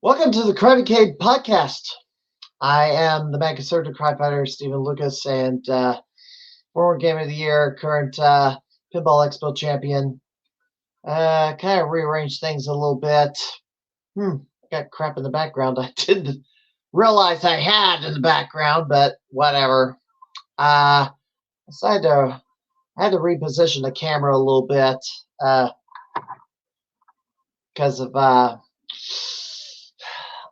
Welcome to the Crimeycade podcast. I am the man conservative crime fighter, Stephen Lucas, and former Game of the Year, current Pinball Expo champion. Kind of rearranged things a little bit. Got crap in the background I didn't realize I had in the background, but whatever. I had to reposition the camera a little bit because of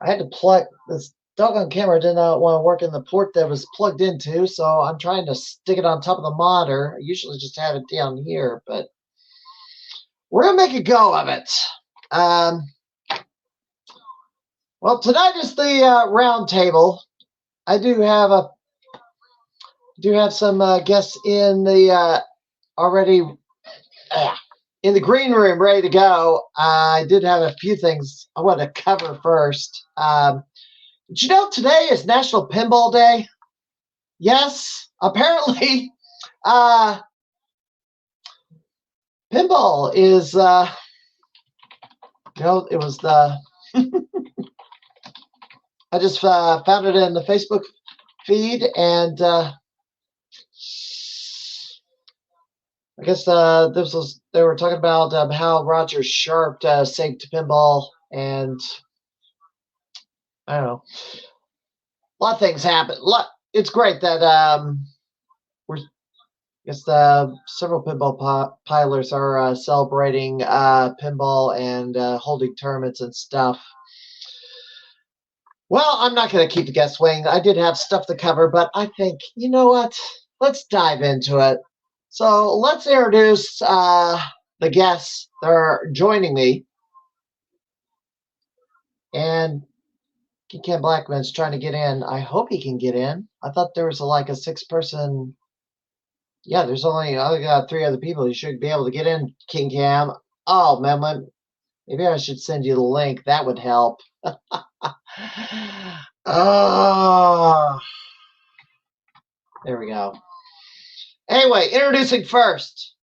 I had to plug this doggone camera. Did not want to work in the port that was plugged into, so I'm trying to stick it on top of the monitor. I usually just have it down here, but we're gonna make a go of it. Well, tonight is the roundtable. I do have some guests in the already in the green room, ready to go. I did have a few things I want to cover first. Did you know today is National Pinball Day? Yes, apparently, pinball is, it was the, I just found it in the Facebook feed, and I guess they were talking about how Roger Sharp saved pinball, and I don't know, a lot of things happen. It's great that several pinball pilers are celebrating pinball and holding tournaments and stuff. Well, I'm not going to keep the guest waiting. I did have stuff to cover, but I think, you know what? Let's dive into it. So let's introduce the guests that are joining me. And Ken Blackman's trying to get in. I hope he can get in. I thought there was like a 6-person. Yeah, there's only I got 3 other people. You should be able to get in, King Cam. Oh man, maybe I should send you the link. That would help. Oh, there we go. Anyway, introducing first.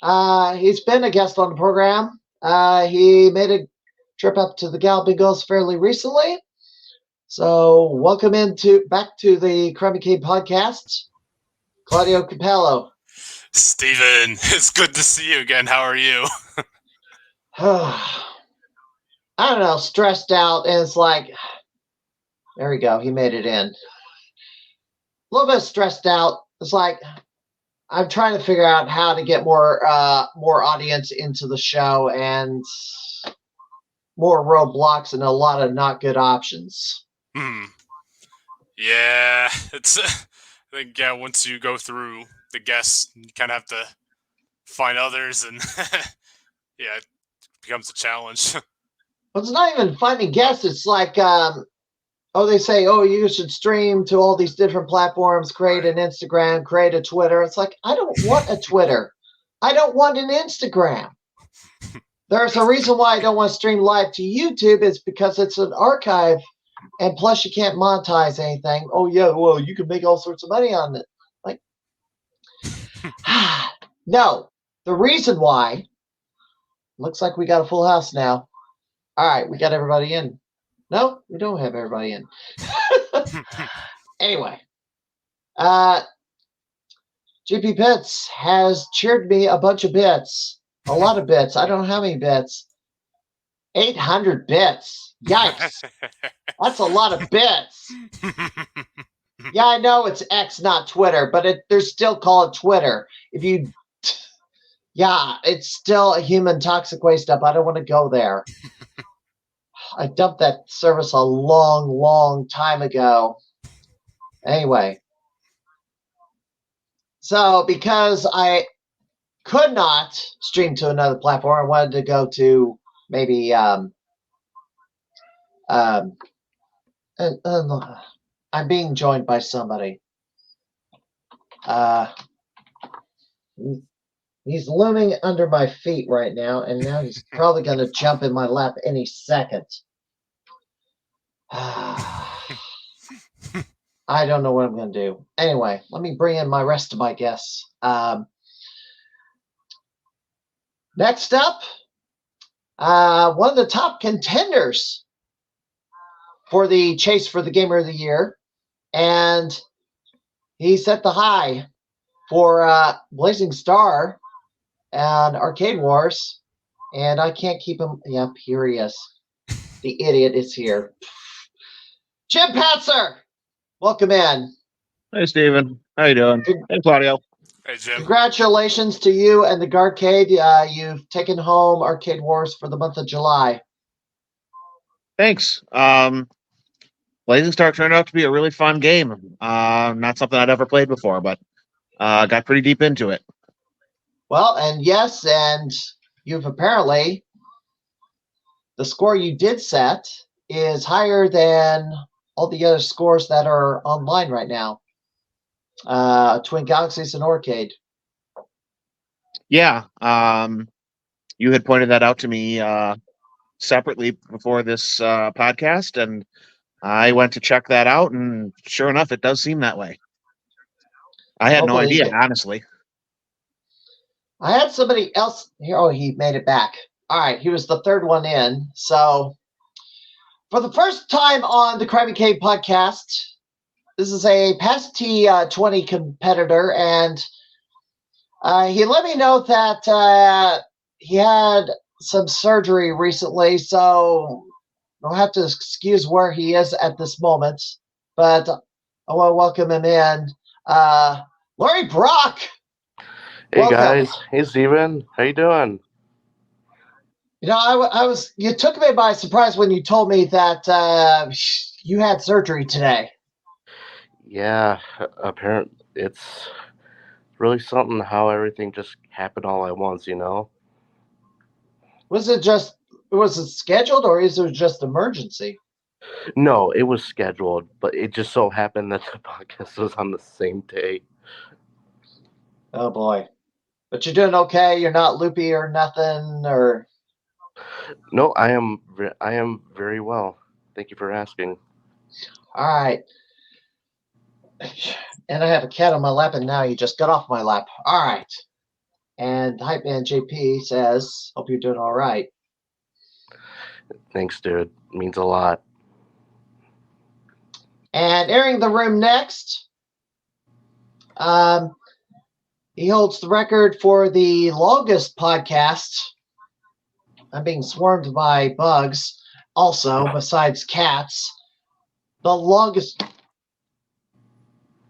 He's been a guest on the program. He made a trip up to the Galloping fairly recently. So welcome back to the Crimeycade podcast, Claudio Copello. Stephen, it's good to see you again. How are you? I don't know, stressed out, and it's like, there we go, he made it in. A little bit stressed out. It's like I'm trying to figure out how to get more audience into the show, and more roadblocks and a lot of not good options. Yeah, it's. I think once you go through the guests, you kind of have to find others, and yeah, it becomes a challenge. Well, it's not even finding guests. It's like, they say, you should stream to all these different platforms, create an Instagram, create a Twitter. It's like, I don't want a Twitter. I don't want an Instagram. There's a reason why I don't want to stream live to YouTube. It's because it's an archive, and plus you can't monetize anything. Oh, yeah, well, you can make all sorts of money on it. Like, no. The reason why, looks like we got a full house now. All right, we got everybody in. No, we don't have everybody in. Anyway, GP Bits has cheered me a bunch of bits. A lot of bits. I don't know how many bits. 800 bits. Yikes. That's a lot of bits. Yeah, I know it's X, not Twitter, but they're still called Twitter. Yeah, it's still a human toxic waste up. I don't want to go there. I dumped that service a long, long time ago. Anyway. So because I could not stream to another platform, I wanted to go to maybe I'm being joined by somebody. He's looming under my feet right now, and now he's probably going to jump in my lap any second. I don't know what I'm going to do. Anyway, let me bring in my rest of my guests. Next up, one of the top contenders for the chase for the Gamer of the Year, and he set the high for Blazing Star and Arcade Wars, and I can't keep him. Yep, here he is. The idiot is here. Jim Patzer, welcome in. Hey, Steven. How you doing? Hey, Claudio. Hey, Jim. Congratulations to you and the Garcade. You've taken home Arcade Wars for the month of July. Thanks. Blazing Star turned out to be a really fun game. Not something I'd ever played before, but got pretty deep into it. Well, and yes, and you've apparently, the score you did set is higher than all the other scores that are online right now. Twin Galaxies and Arcade. Yeah. You had pointed that out to me separately before this podcast, and I went to check that out, and sure enough, it does seem that way. I had no idea, honestly. I had somebody else here. Oh, he made it back. All right, he was the third one in. So, for the first time on the Crimeycade podcast, this is a past T20 competitor, and he let me know that he had some surgery recently, so I'll have to excuse where he is at this moment. But I want to welcome him in. Larry Brockie. Hey, welcome. Guys. Hey, Steven. How you doing? You know, I was. You took me by surprise when you told me that you had surgery today. Yeah, apparently it's really something how everything just happened all at once, you know? Was it scheduled, or is it just emergency? No, it was scheduled, but it just so happened that the podcast was on the same day. Oh boy! But you're doing okay. You're not loopy or nothing, or No, I am very well. Thank you for asking. all right. And I have a cat on my lap, and now you just got off my lap. All right. And Hype Man JP says, "Hope you're doing all right." Thanks, dude. It means a lot. And entering the room next, he holds the record for the longest podcast. I'm being swarmed by bugs, also, besides cats. The longest.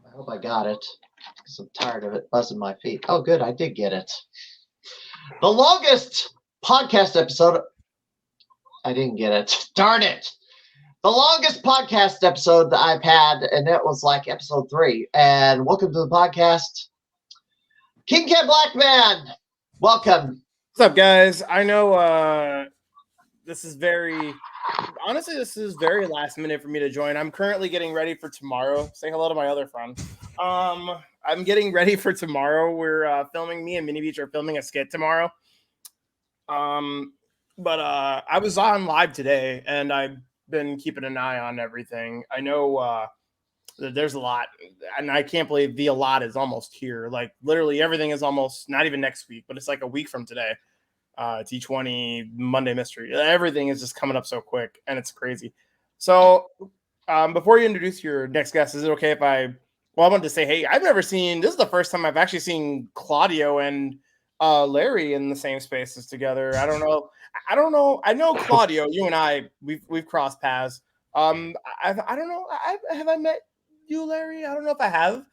I hope I got it, because I'm tired of it buzzing my feet. Oh, good, I did get it. The longest podcast episode. I didn't get it. Darn it. The longest podcast episode that I've had, and it was like episode 3. And welcome to the podcast, King Cat Black Man. Welcome. What's up, guys? I know this is very last minute for me to join. I'm currently getting ready for tomorrow. Say hello to my other friend. I'm getting ready for tomorrow. We're filming. Me and Mini Beach are filming a skit tomorrow. But I was on live today, and I've been keeping an eye on everything. I know there's a lot, and I can't believe the a lot is almost here. Like literally everything is almost not even next week, but it's like a week from today. T20 Monday Mystery. Everything is just coming up so quick, and it's crazy. So before you introduce your next guest, is it okay if I wanted to say, hey, I've never seen, this is the first time I've actually seen Claudio and Larry in the same spaces together. I don't know. I know Claudio, you and I, we've crossed paths. I don't know. Have I met you, Larry? I don't know if I have.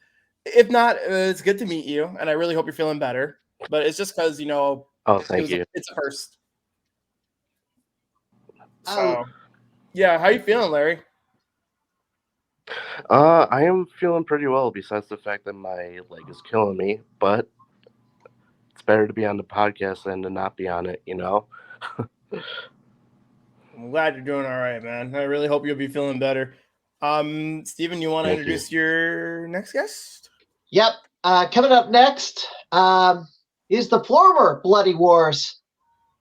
If not, it's good to meet you, and I really hope you're feeling better. But it's just because, you know, Oh, thank you. It's a first. So, yeah, how you feeling, Larry? I am feeling pretty well, besides the fact that my leg is killing me, but it's better to be on the podcast than to not be on it, you know? I'm glad you're doing all right, man. I really hope you'll be feeling better. Steven, you want to introduce your next guest? Yep. Coming up next is the former Bloody Wars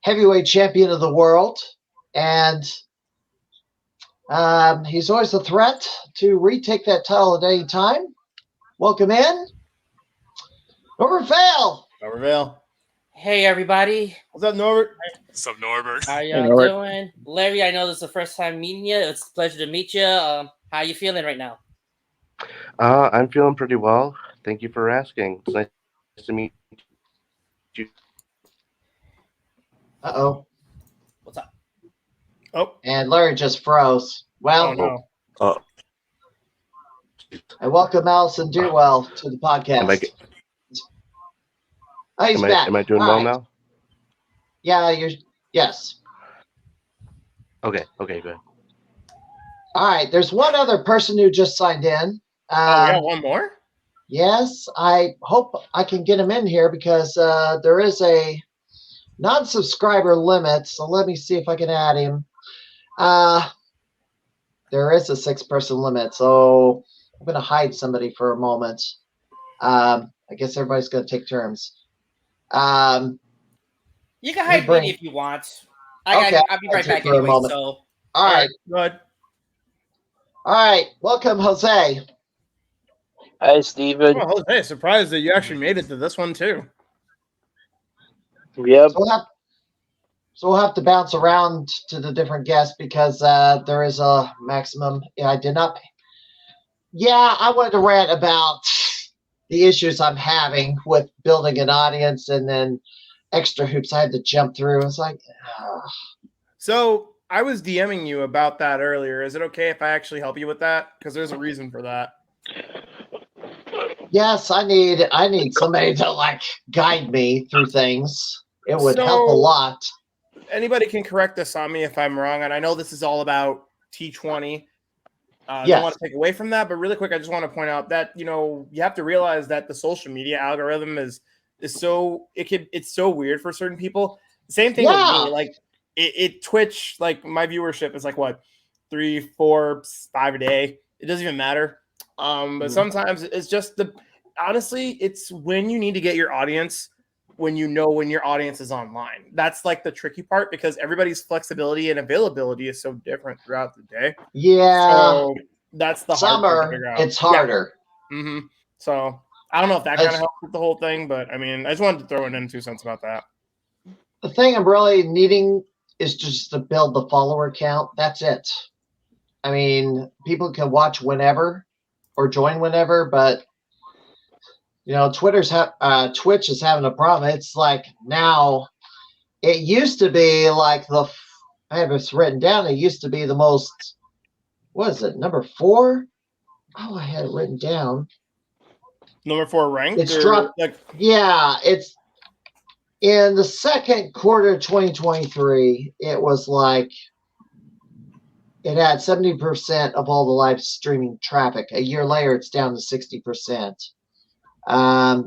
heavyweight champion of the world, and he's always a threat to retake that title at any time. Welcome in, Norbert Vale. Norbert Vale. Hey everybody, What's up, Norbert? What's up, Norbert? how y'all Norbert. doing? Larry, I know this is the first time meeting you. It's a pleasure to meet you. How you feeling right now? I'm feeling pretty well. Thank you for asking. It's nice to meet you. Uh-oh. What's up? Oh, And Larry just froze. Well, oh no. I welcome Allison Dearwell to the Am I podcast. Oh, he's back. am I doing All well right. now? Yeah, yes. Okay, good. All right. There's one other person who just signed in. Oh, we got one more? Yes, I hope I can get him in here because there is a non-subscriber limit. So let me see if I can add him. There is a 6-person limit, so I'm going to hide somebody for a moment. I guess everybody's going to take turns. You can hide me if you want. Okay, I'll be right I'll take back for a anyway. moment. So, All right. Good. All right. Welcome, Jose. Hi, Steven. Oh, hey, surprised that you actually made it to this one too. Yep. So we'll have to bounce around to the different guests because there is a maximum. Yeah, I did not. Yeah, I wanted to rant about the issues I'm having with building an audience and then extra hoops I had to jump through. It's like, So I was DMing you about that earlier. Is it okay if I actually help you with that? Because there's a reason for that. yes, I need somebody to like guide me through things. It would help a lot. Anybody can correct this on me if I'm wrong, and I know this is all about T20. Yes. Don't want to take away from that, but really quick, I just want to point out that you have to realize that the social media algorithm is so it's so weird for certain people. Same thing with me, like it Twitch, like my viewership is like what 3, 4, 5 a day. It doesn't even matter. But sometimes it's just honestly, it's when you need to get your audience. When your audience is online, that's like the tricky part because everybody's flexibility and availability is so different throughout the day. Yeah, so that's the hard part to summer. figure out. It's harder. Yeah. Mm-hmm. So I don't know if that kind of helps with the whole thing, but I mean, I just wanted to throw in 2 cents about that. The thing I'm really needing is just to build the follower count. That's it. I mean, people can watch whenever or join whenever, but Twitch is having a problem. It's like now, it used to be like I have this written down. It used to be the most, what is it, number 4? Oh, I had it written down. Number 4 ranked? It's dropped. Yeah, it's in the second quarter of 2023. It was like it had 70% of all the live streaming traffic. A year later, it's down to 60%.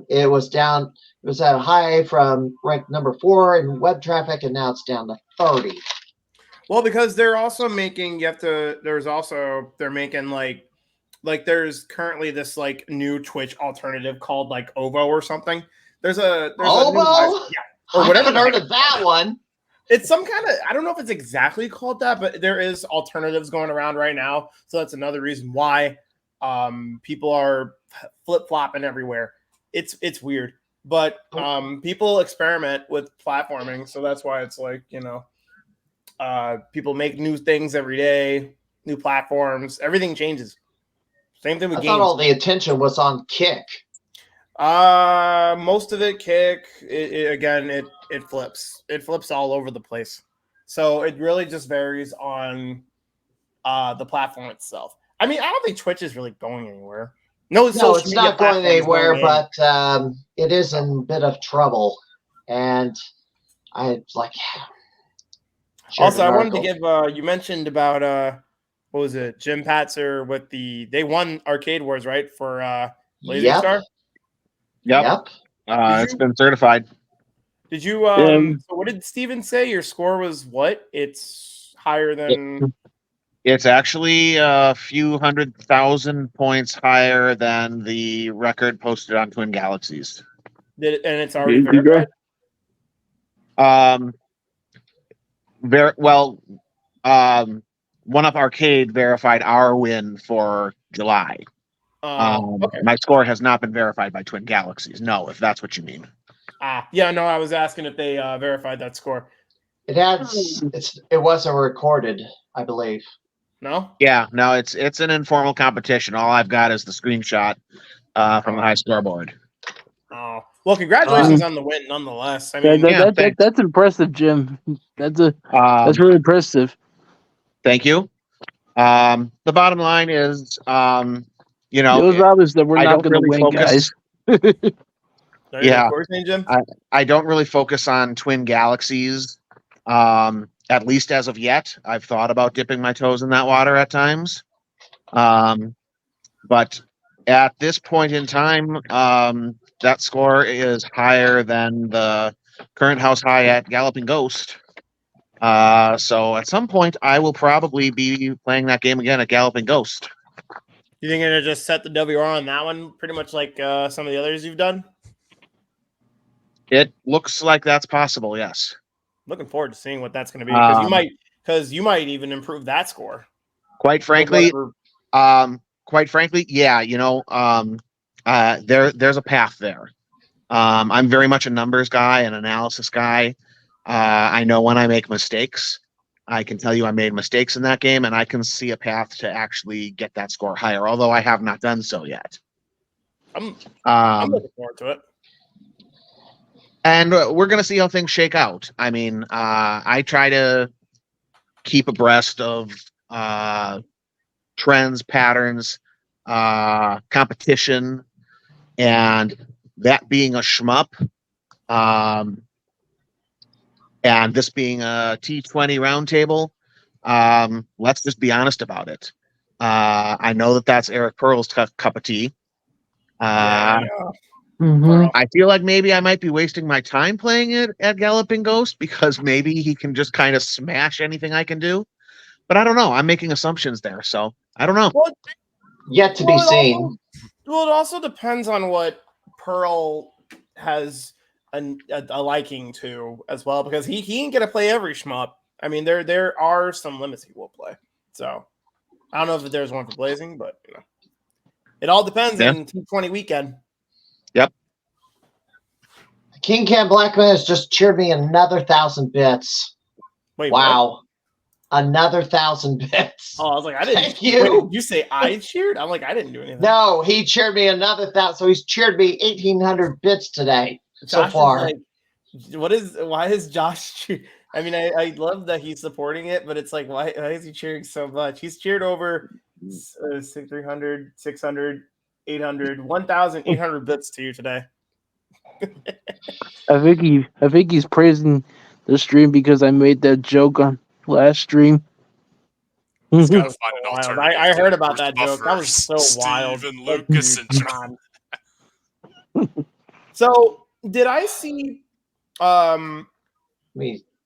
It was down. It was at a high from ranked number 4 in web traffic, and now it's down to 30. Well, because they're also making. They're making like there's currently this like new Twitch alternative called like OVO or something. There's a OVO? Or whatever. I haven't heard of that one. It's some kind of, I don't know if it's exactly called that, but there is alternatives going around right now. So that's another reason why people are flip-flopping everywhere. It's weird. But people experiment with platforming. So that's why it's like, people make new things every day, new platforms. Everything changes. Same thing with games. I thought all the attention was on Kick. Most of it Kick. It flips. It flips all over the place. So it really just varies on the platform itself. I mean, I don't think Twitch is really going anywhere. No, it's not going anywhere, but it is in a bit of trouble. And I like. Also, I wanted to give. You mentioned about what was it? Jim Patzer with they won Arcade Wars, right? For Blazing Star. Yep. It's been certified. Did you? So what did Steven say? Your score was what? It's higher than. It's actually a few 100,000 points higher than the record posted on Twin Galaxies. And it's already verified. One Up Arcade verified our win for July. Okay. My score has not been verified by Twin Galaxies. No, if that's what you mean. Yeah, no, I was asking if they verified that score. It wasn't recorded, I believe. No? Yeah, no, it's an informal competition. All I've got is the screenshot from the high scoreboard. Oh. Well, congratulations on the win nonetheless. I mean, That's impressive, Jim. That's That's really impressive. Thank you. The bottom line is, It was obvious that we're I not don't going to really win, focus. guys. Yeah. Jim? I don't really focus on twin galaxies. At least as of yet, I've thought about dipping my toes in that water at times. But at this point in time, that score is higher than the current house high at Galloping Ghost. So at some point, I will probably be playing that game again at Galloping Ghost. You think you're going to just set the WR on that one pretty much like some of the others you've done? It looks like that's possible, yes. Looking forward to seeing what that's going to be because you might even improve that score. Quite frankly, yeah, there's a path there. I'm very much a numbers guy, an analysis guy. I know when I make mistakes. I can tell you I made mistakes in that game, and I can see a path to actually get that score higher, although I have not done so yet. I'm looking forward to it. And we're going to see how things shake out. I mean, I try to keep abreast of trends, patterns, competition, and that being a shmup, and this being a T20 roundtable, let's just be honest about it. I know that that's Eric Pearl's cup of tea. I feel like maybe I might be wasting my time playing it at Galloping Ghost because maybe he can just kind of smash anything I can do. But I don't know. I'm making assumptions there, so I don't know. Well, Yet to be seen. It also depends on what Pearl has a liking to as well, because he ain't gonna play every shmup. I mean, there are some limits he will play. So I don't know if there's one for Blazing, but it all depends on T20 weekend. Yep. King Cam Blackman has just cheered me another 1,000 bits. Wait, wow. What? Another 1,000 bits. Oh, I was like, I didn't. Thank you. Wait, did you say I cheered? I'm like, I didn't do anything. No, he cheered me another 1,000. So he's cheered me 1,800 bits today so far. Like, why is Josh? I mean, I love that he's supporting it, but it's like, why is he cheering so much? He's cheered over 300, 600, 800, 1,800 bits to you today. I think he's praising the stream because I made that joke on last stream. He's got to find an alternative. I heard about that joke. That was so wild. Steven Lucas syndrome. So, did I see?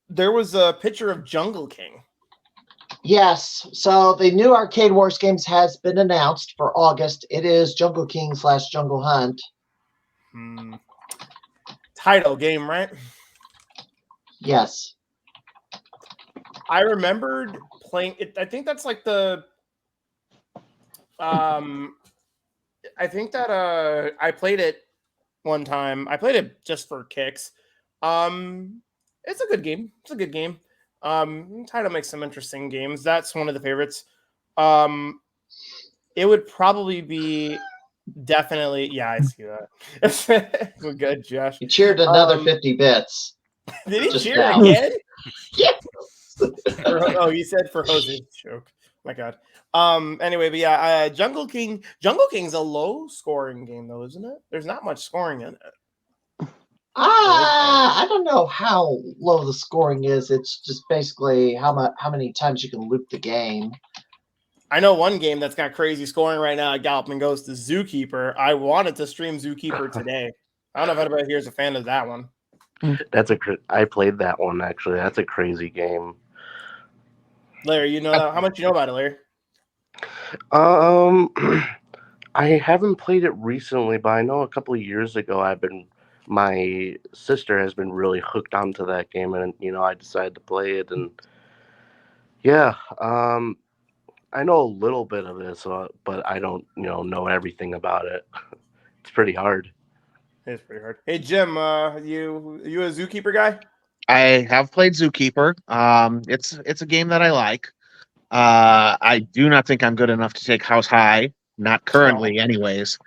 There was a picture of Jungle King. Yes. So the new Arcade Wars games has been announced for August. It is Jungle King / Jungle Hunt. Title game, right? Yes. I remembered playing it. I think that's like the. I think that I played it one time. I played it just for kicks. It's a good game. Title makes some interesting games. That's one of the favorites. It would probably be definitely. Yeah, I see that. We're good, Josh. He cheered another 50 bits. Did he Just cheer now. again? Yes. You said for Jose's joke. My God. Anyway, but yeah, Jungle King's a low scoring game though, isn't it? There's not much scoring in it. I don't know how low the scoring is. It's just basically how many times you can loop the game. I know one game that's got crazy scoring right now at Galloping Ghost is Zookeeper. I wanted to stream Zookeeper today. I don't know if anybody here is a fan of that one. I played that one actually. That's a crazy game. Larry, you know how much you know about it, Larry? I haven't played it recently, but I know a couple of years ago my sister has been really hooked onto that game, and I decided to play it, and yeah, I know a little bit of it, but I don't know everything about it. It's pretty hard. It's pretty hard. Hey Jim, you a Zookeeper guy? I have played Zookeeper. It's a game that I like. I do not think I'm good enough to take House High, not currently, anyways.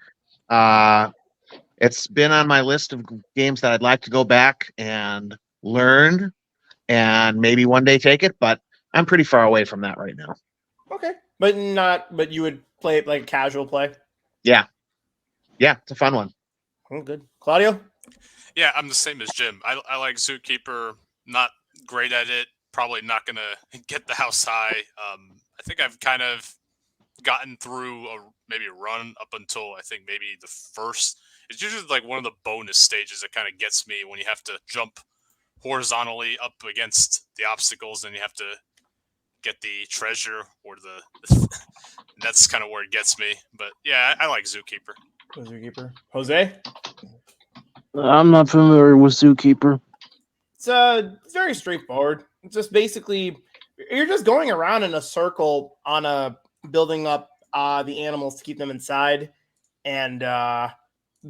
It's been on my list of games that I'd like to go back and learn, and maybe one day take it. But I'm pretty far away from that right now. Okay, but you would play it like casual play. Yeah, it's a fun one. Oh, good. Claudio? Yeah, I'm the same as Jim. I like Zookeeper. Not great at it. Probably not gonna get the House High. I think I've kind of gotten through maybe a run up until I think maybe the first. It's usually like one of the bonus stages that kind of gets me when you have to jump horizontally up against the obstacles and you have to get the treasure or the. That's kind of where it gets me. But yeah, I like Zookeeper. Zookeeper. Jose? I'm not familiar with Zookeeper. It's very straightforward. It's just basically you're just going around in a circle on building up the animals to keep them inside, and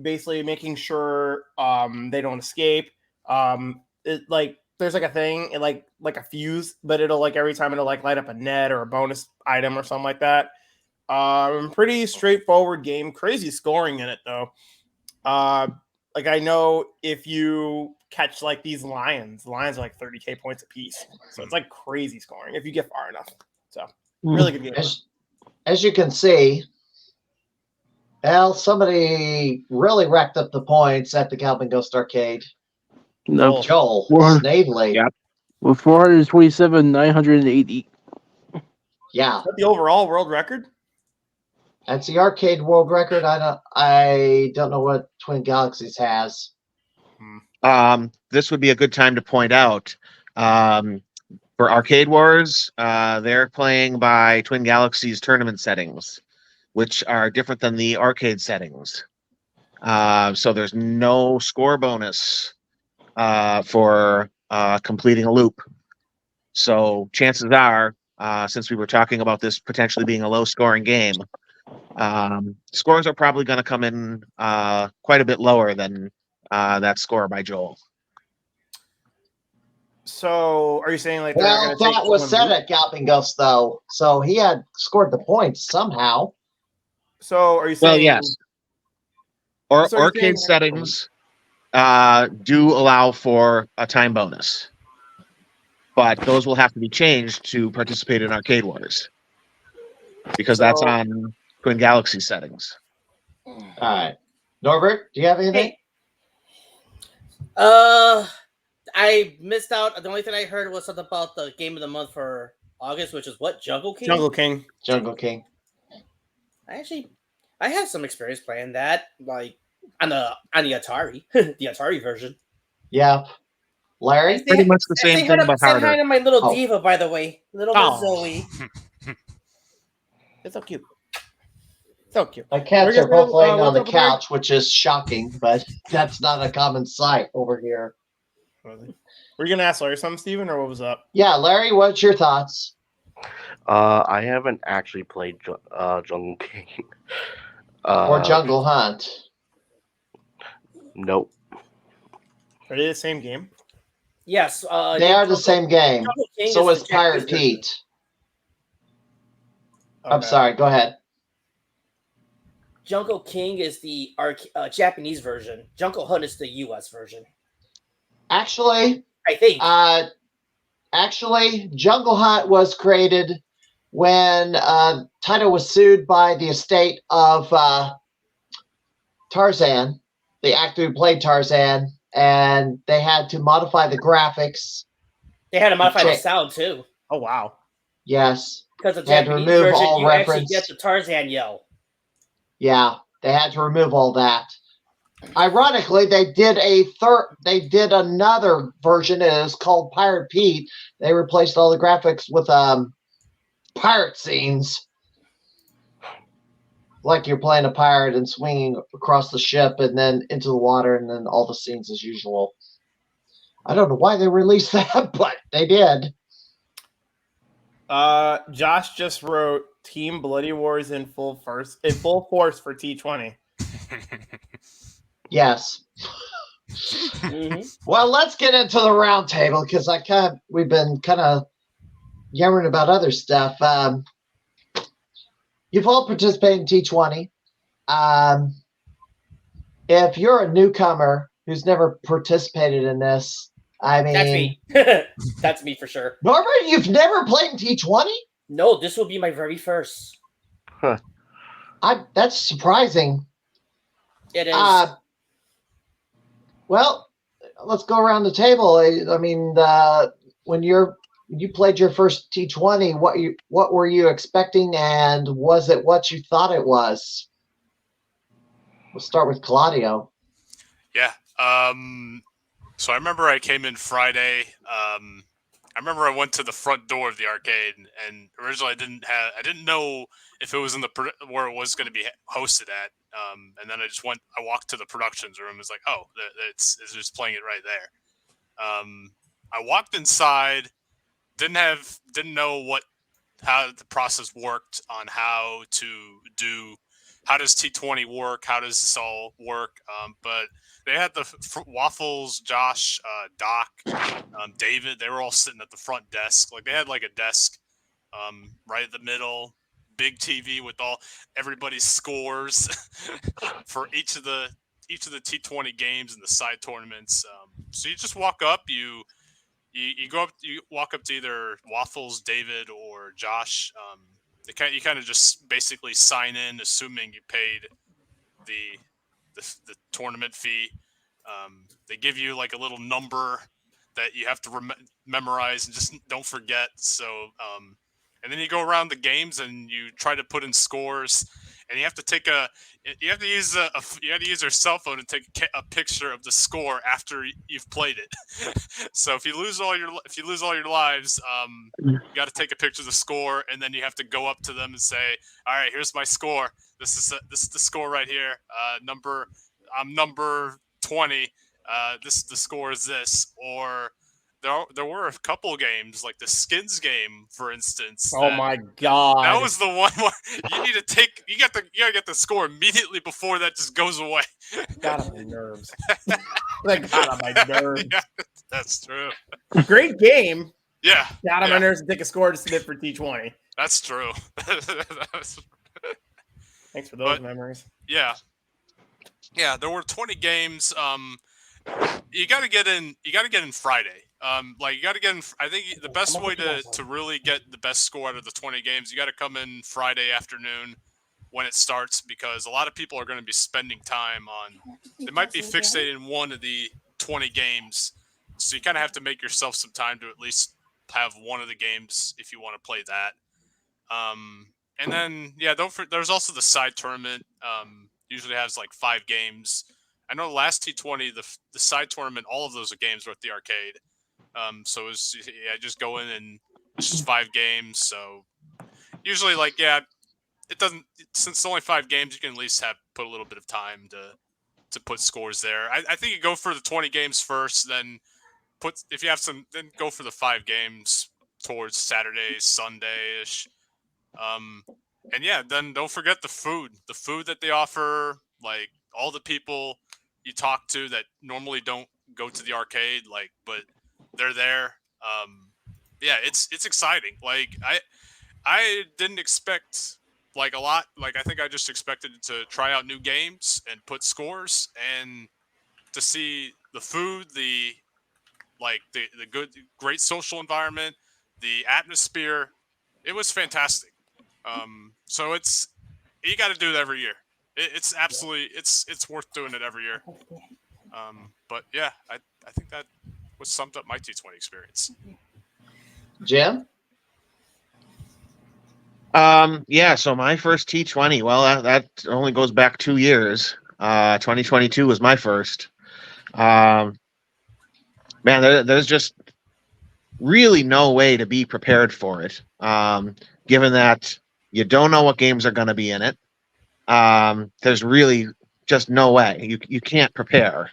basically making sure they don't escape. There's like a thing, like a fuse, but it'll like every time it'll like light up a net or a bonus item or something like that. Pretty straightforward game. Crazy scoring in it though. Like I know if you catch like these lions, the lions are like 30k points a piece, so it's like crazy scoring if you get far enough. So really good game. As you can see, well, somebody really racked up the points at the Galloping Ghost Arcade. No, Joel Snavely. Yep. with 427, 980. Yeah, Is that the overall world record? that's the arcade world record. I don't know what Twin Galaxies has. This would be a good time to point out for Arcade Wars, they're playing by Twin Galaxies tournament settings, which are different than the arcade settings. So there's no score bonus for completing a loop. So chances are, since we were talking about this potentially being a low-scoring game, scores are probably going to come in quite a bit lower than that score by Joel. So are you saying like Well, that was said at Galloping Ghost though, so he had scored the points somehow. So are you saying? Well, yes. Or So you're arcade saying- settings do allow for a time bonus, but those will have to be changed to participate in Arcade Wars because that's on Twin Galaxy settings. All right, Norbert, do you have anything? I missed out. The only thing I heard was something about the game of the month for August, which is what? Jungle King? Jungle King. Jungle King. I have some experience playing that, like on the Atari, the Atari version. Yeah. Larry? Pretty much the same thing, but harder. Say hi to my little diva, by the way. Little Miss Zoe. It's so cute. So cute. My cats are both laying on the couch, which is shocking, but that's not a common sight over here. Were you going to ask Larry something, Steven, or what was up? Yeah, Larry, what's your thoughts? I haven't actually played Jungle King. Or Jungle Hunt? Nope. Are they the same game? Yes. They are the same game. So is Pirate Pete. Okay. I'm sorry, go ahead. Jungle King is the Japanese version. Jungle Hunt is the US version. Actually, I think. Actually, Jungle Hunt was created when Taito was sued by the estate of Tarzan, the actor who played Tarzan, and they had to modify the graphics. They had to modify the sound too. Oh wow! Yes, because the Japanese version, you actually get the Tarzan yell. Yeah, they had to remove all that. Ironically, they did another version. It is called Pirate Pete. They replaced all the graphics with pirate scenes, like you're playing a pirate and swinging across the ship and then into the water, and then all the scenes as usual. I don't know why they released that, but they did. Josh just wrote Team Bloody Wars in full force for T20. Yeah, Yes. Well, let's get into the roundtable because we've been kind of yammering about other stuff. You've all participated in T20. If you're a newcomer who's never participated in this, I mean, That's me. That's me for sure. Norbert, you've never played in T20? No, this will be my very first. Huh. That's surprising. It is. Well, let's go around the table. I mean, when you played your first T20, what were you expecting, and was it what you thought it was? We'll start with Claudio. Yeah. So I remember I came in Friday. I remember I went to the front door of the arcade, and originally I didn't know if it was in where it was going to be hosted at. And then I walked to the productions room. It's like, oh, it's just playing it right there. I walked inside, didn't know how the process worked on how does T20 work? How does this all work? But they had the Waffles, Josh, Doc, David. They were all sitting at the front desk. Like they had like a desk right in the middle, big TV with everybody's scores for each of the T20 games and the side tournaments. So you just walk up, you walk up to either Waffles, David, or Josh. You kind of just basically sign in, assuming you paid the tournament fee. They give you like a little number that you have to memorize and just don't forget. So, and then you go around the games and you try to put in scores, and you have to use your cell phone to take a picture of the score after you've played it. So if you lose all your lives, you got to take a picture of the score, and then you have to go up to them and say, "All right, here's my score. This is the score right here. I'm number 20. The score is this." Or there were a couple games, like the skins game, for instance. Oh my god! That was the one where you gotta get the score immediately before that just goes away. Got on my nerves. That got on my nerves. Yeah, that's true. Great game. Yeah. Got on my nerves to take a score to submit for T20. That's true. Thanks for those memories. Yeah. Yeah, there were 20 games. You got to get in Friday. You got to get in. I think the best way to really get the best score out of the 20 games, you got to come in Friday afternoon when it starts, because a lot of people are going to be spending time on. They might be fixated in one of the 20 games, so you kind of have to make yourself some time to at least have one of the games if you want to play that. And then there's also the side tournament. Usually has like 5 games. I know last T20, the side tournament, all of those games were at the arcade. So just go in and it's just 5 games. So usually, it doesn't. Since it's only 5 games, you can at least put a little bit of time to put scores there. I think you go for the 20 games first, then then go for the 5 games towards Saturday, Sunday-ish. And yeah, then don't forget the food. The food that they offer, like all the people you talk to that normally don't go to the arcade, but they're there. Yeah, it's exciting. I didn't expect a lot. I think I just expected to try out new games and put scores, and to see the food, the great social environment, the atmosphere. It was fantastic. So you got to do it every year. It's absolutely it's worth doing it every year. But yeah, I think that was summed up my T20 experience. Jim? Yeah, so my first T20, well, that only goes back 2 years. 2022 was my first. Man, there's just really no way to be prepared for it, given that you don't know what games are going to be in it. There's really just no way. You can't prepare.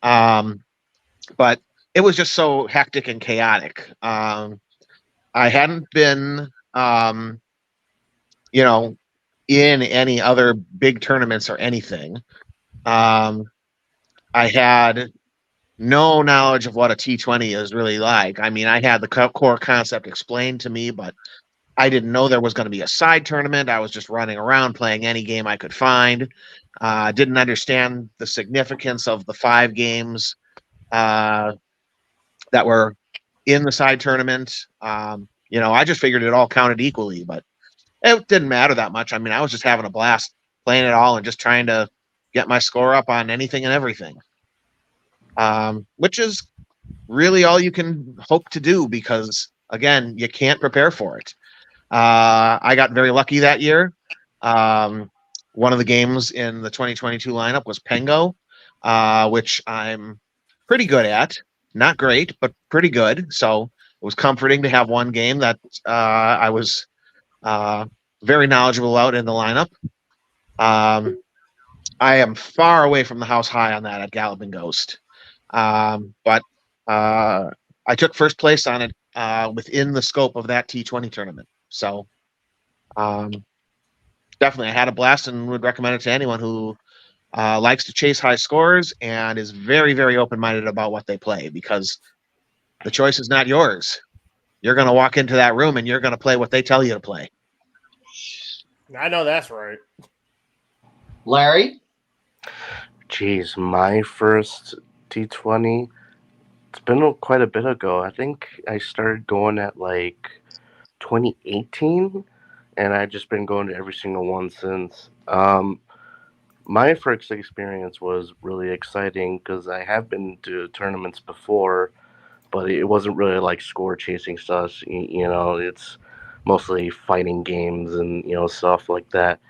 But it was just so hectic and chaotic. I hadn't been, in any other big tournaments or anything. I had no knowledge of what a T20 is really like. I mean, I had the core concept explained to me, but I didn't know there was going to be a side tournament. I was just running around playing any game I could find. Didn't understand the significance of the 5 games that were in the side tournament. I just figured it all counted equally, but it didn't matter that much. I mean, I was just having a blast playing it all and just trying to get my score up on anything and everything, which is really all you can hope to do because, again, you can't prepare for it. I got very lucky that year. One of the games in the 2022 lineup was Pengo, which I'm pretty good at. Not great, but pretty good. So it was comforting to have one game that I was very knowledgeable about in the lineup. I am far away from the house high on that at Galloping Ghost. But I took first place on it within the scope of that T20 tournament. So definitely, I had a blast and would recommend it to anyone who likes to chase high scores and is very, very open-minded about what they play because the choice is not yours. You're going to walk into that room and you're going to play what they tell you to play. I know that's right. Larry? Geez, my first T20, it's been quite a bit ago. I think I started going at like 2018, and I've just been going to every single one since. My first experience was really exciting because I have been to tournaments before, but it wasn't really like score chasing stuff. It's mostly fighting games and stuff like that.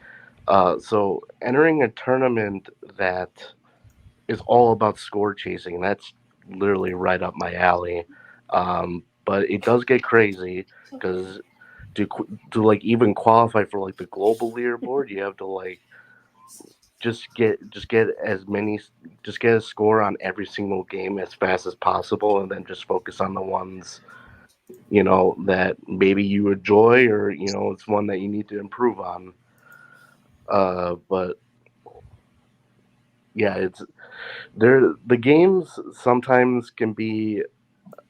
So entering a tournament that is all about score chasing, that's literally right up my alley. But it does get crazy because to like even qualify for like the global leaderboard, you have to like just get a score on every single game as fast as possible, and then just focus on the ones that maybe you enjoy or it's one that you need to improve on. But yeah, the games sometimes can be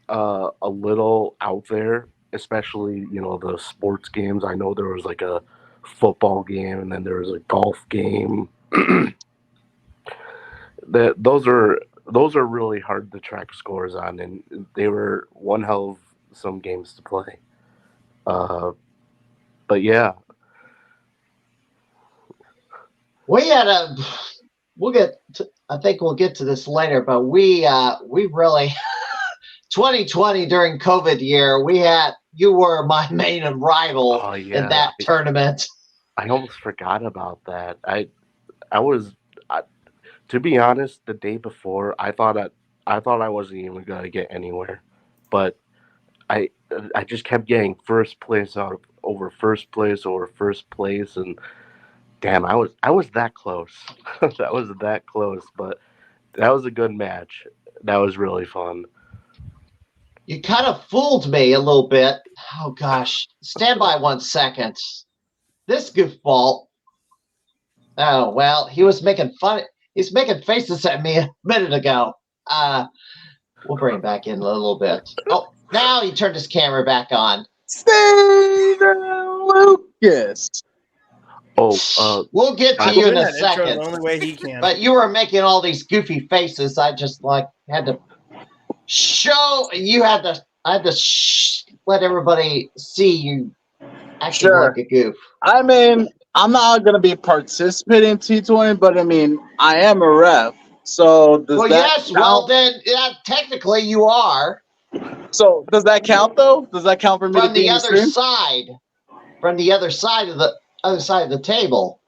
a little out there, especially the sports games. I know there was like a football game and then there was a golf game. Those are really hard to track scores on, and they were one hell of some games to play. But yeah, I think we'll get to this later, but we really 2020 during COVID year, you were my main rival in that tournament. I almost forgot about that. To be honest, the day before, I thought I wasn't even gonna get anywhere, but I just kept getting first place over first place over first place, and damn, I was that close. That was that close, but that was a good match. That was really fun. You kind of fooled me a little bit. Oh gosh, stand by 1 second. This goofball. Oh well, he was making fun. He's making faces at me a minute ago. We'll bring him back in a little bit. Oh, now he turned his camera back on. Steven Lucas. Oh, we'll get to you in a second. The only way he can. But you were making all these goofy faces. I just had to show. I had to let everybody see you acting like a goof. I mean, I'm not going to be participating in T20, but I mean, I am a ref. So does that count? Well then, technically you are. So does that count though? Does that count for me? From the other side, from the other side of the table.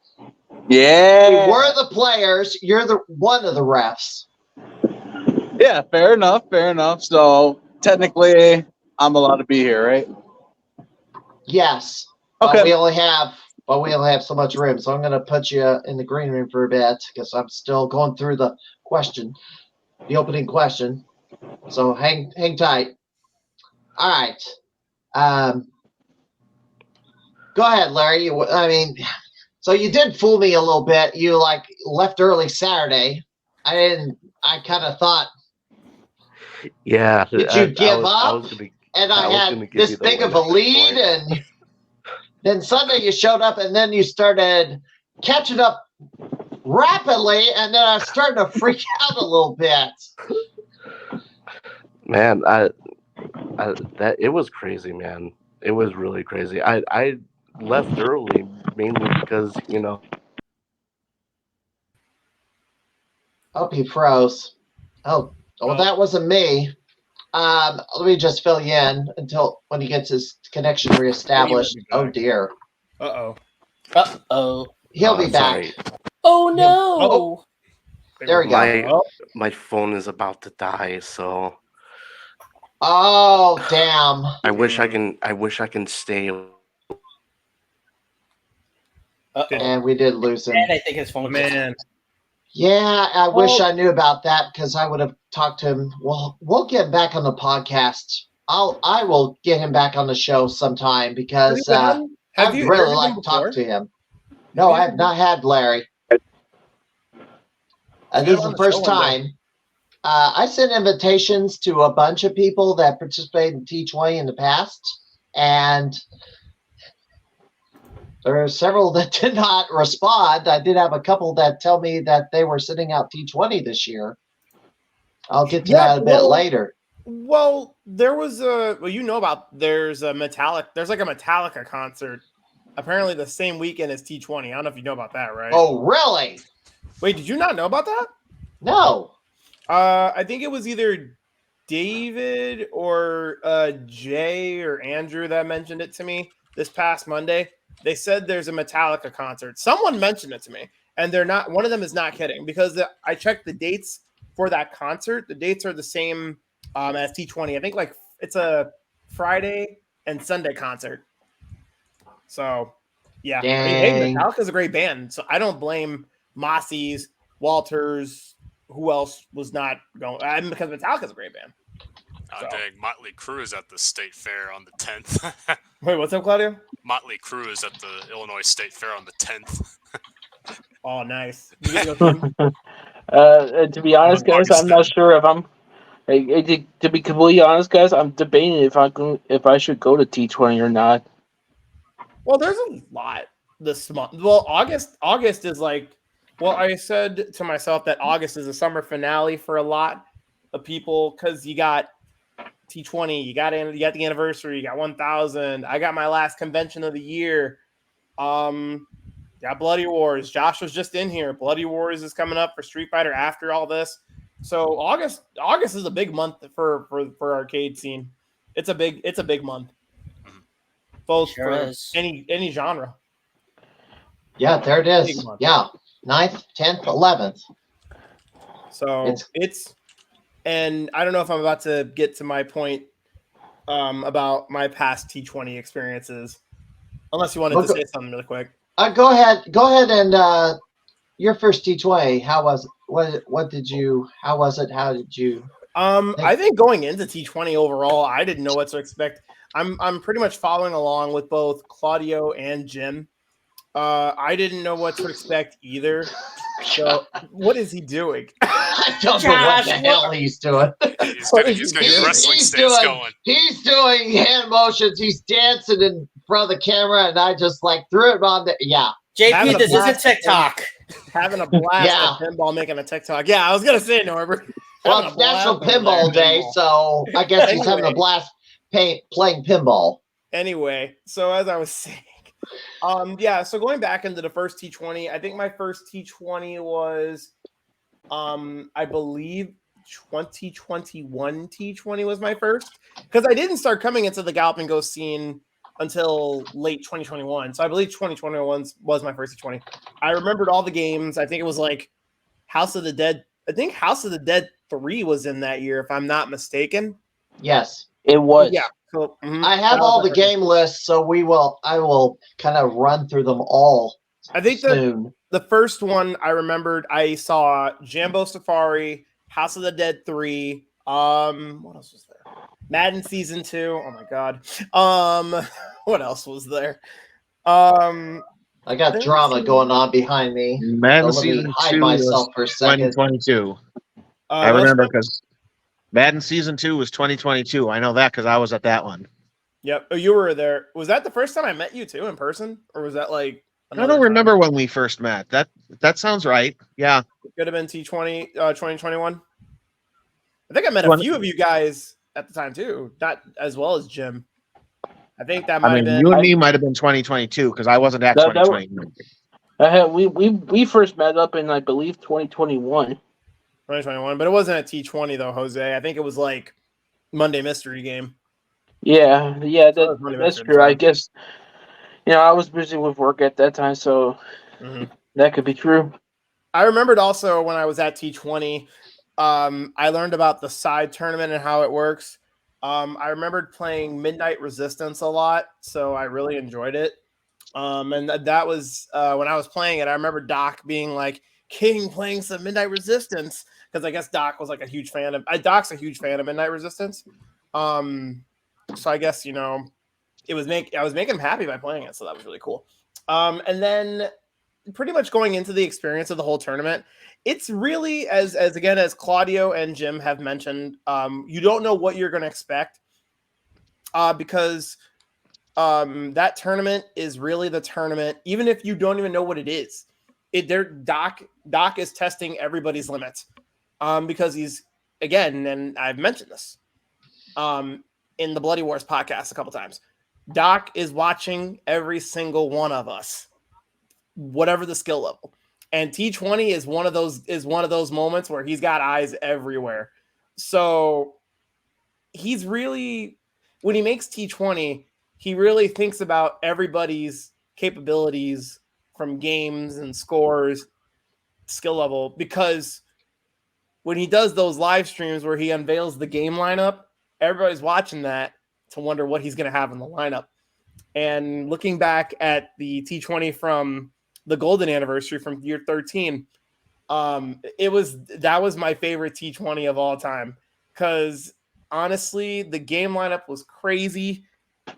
Yeah. We're the players. You're one of the refs. Yeah, fair enough. Fair enough. So technically, I'm allowed to be here, right? Yes. Okay. But we only have so much room, so I'm going to put you in the green room for a bit because I'm still going through the opening question. So hang tight. All right. Go ahead, Larry. So you did fool me a little bit. You left early Saturday. I kind of thought, Yeah. did you give I up? was gonna, And I was had gonna give this you the big win of a at this lead, point. and then Sunday you showed up, and then you started catching up rapidly, and then I was starting to freak out a little bit. Man, that it was crazy, man. It was really crazy. I left early mainly because, you know. Oh, he froze. Oh, well, that wasn't me. Let me just fill you in until when he gets his connection reestablished. Oh dear. Uh-oh. He'll be back. Sorry. Oh, no. There we go. My phone is about to die, so. Oh, damn. I wish I can stay. And we did lose him. And I think his phone. Man. Yeah, I wish I knew about that because I would have talked to him. Well, we'll get him back on the podcast. I will get him back on the show sometime because I'd really like to talk to him. No, I have not had Larry. This is the first time. I sent invitations to a bunch of people that participated in T20 in the past, and there are several that did not respond. I did have a couple that tell me that they were sitting out T20 this year. I'll get to that a bit later. Well, there was there's like a Metallica concert apparently the same weekend as T20. I don't know if you know about that, right? Oh, really? Wait, did you not know about that? No. I think it was either David or Jay or Andrew that mentioned it to me this past Monday. They said there's a Metallica concert. Someone mentioned it to me, and they're not. One of them is not kidding because I checked the dates for that concert. The dates are the same as T20. I think like it's a Friday and Sunday concert. So, yeah, I mean, hey, Metallica's a great band, so I don't blame Mossy's, Walters, who else was not going. Because Metallica's a great band. Dang, Motley Crue is at the State Fair on the 10th. Wait, what's up, Claudio? Motley Crue is at the Illinois State Fair on the 10th. Oh, nice. To be honest, guys, I'm not sure if I'm. To be completely honest, guys, I'm debating if I should go to T20 or not. Well, there's a lot this month. Well, August is like. Well, I said to myself that August is a summer finale for a lot of people because you got T20, you got the anniversary, you got 1000. I got my last convention of the year. Got Bloody Wars. Josh was just in here. Bloody Wars is coming up for Street Fighter after all this. So August is a big month for arcade scene. It's a big month. Both for any genre. Yeah, there it is. Yeah. 9th, 10th, 11th. So and I don't know if I'm about to get to my point about my past T20 experiences, unless you wanted to say something really quick. Go ahead and your first T20, how was it? How was it? How did you I think going into T20 overall, I didn't know what to expect. I'm pretty much following along with both Claudio and Jim. I didn't know what to expect either. So, what is he doing? I don't know what the hell he's doing. He's gonna get wrestling stance going. He's doing hand motions. He's dancing in front of the camera, and I just threw it on the JP, this isn't TikTok. Having a blast at pinball, making a TikTok. Yeah, I was gonna say, Norbert. Well, it's National Pinball Day, so I guess he's having a blast playing pinball. Anyway, so as I was saying. So going back into the first T20, I think my first T20 was, I believe 2021 T20 was my first, because I didn't start coming into the Galloping Go scene until late 2021. So I believe 2021 was my first T20. I remembered all the games. I think it was like House of the Dead. I think House of the Dead 3 was in that year, if I'm not mistaken. Yes, it was. Yeah. So, I have all the game lists, so I will kind of run through them all. I think soon. The first one I remembered, I saw Jambo Safari, House of the Dead 3. What else was there? Madden Season 2. Oh my god. What else was there? I got drama going on behind me. Madden So let me Season hide 2 myself was for a second. 2022. I remember because Madden Season 2 was 2022. I know that because I was at that one. Yep. Oh, you were there. Was that the first time I met you too in person? Or was that like I don't remember when we first met. That sounds right. Yeah. Could have been T20, 2021. I think I met a few of you guys at the time too, not as well as Jim. I think that might have been. You and me might have been 2022 because I wasn't at 2021. We first met up in, I believe, 2021. 2021, but it wasn't a T20 though, Jose. I think it was like Monday Mystery Game. Yeah, that's true. I guess, I was busy with work at that time, so that could be true. I remembered also when I was at T20, I learned about the side tournament and how it works. I remembered playing Midnight Resistance a lot, so I really enjoyed it. And that was when I was playing it. I remember Doc being like, "King playing some Midnight Resistance," because I guess Doc was like a huge fan of. Doc's a huge fan of Midnight Resistance. So I guess I was making him happy by playing it, so that was really cool. And then pretty much going into the experience of the whole tournament, it's really as Claudio and Jim have mentioned, you don't know what you're going to expect because that tournament is really the tournament, even if you don't even know what it is. Doc is testing everybody's limits because he's, again, and I've mentioned this in the Bloody Wars podcast a couple times, Doc is watching every single one of us, whatever the skill level. And T20 is one of those moments where he's got eyes everywhere. So he's really, when he makes T20, he really thinks about everybody's capabilities from games and scores, skill level, because when he does those live streams where he unveils the game lineup, everybody's watching that to wonder what he's going to have in the lineup. And looking back at the T20 from the golden anniversary from year 13, that was my favorite T20 of all time, because honestly, the game lineup was crazy.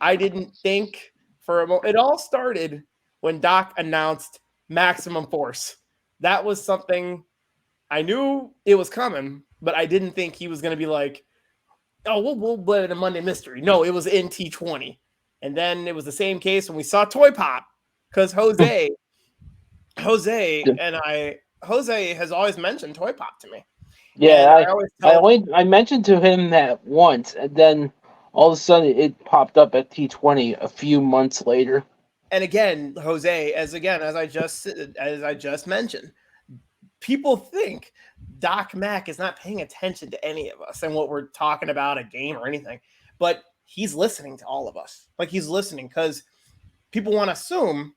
I didn't think for a moment. It all started when Doc announced Maximum Force. That was something I knew it was coming, but I didn't think he was going to be like, "Oh, we'll play it in Monday Mystery." No, it was in T20. And then it was the same case when we saw Toy Pop, because Jose has always mentioned Toy Pop to me. Yeah, I mentioned to him that once, and then all of a sudden it popped up at T20 a few months later. And again, Jose, as I just mentioned, people think Doc Mack is not paying attention to any of us and what we're talking about, a game or anything, but he's listening to all of us. Like, he's listening, because people want to assume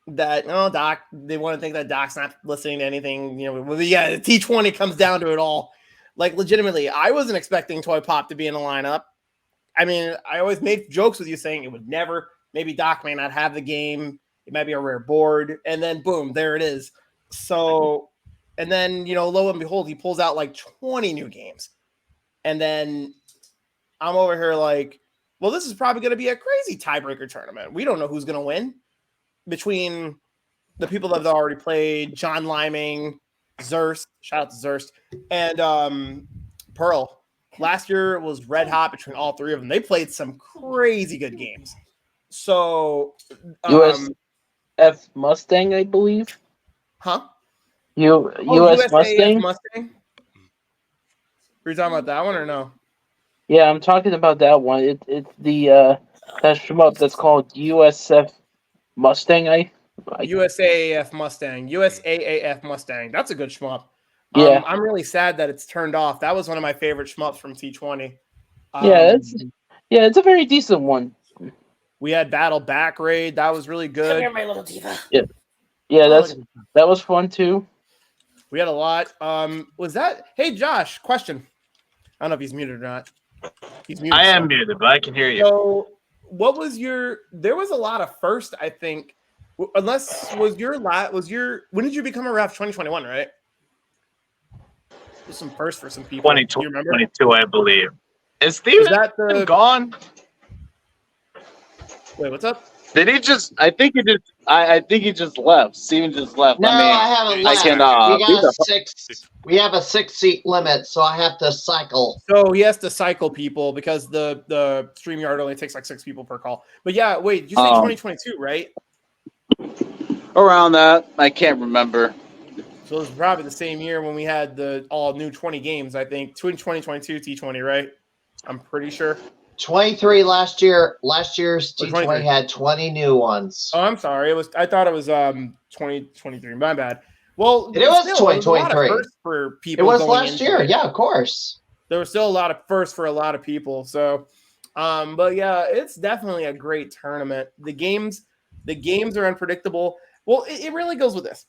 that, Doc, they want to think that Doc's not listening to anything. Yeah, T20 comes down to it all. Like, legitimately, I wasn't expecting Toy Pop to be in the lineup. I mean, I always made jokes with you saying it would never. Maybe Doc may not have the game. It might be a rare board. And then, boom, there it is. So, and then, lo and behold, he pulls out like 20 new games. And then I'm over here like, well, this is probably going to be a crazy tiebreaker tournament. We don't know who's going to win between the people that have already played, John Liming, Zurst, shout out to Zurst, and Pearl. Last year was red hot between all three of them. They played some crazy good games. So USF Mustang, I believe. Huh? US Mustang? Mustang? Were you talking about that one or no? Yeah, I'm talking about that one. It's the that shmup that's called USF Mustang. USAAF Mustang. USAAF Mustang. That's a good shmup. Yeah. I'm really sad that it's turned off. That was one of my favorite shmups from T20. It's a very decent one. We had Battle Back Raid. That was really good. Come here, my little diva. Yeah, that was fun too. We had a lot. Hey, Josh, question. I don't know if he's muted or not. He's muted. I am muted, but I can hear you. So, what was there was a lot of first, I think, unless when did you become a ref? 2021, right? There's some first for some people. 2022, I believe. Is Steven gone? Wait, what's up? Did he just? I think he just left. Steven just left. No, I haven't he's left. back. We got we have a 6-seat limit, so I have to cycle. So he has to cycle people because the StreamYard only takes like 6 people per call. But yeah, wait, you say 2022, right? Around that, I can't remember. So it was probably the same year when we had the all new 20 games, I think. 2022 T20, right? I'm pretty sure. 23 last year. Last year's T20 23. had 20 new ones. Oh, I'm sorry. I thought it was 2023. My bad. Well, it was still, 2023. It was a lot of firsts for people. It was going last year. it. Yeah, of course. There was still a lot of firsts for a lot of people. So, but yeah, it's definitely a great tournament. The games are unpredictable. Well, it really goes with this.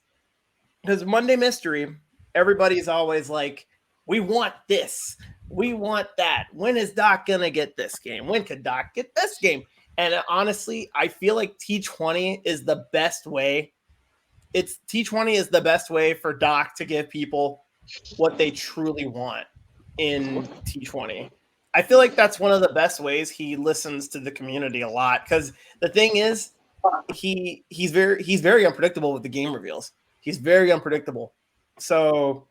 Because Monday Mystery, everybody's always like, we want this. We want that. When is Doc going to get this game? When could Doc get this game? And honestly, I feel like T20 is the best way. T20 is the best way for Doc to give people what they truly want in T20. I feel like that's one of the best ways he listens to the community a lot. Because the thing is, he's very unpredictable with the game reveals. He's very unpredictable. So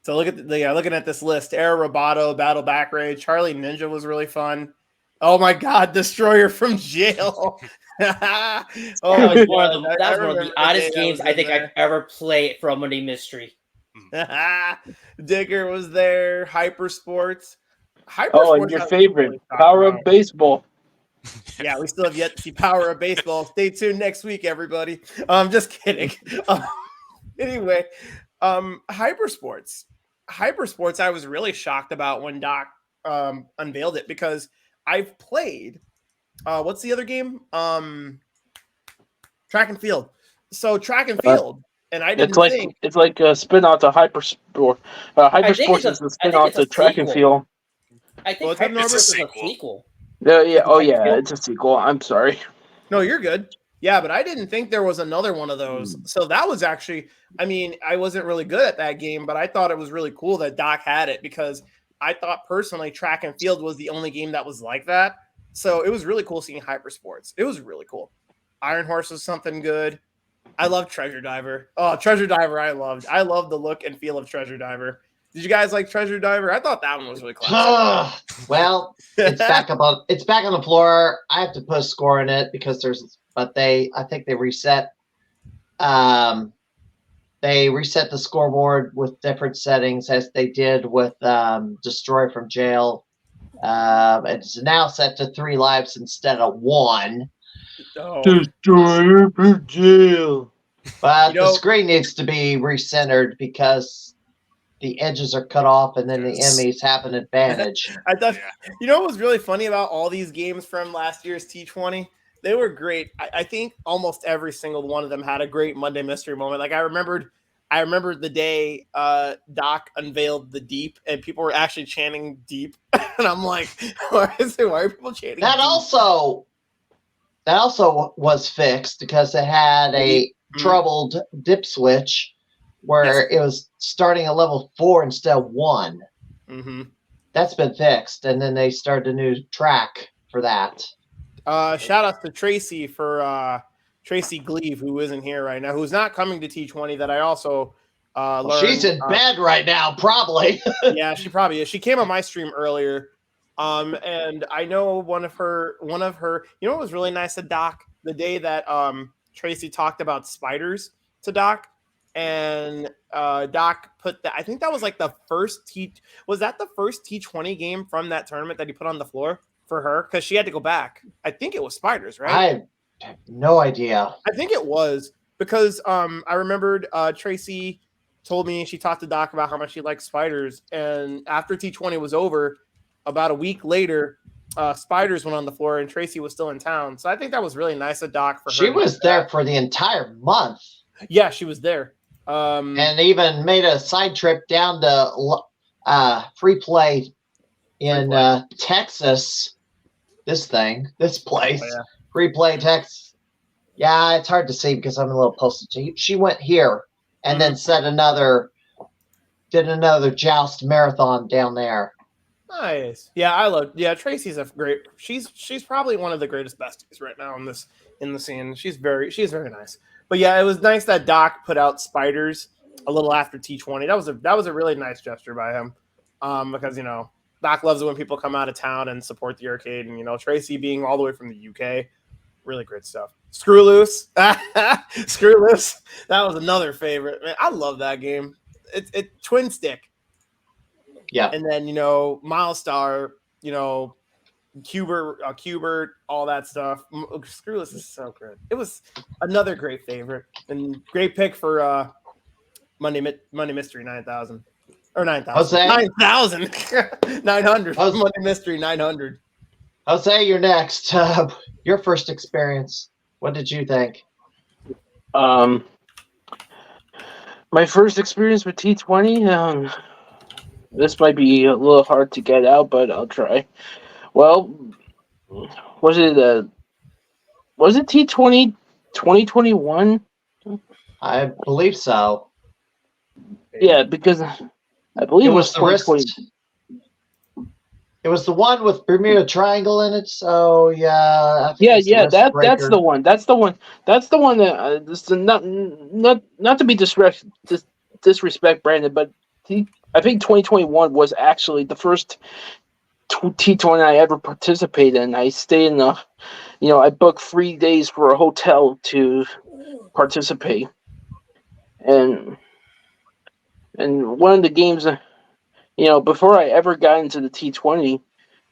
looking at this list, Era Roboto, Battle Back Rage, Charlie Ninja was really fun. Oh my God, Destroyer from Jail. That was one of the oddest games I think I've ever played for a Monday Mystery. Digger was there. Hyper Sports. And your favorite, Power of Baseball. Yeah, we still have yet to see Power of Baseball. Stay tuned next week, everybody. I'm just kidding. Anyway, Hypersports. Hypersports, I was really shocked about when Doc unveiled it because I've played. What's the other game? Track and Field. So Track and Field, and I didn't think it's like a spin-off to Hypersport. Hypersports is the spin-off to Track and Field. I think it's a sequel. Yeah, it's a sequel. I'm sorry. No, you're good. Yeah, but I didn't think there was another one of those. So that was actually, I mean, I wasn't really good at that game, but I thought it was really cool that Doc had it because I thought personally Track and Field was the only game that was like that. So it was really cool seeing Hypersports. It was really cool. Iron Horse was something good. I love Treasure Diver. Oh, Treasure Diver I loved. I loved the look and feel of Treasure Diver. Did you guys like Treasure Diver? I thought that one was really classic. Well, it's back on the floor. I have to put a score in it because I think they reset. They reset the scoreboard with different settings as they did with Destroy from Jail. It's now set to 3 lives instead of 1. Destroy from Jail. But the screen needs to be recentered because the edges are cut off and then the enemies have an advantage. I thought, what was really funny about all these games from last year's T20? They were great. I think almost every single one of them had a great Monday Mystery moment. Like I remembered the day Doc unveiled the Deep and people were actually chanting Deep. And I'm like, why are people chanting that Deep? That also was fixed because it had a troubled dip switch where it was starting at level 4 instead of 1. Mm-hmm. That's been fixed, and then they started a new track for that. Shout out to Tracy for Tracy Gleave, who isn't here right now, who's not coming to T20. That I also learned. She's in bed right now, probably. Yeah, she probably is. She came on my stream earlier, and I know one of her. You know what was really nice to Doc? The day that Tracy talked about spiders to Doc. And Doc put that. I think that was like the first Was that the first T20 game from that tournament that he put on the floor for her? Because she had to go back. I think it was spiders, right? I have no idea. I think it was because I remembered Tracy told me she talked to Doc about how much she liked spiders, and after T20 was over, about a week later, spiders went on the floor, and Tracy was still in town. So I think that was really nice of Doc for her. She was there for the entire month. Yeah, she was there. And even made a side trip down to Free Play in Texas. This place. Oh, yeah. Free Play Texas. Yeah, it's hard to see because I'm a little posted. She went here and then did another joust marathon down there. Nice. Yeah, Tracy's a great. She's probably one of the greatest besties right now in in the scene. She's very nice. But yeah, it was nice that Doc put out Spiders a little after T20. That was a really nice gesture by him, because Doc loves it when people come out of town and support the arcade, and Tracy being all the way from the UK, really great stuff. Screw Loose, Screw Loose. That was another favorite. Man, I love that game. It twin stick. Yeah. And then Milestar, Cubert, all that stuff. Screw Loose is so good. It was another great favorite and great pick for Monday Mystery 9000 or 9000. 9,000. 900. Monday Mystery 900. Jose, you're next. Your first experience. What did you think? My first experience with T20. This might be a little hard to get out, but I'll try. Well, was it T20 2021? I believe so. Yeah, because I believe it was 2020. It was the one with Bermuda Triangle in it. So yeah. That's the one. That's the one that this is not to be disrespect Brandon, but I think 2021 was actually the first T20 I ever participated in. I stayed in I booked 3 days for a hotel to participate, and one of the games, before I ever got into the T20,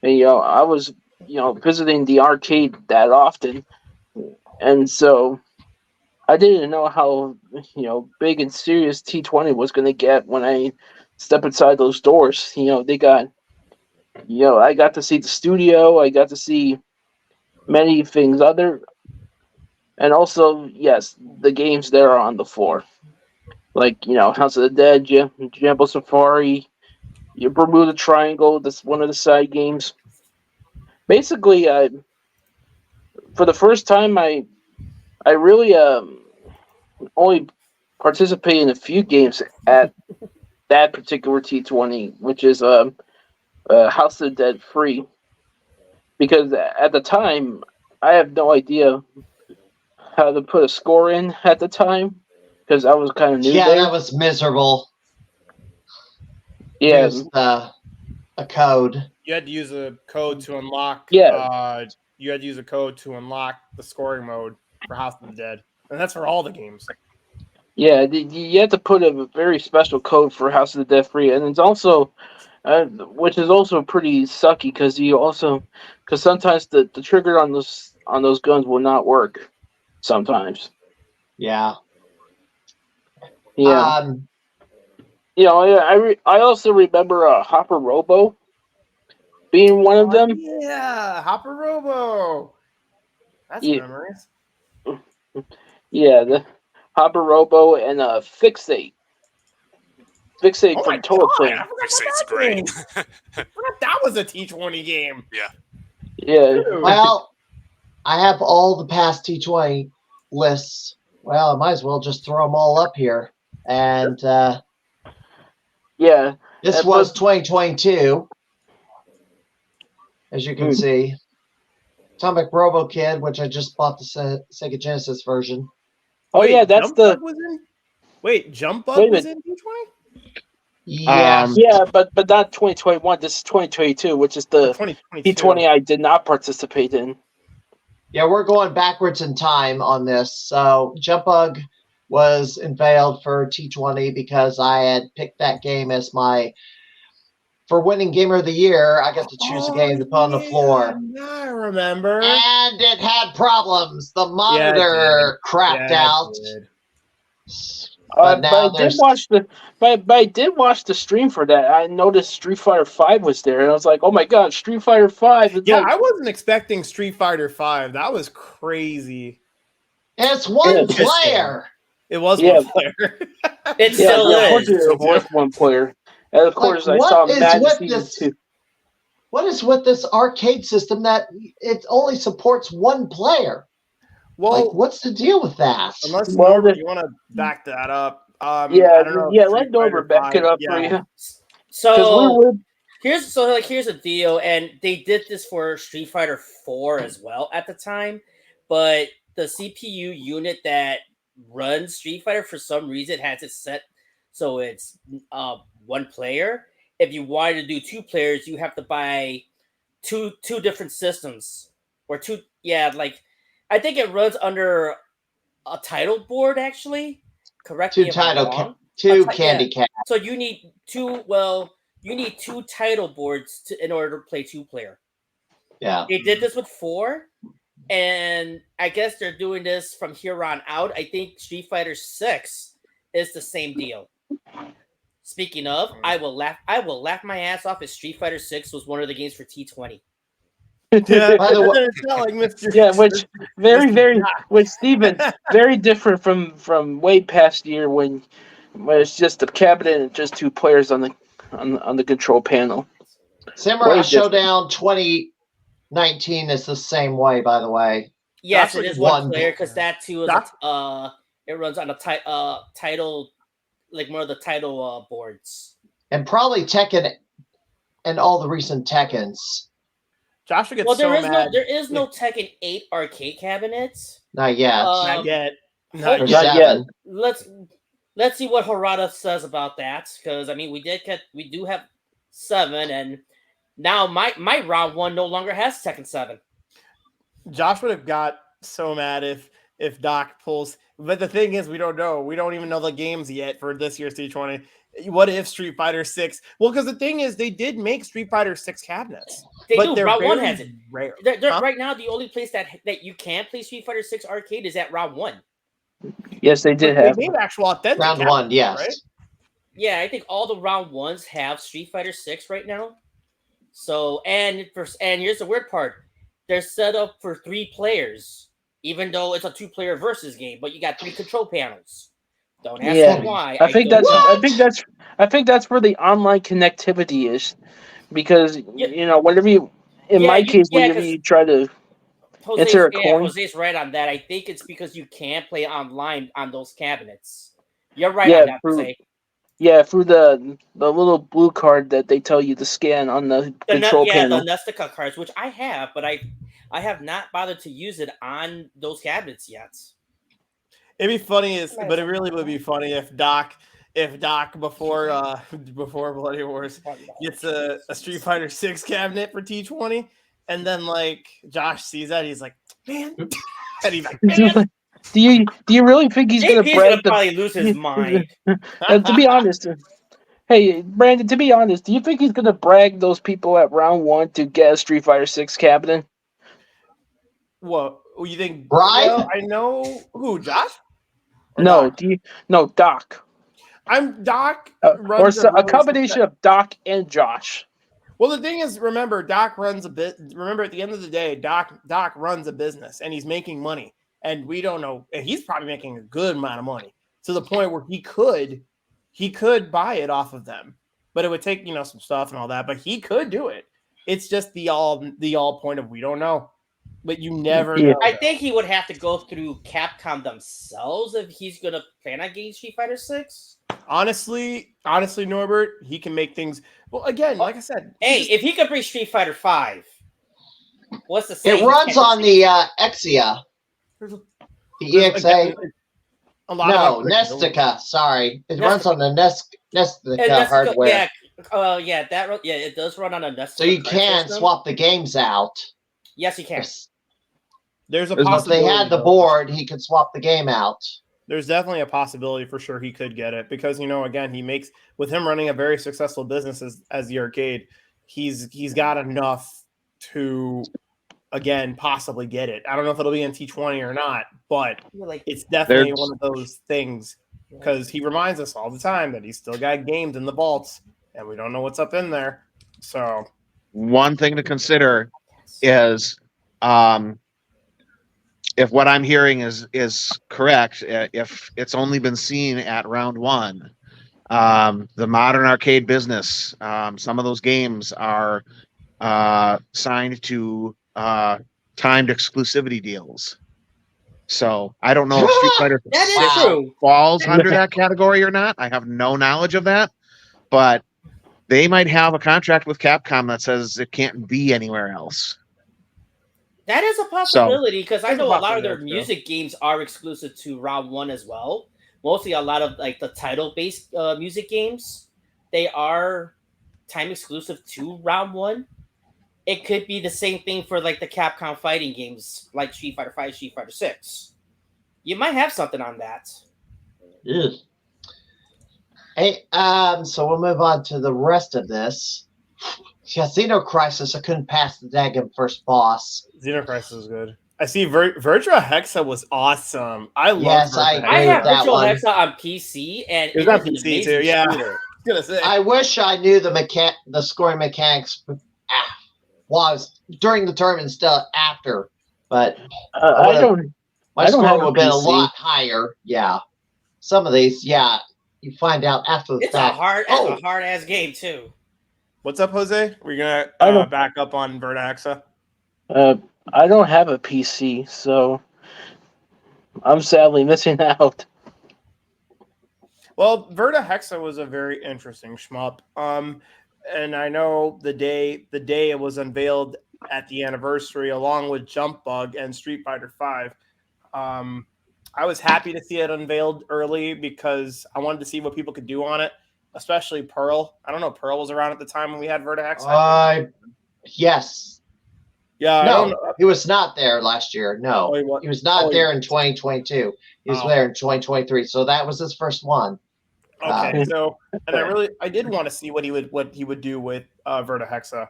I was visiting the arcade that often, and so I didn't know how big and serious T20 was going to get when I stepped inside those doors. They got I got to see the studio, I got to see many things and also, yes, the games that are on the floor, like House of the Dead, Jambo Safari, your Bermuda Triangle. That's one of the side games. Basically, for the first time, I really only participated in a few games at that particular T20, which is House of the Dead free, because at the time I have no idea how to put a score in at the time, because I was kind of new there. That was miserable. Yeah. Used a code. You had to use a code to unlock. Yeah. You had to use a code to unlock the scoring mode for House of the Dead, and that's for all the games. Yeah, you have to put a very special code for House of the Dead free, and it's also, which is also pretty sucky, because sometimes the trigger on those guns will not work. Sometimes. Yeah. Yeah. I also remember Hopper Robo being one of them. Yeah, Hopper Robo. That's memories. Yeah, the Hopper Robo and Fixate. Fixate from Total Plane. Fixate's great. That was a T20 game. Yeah. Yeah. Well, I have all the past T20 lists. Well, I might as well just throw them all up here. And yeah, this was 2022, as you can see. Atomic Robo Kid, which I just bought the Sega Genesis version. Oh, yeah, that's Jump Bug was in T20? Yeah. Yeah, but not 2021. This is 2022, which is the T20 I did not participate in. Yeah, we're going backwards in time on this. So Jump Bug was unveiled for T20 because I had picked that game as for winning Gamer of the Year. I got to choose a game to put on the floor. I remember. And it had problems. The monitor crapped out. But I did watch the stream for that. I noticed Street Fighter V was there, and I was like, "Oh my god, Street Fighter V!" I wasn't expecting Street Fighter V. That was crazy. It's one player. It was one player. It still is. It was one player, and of course I saw Madden too. What is with this arcade system that it only supports one player? Well, what's the deal with that? Unless Norbert, you want to back that up. Let Norbert back it up for you. So here's the deal, and they did this for Street Fighter 4 as well at the time, but the CPU unit that runs Street Fighter for some reason has it set so it's one player. If you wanted to do 2 players, you have to buy two different systems or like I think it runs under a title board actually. Correct me if I'm wrong. Two candy cats. So you need 2. Well, you need 2 title boards in order to play 2-player. Yeah, they did this with 4, and I guess they're doing this from here on out. I think Street Fighter 6 is the same deal. Speaking of, I will laugh my ass off if Street Fighter 6 was one of the games for T20. Yeah, by the way, like Mr. Yeah, which which Steven, very different from way past year when it's just a cabinet and just 2 players on the control panel. Samurai Showdown 2019 is the same way, by the way. Yes, it is one player because that too is it runs on a title, like more of the title boards, and probably Tekken and all the recent Tekkens. Joshua gets there is no Tekken 8 arcade cabinets. Not yet. Not yet. Not yet. Let's see what Harada says about that, because I mean we do have 7, and now my round 1 no longer has Tekken 7. Josh would have got so mad if Doc pulls, but the thing is we don't know. We don't even know the games yet for this year's T20. What if Street Fighter 6? Well, because the thing is, they did make Street Fighter 6 cabinets. But Round 1 has it. Rare. Right now, the only place that you can play Street Fighter 6 arcade is at Round 1. Yes, they did have. They made actual authentic Round 1, yes. Right? Yeah, I think all the Round 1s have Street Fighter 6 right now. So, and here's the weird part. They're set up for 3 players, even though it's a 2-player versus game, but you got 3 control panels. Don't ask me why. I think that's where the online connectivity is, because whenever you, my case, whenever you try to enter a coin. Jose's right on that. I think it's because you can't play online on those cabinets. You're right on that, Jose. Yeah, through the little blue card that they tell you to scan on the control panel. The Nestica cards, which I have, but I have not bothered to use it on those cabinets yet. It'd be funny, but it really would be funny if Doc before Bloody Wars gets a Street Fighter 6 cabinet for T20, and then like Josh sees that, he's like, man, and he's like, man. Do you really think he's going to brag? Probably lose his mind. To be honest, hey Brandon, to be honest, do you think he's going to brag those people at Round 1 to get a Street Fighter 6 cabinet? What you think? Brian? Well, I know who, Josh? No, Doc? Doc. I'm Doc. Or a combination of Doc and Josh. Well, the thing is, remember, Doc runs a bit. Remember, at the end of the day, Doc runs a business, and he's making money, and we don't know. And he's probably making a good amount of money to the point where he could buy it off of them, but it would take some stuff and all that. But he could do it. It's just the all point of we don't know. But you never know. I think he would have to go through Capcom themselves if he's going to plan on getting Street Fighter 6. Honestly, Norbert, he can make things. Well, again, like I said. Hey, if he could bring Street Fighter 5, what's the same? It runs on the Exia. The EXA. No, Nestica. Sorry. It runs on the Nestica hardware. It does run on a Nestica. So you can swap the games out. Yes, you can. There's a possibility. If they had the board, he could swap the game out. There's definitely a possibility for sure he could get it because, again, he makes, with him running a very successful business as the arcade, he's got enough to, again, possibly get it. I don't know if it'll be in T20 or not, but it's definitely one of those things because he reminds us all the time that he's still got games in the vaults and we don't know what's up in there. So one thing to consider is if what I'm hearing is correct, if it's only been seen at Round 1, the modern arcade business, some of those games are signed to timed exclusivity deals. So I don't know if Street Fighter 6 falls under that category or not. I have no knowledge of that, but they might have a contract with Capcom that says it can't be anywhere else. That is a possibility because I There's a know a lot of their possibility, music games are exclusive to round one as well. Mostly a lot of like the title-based music games, they are time exclusive to round one. It could be the same thing for like the Capcom fighting games, like Street Fighter 5, Street Fighter 6. You might have something on that. Ugh. Hey, so we'll move on to the rest of this. Casino Crisis, I couldn't pass the daggum first boss. Xenocrisis is good. I see Virtua Hexa was awesome. I love Yes, Virtua I Hexa. agree I have with that Virtual one. Hexa on PC, and It's it on is an PC amazing too, yeah. shooter. Gonna say. I wish I knew the scoring mechanics was during the tournament instead of after, but I don't. my I don't score have would a have been a PC. lot higher. Yeah, some of these, yeah, you find out after the It's fact. a hard ass game too. What's up, Jose? We're I gonna don't- back up on Virtua Hexa. I don't have a PC, so I'm sadly missing out. Well, Virtua Hexa was a very interesting shmup. And I know the day it was unveiled at the anniversary, along with Jump Bug and Street Fighter V. I was happy to see it unveiled early because I wanted to see what people could do on it, especially Pearl. I don't know, Pearl was around at the time when we had Virtua Hexa. Yes. Yeah, No, he was not there last year. No, Oh, he was not there in 2022. He was there in 2023. So that was his first one. Okay, so and I did want to see what he would do with Virtua Hexa.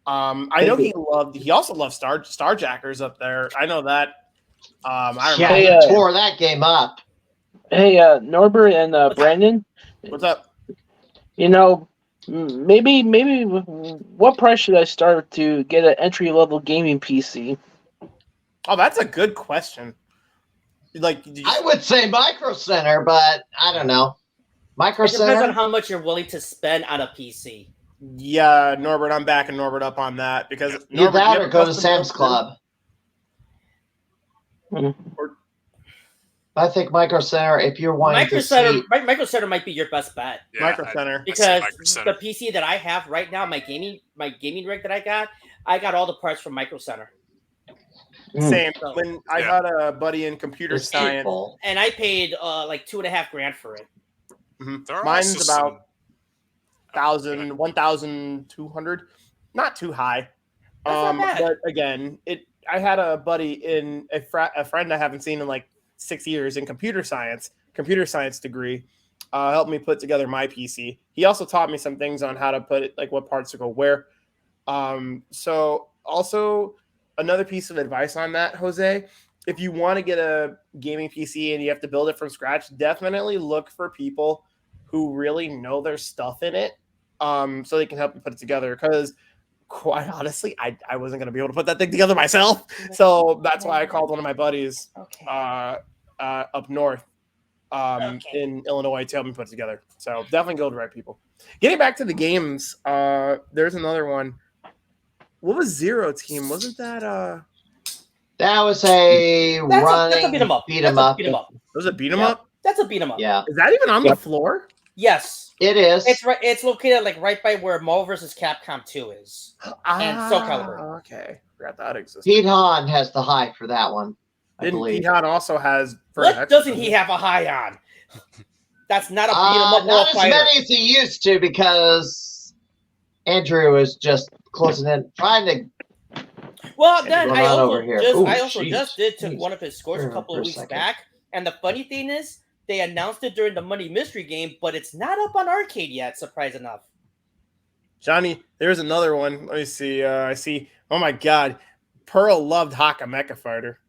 I know he also loved Starjackers up there. I know that. I remember. Yeah, he tore that game up. Hey, Norbert and Brandon. What's up? You know, maybe what price should I start to get an entry level gaming PC? Oh, that's a good question. Like, I would say Micro Center, but I don't know. Micro It depends Center. on how much you're willing to spend on a PC. Yeah, Norbert, I'm backing Norbert up on that because Either Norbert, that you or have a go to custom Sam's built Club. Mm-hmm. I think Micro Center, if you're wanting Micro to Center, see, Micro Center might be your best bet. Yeah, Micro Center. I say Because Micro Center. the PC that I have right now, my gaming rig that I got all the parts from Micro Center. Same. So- When I Yeah. had a buddy in computer it's science, hateful. And I paid like $2,500 for it. There are mine's also about some- 1,200. Not too high. That's not bad. But again, I had a buddy in a friend I haven't seen in like 6 years in computer science degree. Helped me put together my PC. He also taught me some things on how to put it, like what parts to go where. So also another piece of advice on that, Jose, if you want to get a gaming PC and you have to build it from scratch, definitely look for people who really know their stuff in it, so they can help you put it together. Because quite honestly, I wasn't going to be able to put that thing together myself. So that's why I called one of my buddies up north in Illinois to help me put it together. So definitely go to the right people. Getting back to the games, there's another one. What was Zero Team? Wasn't that That was a That's a beat 'em up. beat 'em up. was it beat 'em Yeah. up? That's a beat 'em up. Yeah, Is that even on the floor? Yes. it is. It's right. It's located like right by where Marvel vs. Capcom 2 is. And Soul Calibur. Okay, forgot that existed. Pete Hahn has the high for that one, I Didn't believe. Pete Hahn also has? What doesn't he have a high on? That's not a beat 'em up world Not as fighter. many as he used to because Andrew was just closing in, trying to. Well, then Going I on also over here. just Ooh, I also jeez. just did took Jeez. one of his scores a Hold on couple for of a weeks second. back, and the funny thing is they announced it during the Money Mystery Game, but it's not up on arcade yet. Surprise enough. Johnny, there's another one. Let me see. I see. Oh my God, Pearl loved Haka Mecha Fighter.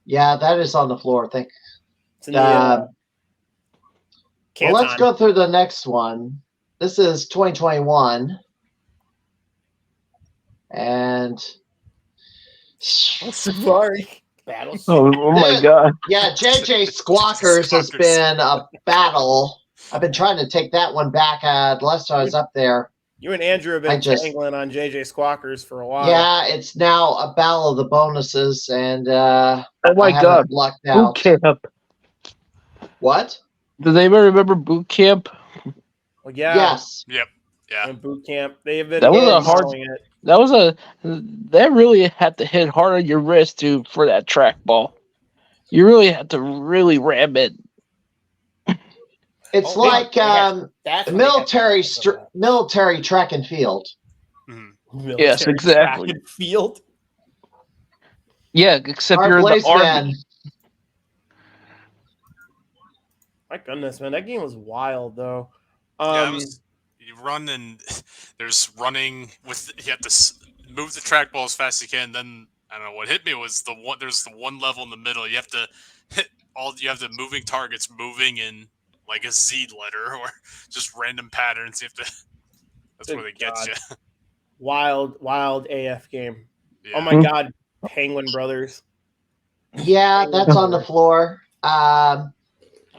Yeah, that is on the floor. I think. It's in the, Well, let's Canton. go through the next one. This is 2021, and Sorry. Battles. Oh my Dude. God! yeah, JJ Squawkers has been a battle. I've been trying to take that one back. Last time I was up there. You and Andrew have I been just- tangling on JJ Squawkers for a while. Yeah, it's now a battle of the bonuses, and Oh I my haven't God! lucked Boot out. camp. What? Does anybody remember boot camp? Well, yeah. Yes. Yep. Yeah. And boot camp. They have been That was a really hard. showing it. That really had to hit hard on your wrist for that trackball. You really had to really ram it. It's Oh, like that's when they had military track and field. Mhm. Yes, exactly. Track and field. Yeah, except Our you're in the Blaze army. Man. My goodness, man, that game was wild though. Yeah, you run and there's running with you have to move the trackball as fast as you can. Then I don't know what hit me was there's the one level in the middle. You have to hit you have the moving targets moving in like a Z letter or just random patterns. You have to. That's where they get you. Wild AF game. Yeah. Oh my God, Penguin Brothers. Yeah, that's on the floor.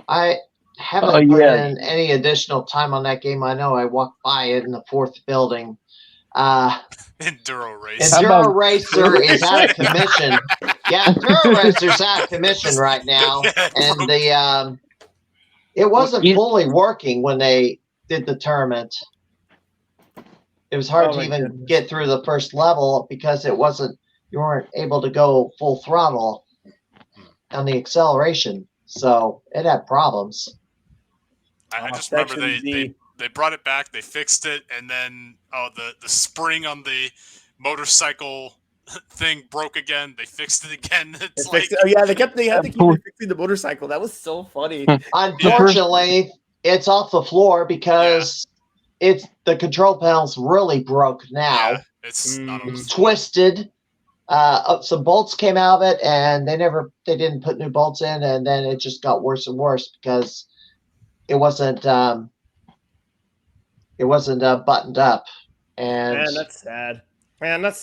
I haven't put in any additional time on that game. I know I walked by it in the fourth building. Enduro Racer. Enduro Racer is out of commission. Yeah, Enduro Racer's out of commission right now, and it wasn't fully working when they did the tournament. It was hard to even get through the first level because you weren't able to go full throttle on the acceleration, so it had problems. I just remember they brought it back, they fixed it, and then the spring on the motorcycle thing broke again. They fixed it again. They had to keep fixing the motorcycle. That was so funny. Unfortunately, it's off the floor because the control panel's really broke now. Yeah, it's twisted. Some bolts came out of it, and they didn't put new bolts in, and then it just got worse and worse because it wasn't buttoned up. And man, that's sad. That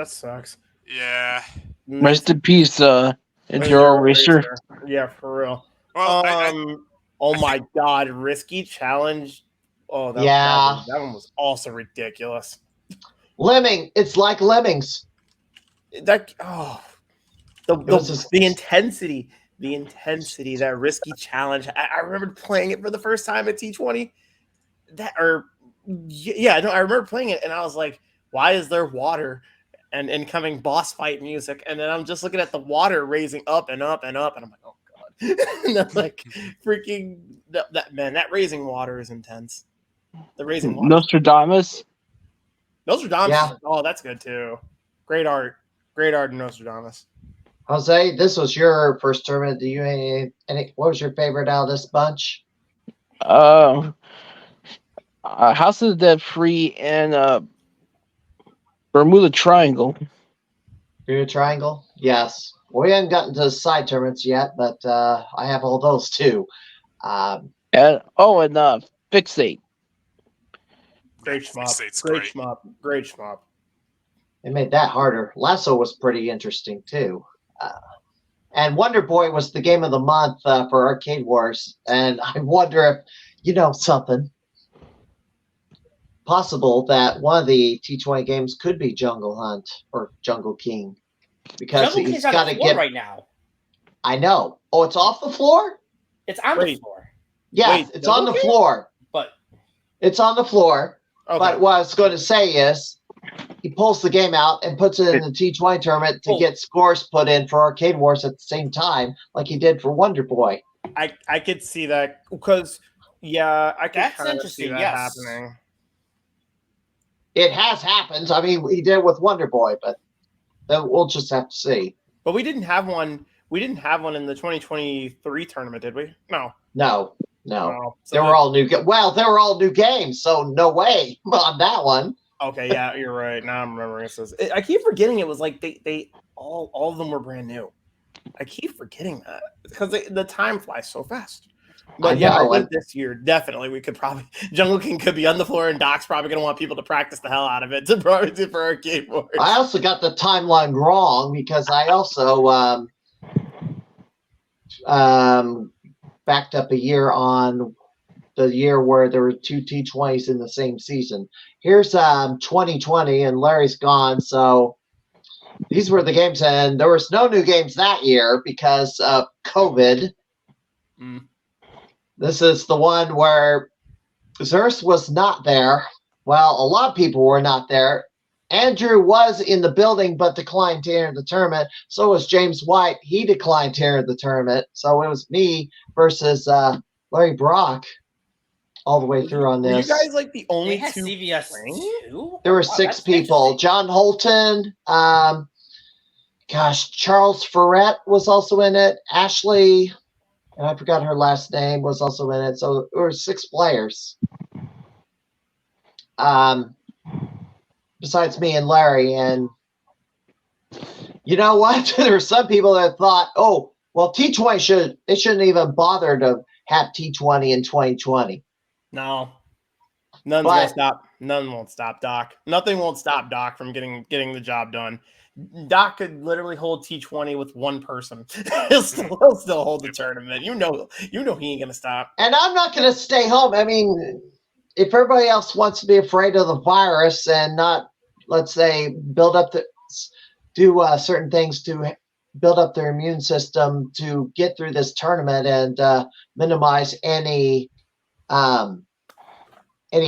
sucks. Yeah. Rest in peace, Enduro Racer. Yeah, for real. Well, oh my God, Risky Challenge. Oh, that one was also ridiculous. Lemming, it's like Lemmings. The intensity, that Risky Challenge. I remember playing it for the first time at T20. I remember playing it, and I was like, "Why is there water and incoming boss fight music?" And then I'm just looking at the water raising up and up and up, and I'm like, "Oh God!" And I'm like, "Freaking that raising water is intense." The raising water. Nostradamus. Yeah. Oh, that's good too. Great art in Nostradamus. Jose, this was your first tournament. Do you any? What was your favorite out of this bunch? House of the Dead Free and Bermuda Triangle. Bermuda Triangle? Yes. Well, we haven't gotten to the side tournaments yet, but I have all those too. And Fixate. Great shmup. They made that harder. Lasso was pretty interesting too. And Wonder Boy was the game of the month for Arcade Wars. And I wonder if, something possible that one of the T20 games could be Jungle Hunt or Jungle King. Because Jungle he's got to get right now. I know. Oh, it's off the floor? It's on the floor. Yeah, it's on the floor. But it's on the floor. Okay. But what I was going to say is he pulls the game out and puts it in the T20 tournament to get scores put in for Arcade Wars at the same time, like he did for Wonder Boy. I could see that because, I could kind of see that happening. It has happened. I mean, he did it with Wonder Boy, but then we'll just have to see. But we didn't have one. We didn't have one in the 2023 tournament, did we? No. So they were all new. Well, they were all new games, so no way on that one. Okay, yeah, you're right. Now I'm remembering. I keep forgetting it was like they all of them were brand new. I keep forgetting that because the time flies so fast. But I think this year definitely we could probably Jungle King could be on the floor, and Doc's probably gonna want people to practice the hell out of it for Arcade Wars. I also got the timeline wrong because I also backed up a year on the year where there were two T20s in the same season. Here's 2020, and Larry's gone, so these were the games, and there was no new games that year because of COVID. This is the one where Xerxes was not there, Well, a lot of people were not there. Andrew was in the building but declined to enter the tournament. So was James White. He declined to enter the tournament. So it was me versus Larry Brock all the way through on Were you this. guys like the They only had two CVS playing? too. There were Wow, 6 that's people. interesting. John Holton, Charles Ferret was also in it. Ashley, and I forgot her last name, was also in it. So there were 6 players. Besides me and Larry. And you know what? There were some people that thought, oh, well, T20 shouldn't even bother to have T20 in 2020. No. None's gonna stop. None won't stop Doc. Nothing won't stop Doc from getting the job done. Doc could literally hold T20 with one person. he'll still hold the tournament. You know he ain't gonna stop. And I'm not gonna stay home. I mean, if everybody else wants to be afraid of the virus and not, let's say, do certain things to build up their immune system to get through this tournament and minimize any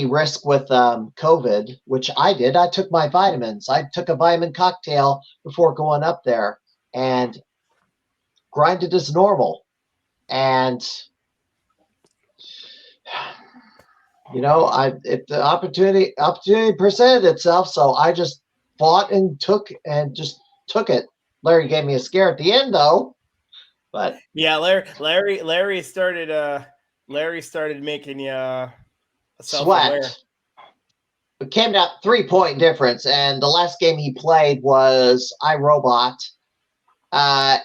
risk with COVID, which I did. I took my vitamins. I took a vitamin cocktail before going up there and grinded as normal. And if the opportunity presented itself, so I just fought and took it. Larry gave me a scare at the end, though. But yeah, Larry started making you sweat. It came down 3-point difference, and the last game he played was iRobot.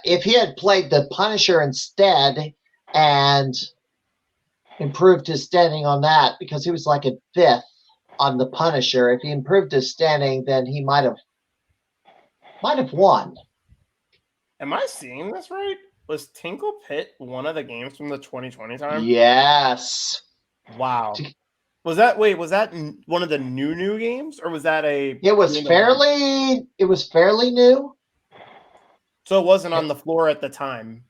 If he had played the Punisher instead and improved his standing on that, because he was like a 5th on the Punisher, if he improved his standing, then he might have won. Am I seeing this right? Was Tinkle Pit one of the games from the 2020 time? Yes. Wow. Was that one of the new games, or was that a? It was fairly new. So it wasn't on the floor at the time.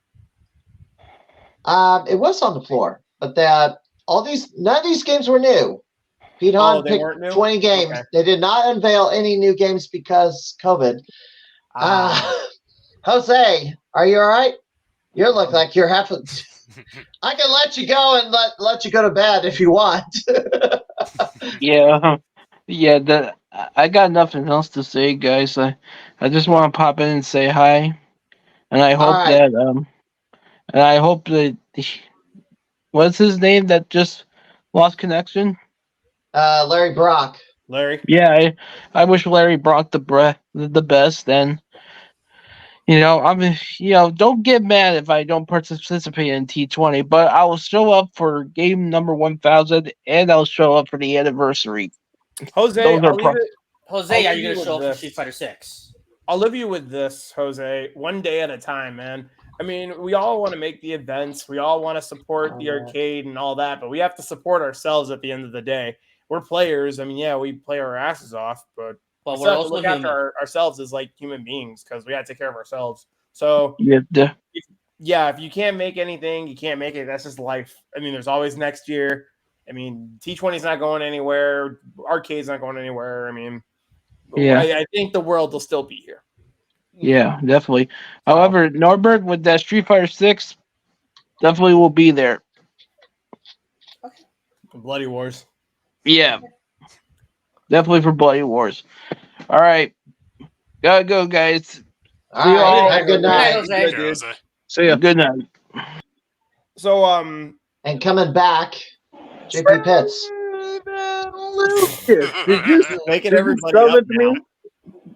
It was on the floor, but none of these games were new. Pete Hahn picked 20 games. Okay. They did not unveil any new games because COVID. Jose, are you all right? You look like you're half. I can let you go and let you go to bed if you want. Yeah. I got nothing else to say, guys. I just want to pop in and say hi, and I hope that what's his name that just lost connection? Larry Brock. Larry. Yeah, I wish Larry Brock the best. And don't get mad if I don't participate in T20, but I will show up for game number 1000, and I'll show up for the anniversary. Jose, are you going to show up for Street Fighter 6? I'll leave you with this, Jose. One day at a time, man. I mean, we all want to make the events. We all want to support the arcade and all that, but we have to support ourselves at the end of the day. We're players. I mean, yeah, we play our asses off, but we we're also look after ourselves as like human beings because we got to take care of ourselves. So if you can't make anything, you can't make it. That's just life. I mean, there's always next year. I mean, T20 is not going anywhere. Arcade's not going anywhere. I mean, I think the world will still be here. Yeah, definitely. However, Norbert with that Street Fighter 6 definitely will be there. Okay. Bloody Wars. Yeah. Definitely for Bloody Wars. All right. Gotta go, guys. All right. Have a good night. See ya. Good night. So, and coming back, JP Pitts. Did you making everybody up now?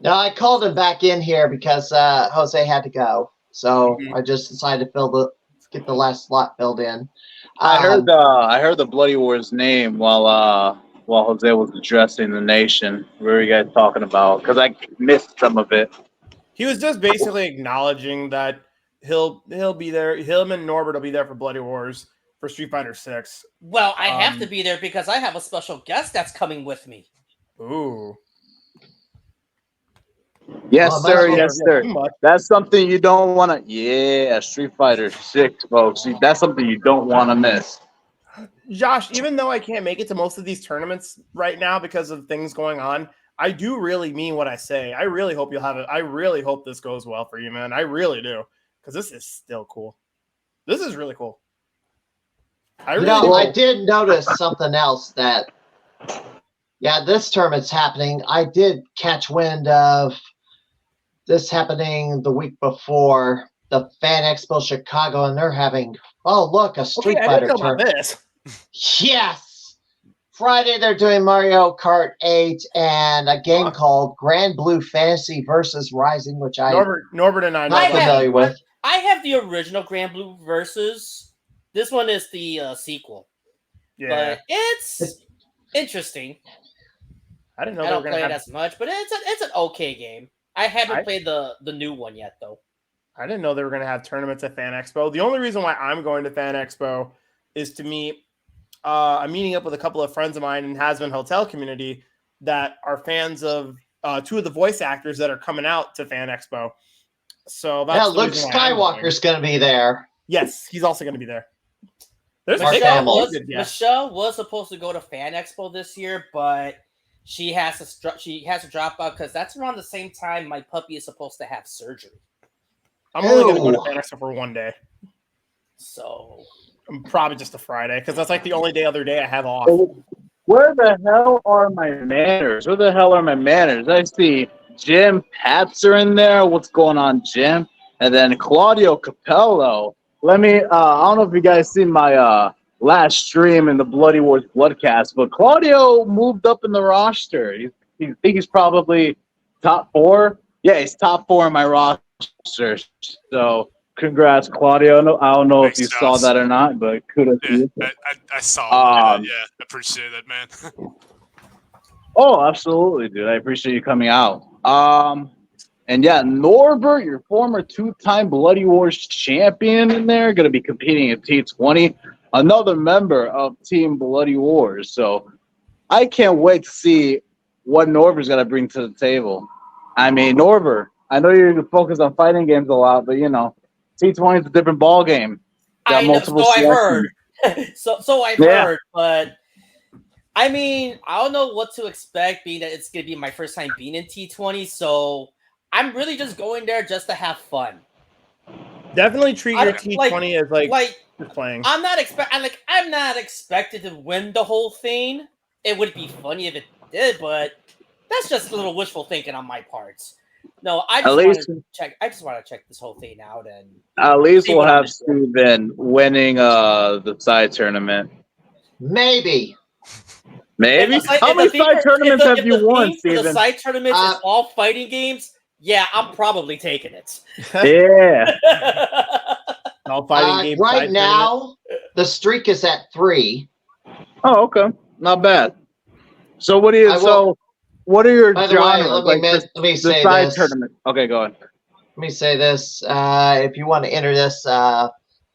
No, I called him back in here because Jose had to go. So I just decided to get the last slot filled in. I heard the Bloody Wars name while Jose was addressing the nation. What were you guys talking about? Because I missed some of it. He was just basically acknowledging that he'll be there. Him and Norbert will be there for Bloody Wars for Street Fighter 6. Well, I have to be there because I have a special guest that's coming with me. Ooh. Yes, sir. Yes, sir. That's something you don't want to. Yeah, Street Fighter 6, folks. That's something you don't want to miss. Josh, even though I can't make it to most of these tournaments right now because of things going on, I do really mean what I say. I really hope you'll have it. I really hope this goes well for you, man. I really do, because this is still cool. This is really cool. I did notice something else that, this tournament's happening. I did catch wind of this happening the week before the Fan Expo Chicago, and they're having, a Street Fighter tournament. This. Yes. Friday they're doing Mario Kart 8 and a game called Grand Blue Fantasy versus Rising, which Norbert and I know. Not familiar with. I have the original Grand Blue versus. This one is the sequel. Yeah, but it's interesting. I didn't know I don't play it as much, but it's an okay game. I haven't played the new one yet, though. I didn't know they were going to have tournaments at Fan Expo. The only reason why I'm going to Fan Expo is to meet. I'm meeting up with a couple of friends of mine in Has-Been Hotel community that are fans of two of the voice actors that are coming out to Fan Expo. So that's Luke Skywalker's going to be there. Yes, he's also going to be there. Michelle was supposed to go to Fan Expo this year, but she has to drop out because that's around the same time my puppy is supposed to have surgery. I'm only going to go to Fan Expo for one day. So Probably just a Friday, because that's like the only other day I have off. Where the hell are my manners? Where the hell are my manners? I see Jim Patzer in there. What's going on, Jim? And then Claudio Copello. I don't know if you guys seen my last stream in the Bloody Wars Bloodcast, but Claudio moved up in the roster. I think he's probably top 4. Yeah, he's top 4 in my roster. So congrats, Claudio. I don't know if you saw that or not, but kudos to you. I saw that. Yeah, I appreciate that, man. Oh, absolutely, dude. I appreciate you coming out. And yeah, Norbert, your former 2-time Bloody Wars champion in there, going to be competing at T20. Another member of Team Bloody Wars. So I can't wait to see what Norbert's going to bring to the table. I mean, Norbert, I know you're focused on fighting games a lot, but, T20 is a different ball game. I know, so I've heard. so I've heard, but I mean, I don't know what to expect, being that it's going to be my first time being in T20, so I'm really just going there just to have fun. Definitely treat your T20 as like you're playing. I'm not expected to win the whole thing. It would be funny if it did, but that's just a little wishful thinking on my part. No, I just want to check this whole thing out, and at least we'll have Steven winning the side tournament. Maybe. How many side tournaments have you won, Steven? The side tournaments is all fighting games. Yeah, I'm probably taking it. Yeah. All fighting games. Right now, the streak is at 3. Oh, okay, not bad. So what do you? What are your genres? Let me say side this. Tournament. Okay, go ahead. Let me say this. If you want to enter this,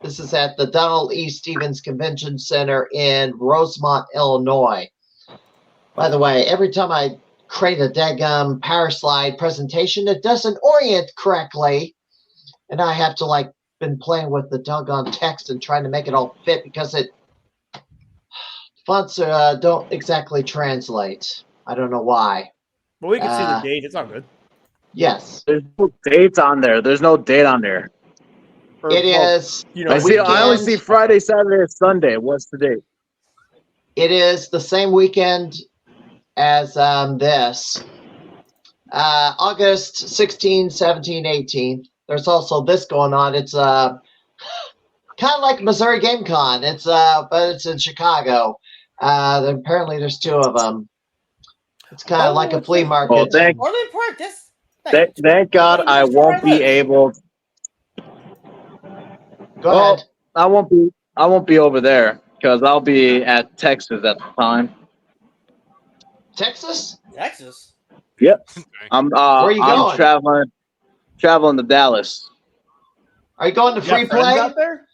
this is at the Donald E. Stevens Convention Center in Rosemont, Illinois. By the way, every time I create a daggum power slide presentation, it doesn't orient correctly. And I have to been playing with the doggone text and trying to make it all fit because fonts don't exactly translate. I don't know why. But we can see the date. It's not good. Yes. There's no dates on there. There's no date on there. Is. I only see Friday, Saturday, and Sunday. What's the date? It is the same weekend as this. August 16, 17, 18. There's also this going on. It's kind of like Missouri Game Con. But it's in Chicago. Apparently there's 2 of them. It's kind of like a flea market. Oh, thank God I won't be able. Go ahead. I won't be over there because I'll be at Texas at the time. Texas? Yep. I'm Where are you going? traveling to Dallas. Are you going to Free Play? Out there?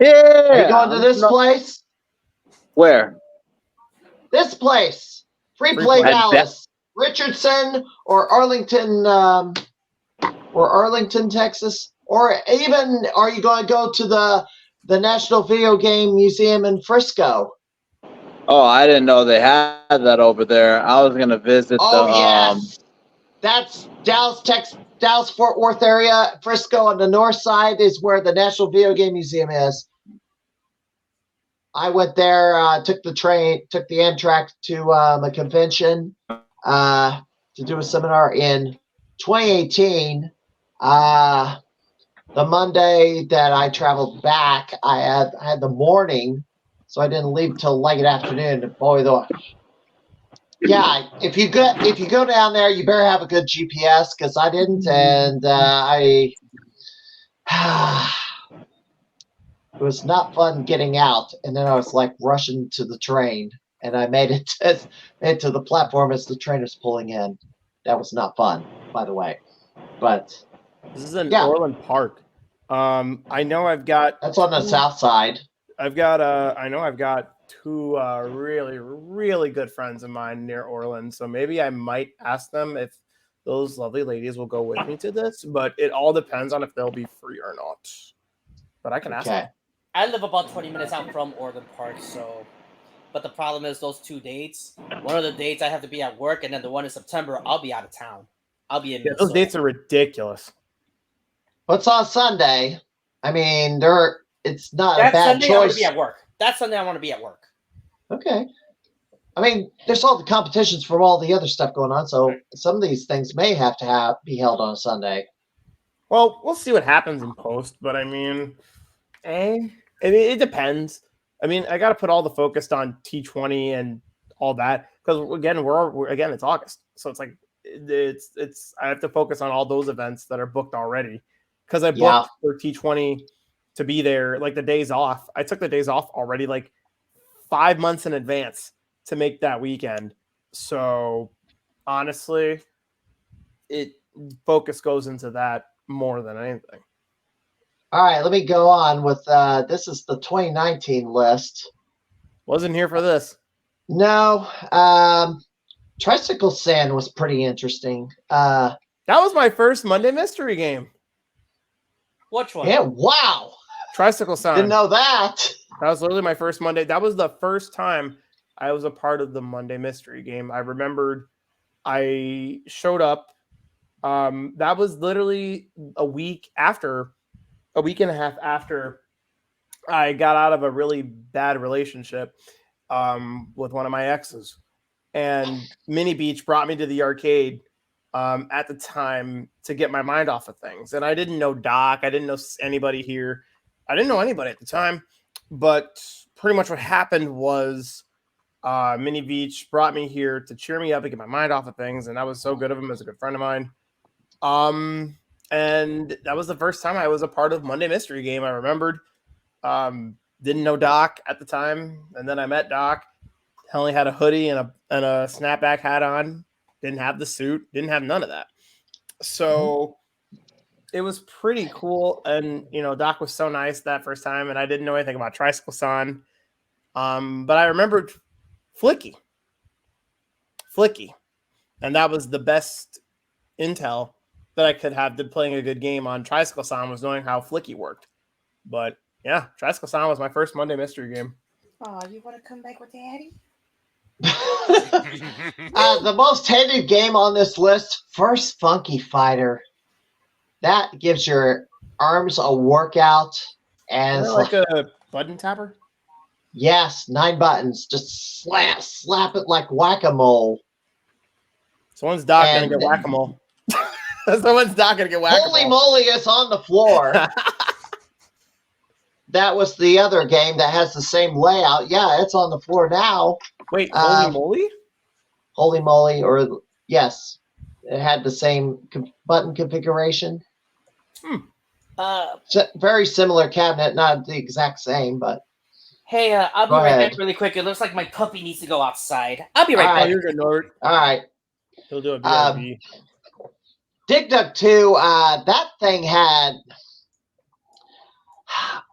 Yeah. Are you going to this place? Where? This place. Free Play Dallas. Richardson or Arlington, Texas? Or even, are you going to go to the National Video Game Museum in Frisco? Oh, I didn't know they had that over there. I was gonna visit Oh the yes, that's Dallas Fort Worth area. Frisco on the north side is where the National Video Game Museum is. I went there, took the Amtrak to a convention to do a seminar in 2018. The Monday that I traveled back, I had the morning, so I didn't leave till late afternoon. Boy, yeah, if you go down there, you better have a good GPS because I didn't, and it was not fun getting out. And then I was like rushing to the train, and I made it to the platform as the train was pulling in. That was not fun, by the way. But This is in yeah. Orland Park. I know I've got that's on the south side. I've got two really, really good friends of mine near Orland. So maybe I might ask them if those lovely ladies will go with me to this, but it all depends on if they'll be free or not. But I can ask them. I live about 20 minutes out from Orland Park, so but the problem is those 2 dates. One of the dates I have to be at work, and then the one in September I'll be out of town. I'll be in Minnesota. Those dates are ridiculous. What's on Sunday? I mean, it's not that a bad Sunday, choice. I want to be at work. That Sunday I want to be at work. Okay. I mean, there's all the competitions from all the other stuff going on, so some of these things may have to be held on a Sunday. Well, we'll see what happens in post, but I mean, it depends. I mean, I got to put all the focus on T20 and all that because again, again it's August, so it's like it's I have to focus on all those events that are booked already because I booked for T20 to be there like the days off. I took the days off already like 5 months in advance to make that weekend. So honestly, focus goes into that more than anything. All right, let me go on with this is the 2019 list. Wasn't here for this. No. Tricycle Sand was pretty interesting. That was my first Monday mystery game. Which one? Yeah, wow. Tricycle Sand. Didn't know that. That was literally my first Monday. That was the first time I was a part of the Monday mystery game. I remembered I showed up. That was literally a week and a half after I got out of a really bad relationship with one of my exes. And Mini Beach brought me to the arcade at the time to get my mind off of things. And I didn't know Doc. I didn't know anybody here. I didn't know anybody at the time. But pretty much what happened was Mini Beach brought me here to cheer me up and get my mind off of things. And that was so good of him as a good friend of mine. And that was the first time I was a part of Monday Mystery Game. I remembered. Didn't know Doc at the time. And then I met Doc. He only had a hoodie and a snapback hat on. Didn't have the suit. Didn't have none of that. So it was pretty cool. And, Doc was so nice that first time. And I didn't know anything about Tricycle Sun. But I remembered Flicky. And that was the best intel that I could have to playing a good game on Tricycle Sun was knowing how Flicky worked. But yeah, Tricycle Sun was my first Monday mystery game. Oh, you want to come back with Daddy? The most hated game on this list, First Funky Fighter. That gives your arms a workout. And is like a button tapper? Yes, 9 buttons. Just slap it like whack-a-mole. Someone's Doc going to get whack-a-mole. Someone's not going to get whack-a-mole. Holy moly, it's on the floor. That was the other game that has the same layout. Yeah, it's on the floor now. Wait, Holy Moly? Holy moly, or yes. It had the same button configuration. Very similar cabinet, not the exact same, but... Hey, I'll be right back really quick. It looks like my puppy needs to go outside. I'll be right back. You're good, Norbert. All right. He'll do a BRB. Dig Dug 2, that thing had...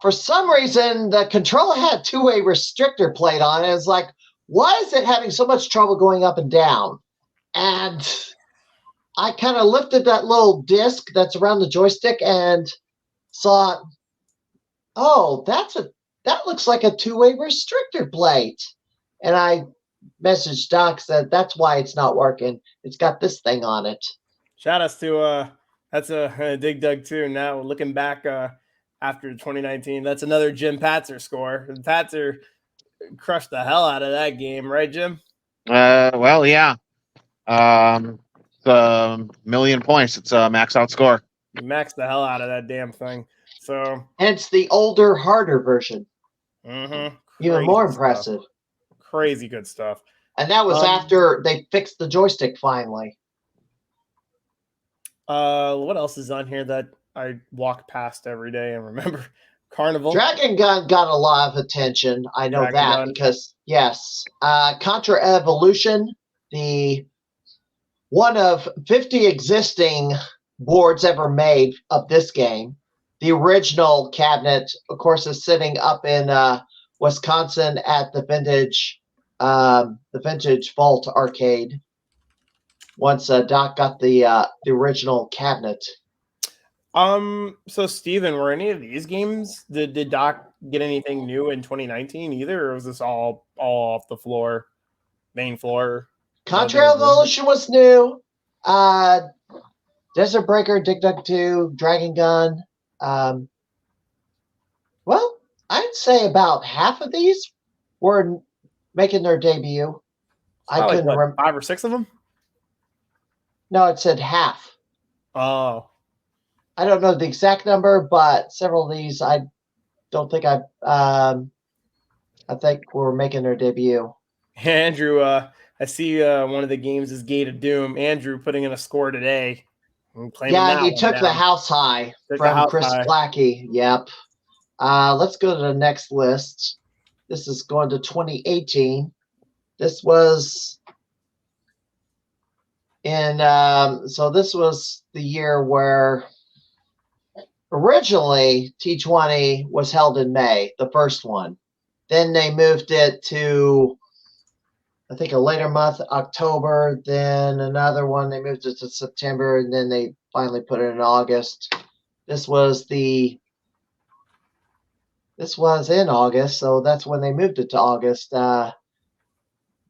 For some reason, the controller had two-way restrictor plate on it. It's like, why is it having so much trouble going up and down? And I kind of lifted that little disc that's around the joystick and saw, oh, that looks like a two-way restrictor plate. And I messaged Doc, said, that's why it's not working. It's got this thing on it. Shout outs to that's a Dig Dug too. Now looking back after 2019, that's another Jim Patzer score. And Patzer crushed the hell out of that game, right, Jim? Well, yeah. The million points. It's a max out score. He maxed the hell out of that damn thing. So Hence the older, harder version. Even more impressive. Crazy good stuff. And that was after they fixed the joystick finally. What else is on here that I walk past every day and remember? Carnival. Dragon Gun got a lot of attention. I know Dragon that Gun. because, yes. Contra Evolution, the one of 50 existing boards ever made of this game. The original cabinet, of course, is sitting up in Wisconsin at the Vintage Vault Arcade. Once Doc got the original cabinet. So Steven, were any of these games, did Doc get anything new in 2019 either, or was this all off the floor, main floor? Contra Evolution was new. Desert Breaker, Dig Dug 2, Dragon Gun. Well, I'd say about half of these were making their debut. I couldn't remember. 5 or 6 of them? No, it said half. Oh. I don't know the exact number, but several of these I don't think I think were making their debut. Andrew, I see one of the games is Gate of Doom. Andrew putting in a score today. Yeah, he took the house high from Chris Blackie. Yep. Let's go to the next list. This is going to 2018. This was so this was the year where originally T20 was held in May, the first one. Then they moved it to, I think, a later month, October. Then another one, they moved it to September, and then they finally put it in August. This was in August, so that's when they moved it to August. The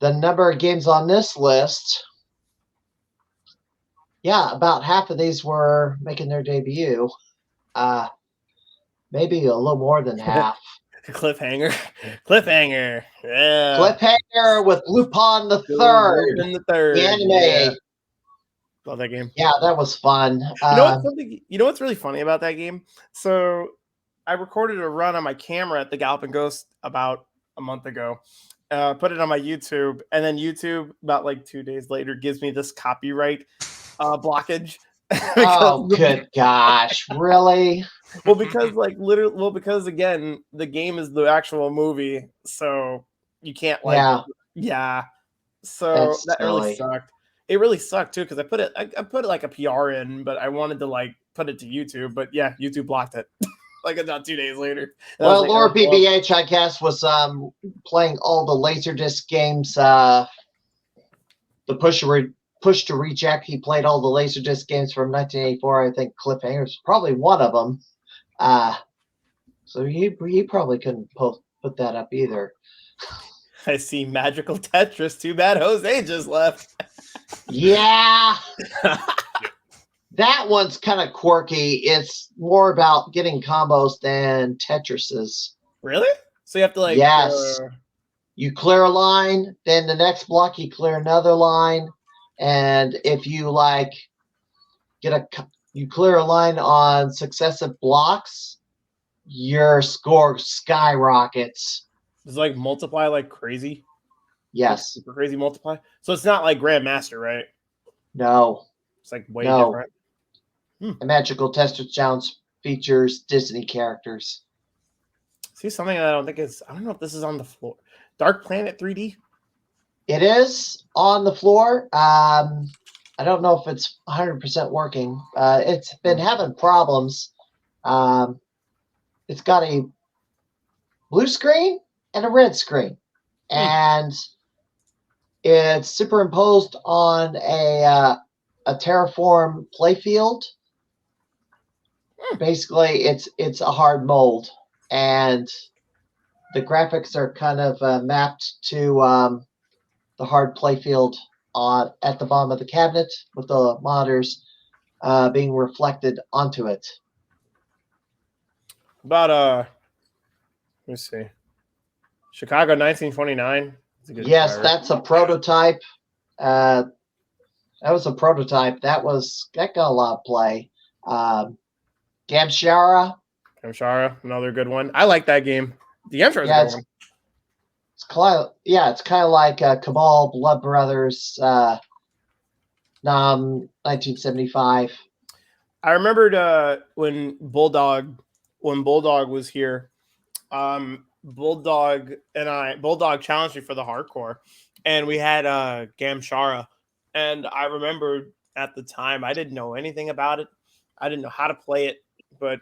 number of games on this list, yeah, about half of these were making their debut. Maybe a little more than half. Cliffhanger. Yeah. Cliffhanger with Lupin the Third. The anime. Yeah. Love that game. Yeah, that was fun. You know what's really funny about that game? So I recorded a run on my camera at the Galloping Ghost about a month ago. Put it on my YouTube, and then YouTube about like 2 days later gives me this copyright blockage. Oh, good gosh, really? Well, because again, the game is the actual movie, so you can't yeah. So that really sucked. It really sucked too because I put it like a PR in, but I wanted to like put it to YouTube, but yeah, YouTube blocked it. Like about 2 days later. Well, Laura BBH, I guess, was playing all the Laserdisc games. The Push to Reject. He played all the Laserdisc games from 1984. I think Cliffhanger is probably one of them. So he probably couldn't put that up either. I see Magical Tetris. Too bad Jose just left. Yeah. That one's kind of quirky. It's more about getting combos than Tetris's. Really? So you have to like... Yes. You clear a line, then the next block you clear another line. And if you like you clear a line on successive blocks, your score skyrockets. Does it like multiply like crazy? Yes. Super crazy multiply. So it's not like Grandmaster, right? No. It's like way different. The Magical Tester Challenge features Disney characters. See something I don't know if this is on the floor. Dark Planet 3D? It is on the floor. I don't know if it's 100% working. It's been having problems. It's got a blue screen and a red screen. And it's superimposed on a Terraform playfield. Basically, it's a hard mold. And the graphics are kind of mapped to the hard playfield at the bottom of the cabinet, with the monitors being reflected onto it. About let me see, Chicago 1929. Yes, that's a prototype. That was a prototype. That got a lot of play. Gamshara. Gamshara, another good one. I like that game. The Gamshara is a good one. It's kind of like Cabal, Blood Brothers, 1975. I remembered when Bulldog was here. Bulldog challenged me for the hardcore, and we had Gamshara, and I remember at the time I didn't know anything about it. I didn't know how to play it, but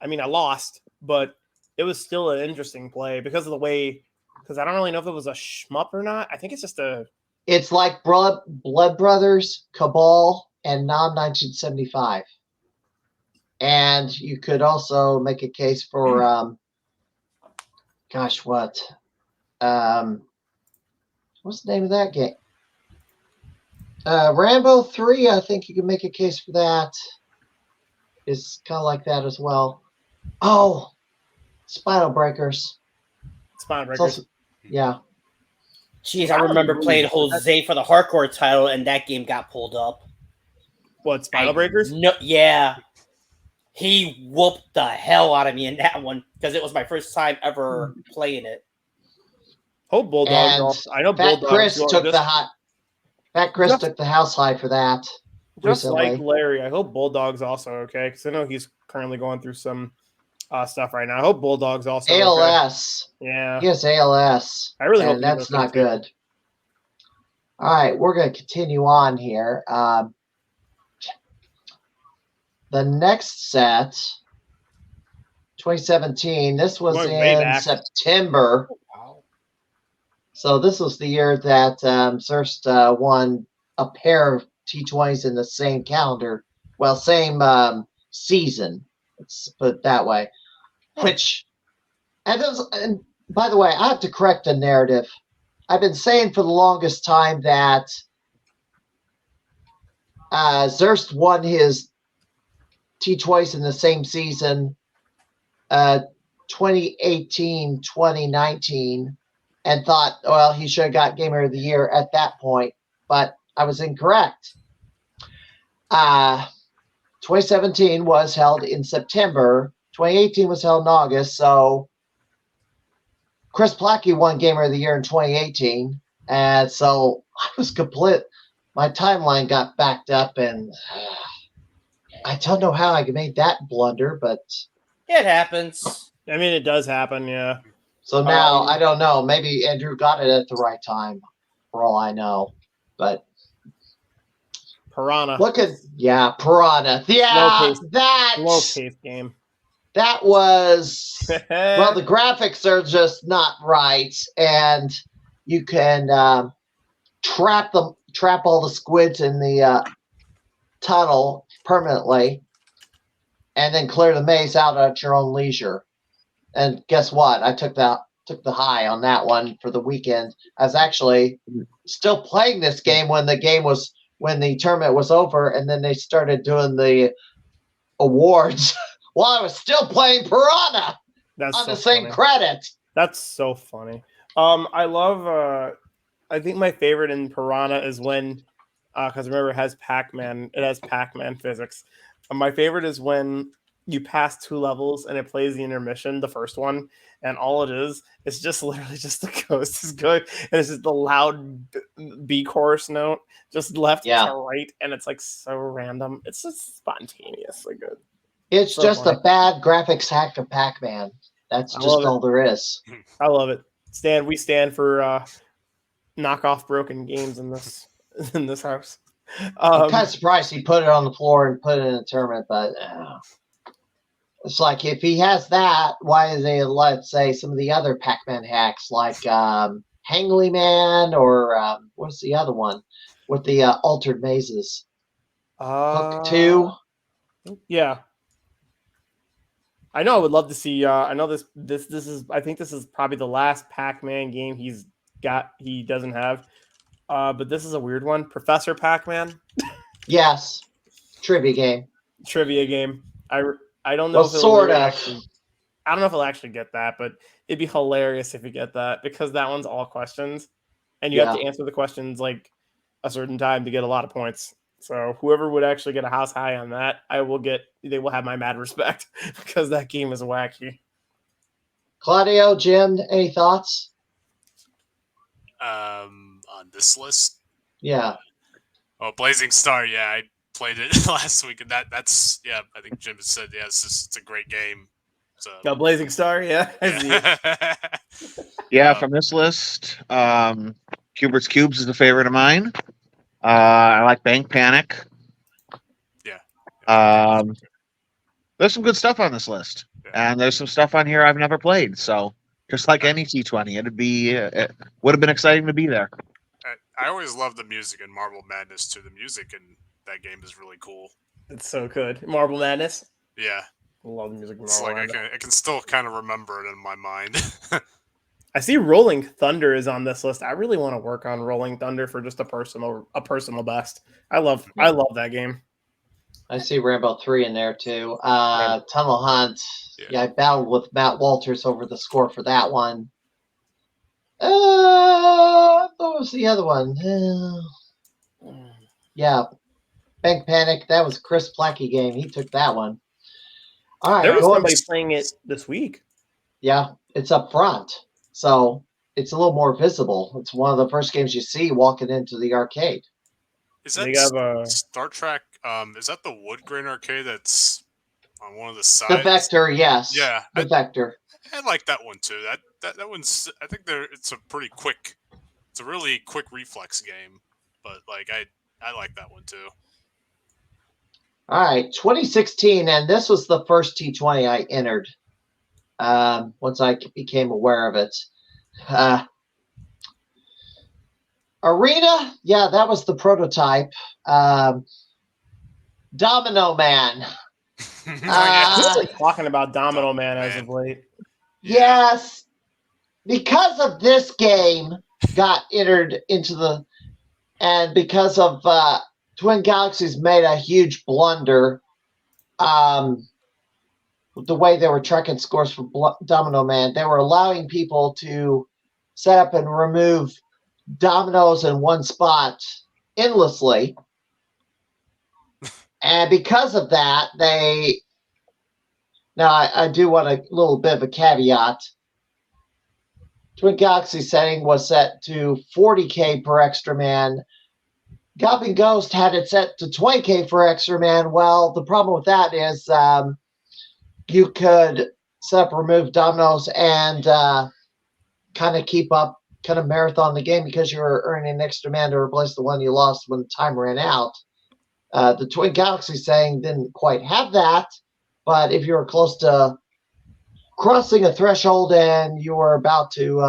I mean I lost, but it was still an interesting play because of the way. Because I don't really know if it was a shmup or not. I think it's just a. It's like Blood Brothers, Cabal, and Nom 1975. And you could also make a case for, what's the name of that game? Rambo 3, I think you can make a case for that. It's kind of like that as well. Oh, Spinal Breakers. Spinal Breakers. Also, yeah. Jeez, I remember playing Jose for the hardcore title, and that game got pulled up. What, Spinal Breakers? No, yeah. He whooped the hell out of me in that one because it was my first time ever playing it. Hope Bulldogs. I know Fat Bulldogs. Chris took the house high for that. Just recently. like Larry, I hope Bulldogs also okay because I know he's currently going through some stuff right now. I hope Bulldogs also ALS. Okay. Yeah, he has ALS. I really hope that's not good. All right, we're going to continue on here. The next set, 2017. This was in September. Wow. So this was the year that Zurst won a pair of T20s in the same calendar. Well, same season. Let's put it that way. And by the way, I have to correct a narrative. I've been saying for the longest time that Zurst won his T20s in the same season, 2018, 2019, and thought, well, he should have got Gamer of the Year at that point, but I was incorrect. 2017 was held in September. 2018 was held in August, so Chris Plackey won Gamer of the Year in 2018, and so I was my timeline got backed up, and I don't know how I made that blunder, but it happens. I mean, it does happen, yeah. So now I don't know. Maybe Andrew got it at the right time, for all I know. But Piranha. Piranha. Yeah, slow-paced game. That was well. The graphics are just not right, and you can trap all the squids in the tunnel permanently, and then clear the maze out at your own leisure. And guess what? I took the high on that one for the weekend. I was actually still playing this game when the tournament was over, and then they started doing the awards while I was still playing Piranha on the same credit. That's so funny. I love. I think my favorite in Piranha is when, because remember it has Pac-Man. It has Pac-Man physics. My favorite is when you pass 2 levels and it plays the intermission, the first one, and all it is just literally just the ghost is good, and it's just the loud B chorus note, just left to right, and it's like so random. It's just spontaneously good. It's so just funny. A bad graphics hack of Pac-Man. That's just all there is. I love it. We stand for knock off broken games in this house. I'm kind of surprised he put it on the floor and put it in a tournament, but it's like if he has that, why is he, let's say, some of the other Pac-Man hacks like Hangly Man or what's the other one with the altered mazes? Hook 2? Yeah. I know I would love to see. I know this is. I think this is probably the last Pac-Man game he doesn't have. But this is a weird one. Professor Pac-Man. Yes, trivia game. Trivia game. I don't know Well, if it'll sort really of. actually. I don't know if it'll actually get that, but it'd be hilarious if you get that because that one's all questions, and you have to answer the questions like a certain time to get a lot of points. So whoever would actually get a house high on that, they will have my mad respect because that game is wacky. Claudio, Jim, any thoughts? On this list? Yeah. Oh, Blazing Star, yeah, I played it last week, and that's I think Jim has said, it's a great game. So Blazing Star, yeah. Yeah, from this list, Cubert's Cubes is a favorite of mine. I like Bank Panic. Yeah. There's some good stuff on this list, and there's some stuff on here I've never played. So just like any T20, it would have been exciting to be there. I always love the music in Marble Madness too. The music in that game is really cool. It's so good. Marble Madness. Yeah, I love the music in it's Marble like Madness. I can still kind of remember it in my mind. I see Rolling Thunder is on this list. I really want to work on Rolling Thunder for just a personal best. I love that game. I see Rambo 3 in there too. Tunnel Hunt. Yeah, I battled with Matt Walters over the score for that one. What was the other one? Yeah, Bank Panic. That was Chris Plackey game. He took that one. All right, there was somebody playing it this week. Yeah, it's up front, so it's a little more visible. It's one of the first games you see walking into the arcade. Is that Star Trek? Is that the wood grain arcade that's on one of the sides? The Vector, yes. Yeah, the Vector. I like that one too. That one's. I think it's a pretty quick. It's a really quick reflex game, but like I like that one too. All right, 2016, and this was the first T20 I entered. Once I became aware of it. Arena, yeah, that was the prototype. Domino Man. Really talking about Domino Man as of late. Yes, because of this game got entered into and because of Twin Galaxies made a huge blunder. The way they were tracking scores for Domino Man, they were allowing people to set up and remove dominoes in one spot endlessly. And because of that, I do want a little bit of a caveat. Twin Galaxy setting was set to 40K per extra man. Galloping Ghost had it set to 20K for extra man. Well, the problem with that is you could set up, remove dominoes, and kind of keep up, kind of marathon the game because you were earning an extra man to replace the one you lost when time ran out. The Twin Galaxy saying didn't quite have that, but if you were close to crossing a threshold and you were about to,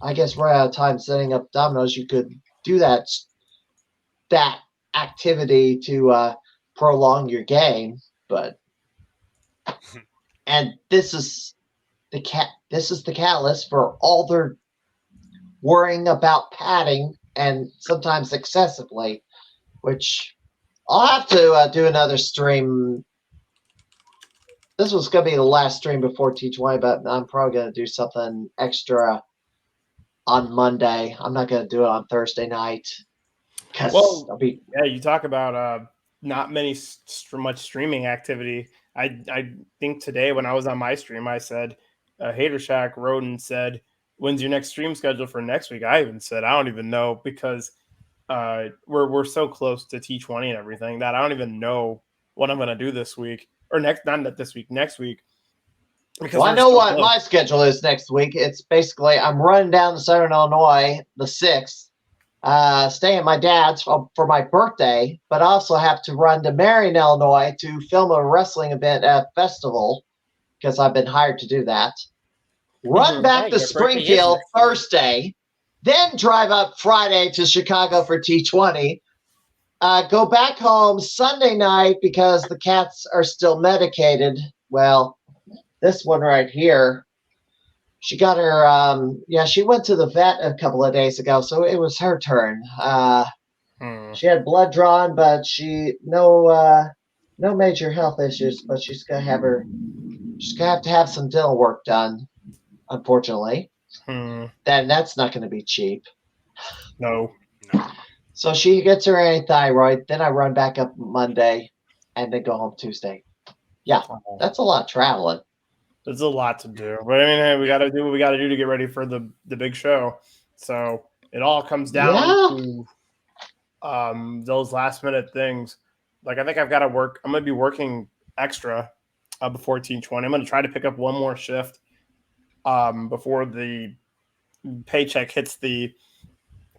I guess, run out of time setting up dominoes, you could do that activity to prolong your game. But and this is the catalyst for all their worrying about padding and sometimes excessively, which I'll have to do another stream. This was going to be the last stream before T20, but I'm probably going to do something extra on Monday. I'm not going to do it on Thursday night. Well, you talk about not much streaming activity. I think today when I was on my stream, I said, Hater Shack wrote and said, when's your next stream schedule for next week? I even said, I don't even know because we're so close to T20 and everything that I don't even know what I'm going to do this week or next week. Well, I know what my schedule is next week. It's basically I'm running down to Southern Illinois the 6th, staying at my dad's for my birthday, but I also have to run to Marion, Illinois to film a wrestling event at a festival because I've been hired to do that. Run back to Springfield Thursday, then drive up Friday to Chicago for T20. Go back home Sunday night because the cats are still medicated. Well, this one right here, she got her, she went to the vet a couple of days ago, so it was her turn. She had blood drawn, but no major health issues, but she's gonna have to have some dental work done, unfortunately. Then that's not gonna be cheap. No. So she gets her antithyroid, then I run back up Monday and then go home Tuesday. Yeah, that's a lot of traveling. There's a lot to do. But I mean, hey, we got to do what we got to do to get ready for the big show. So it all comes down to those last minute things. Like, I think I've got to work. I'm going to be working extra before T20. I'm going to try to pick up one more shift before the paycheck hits the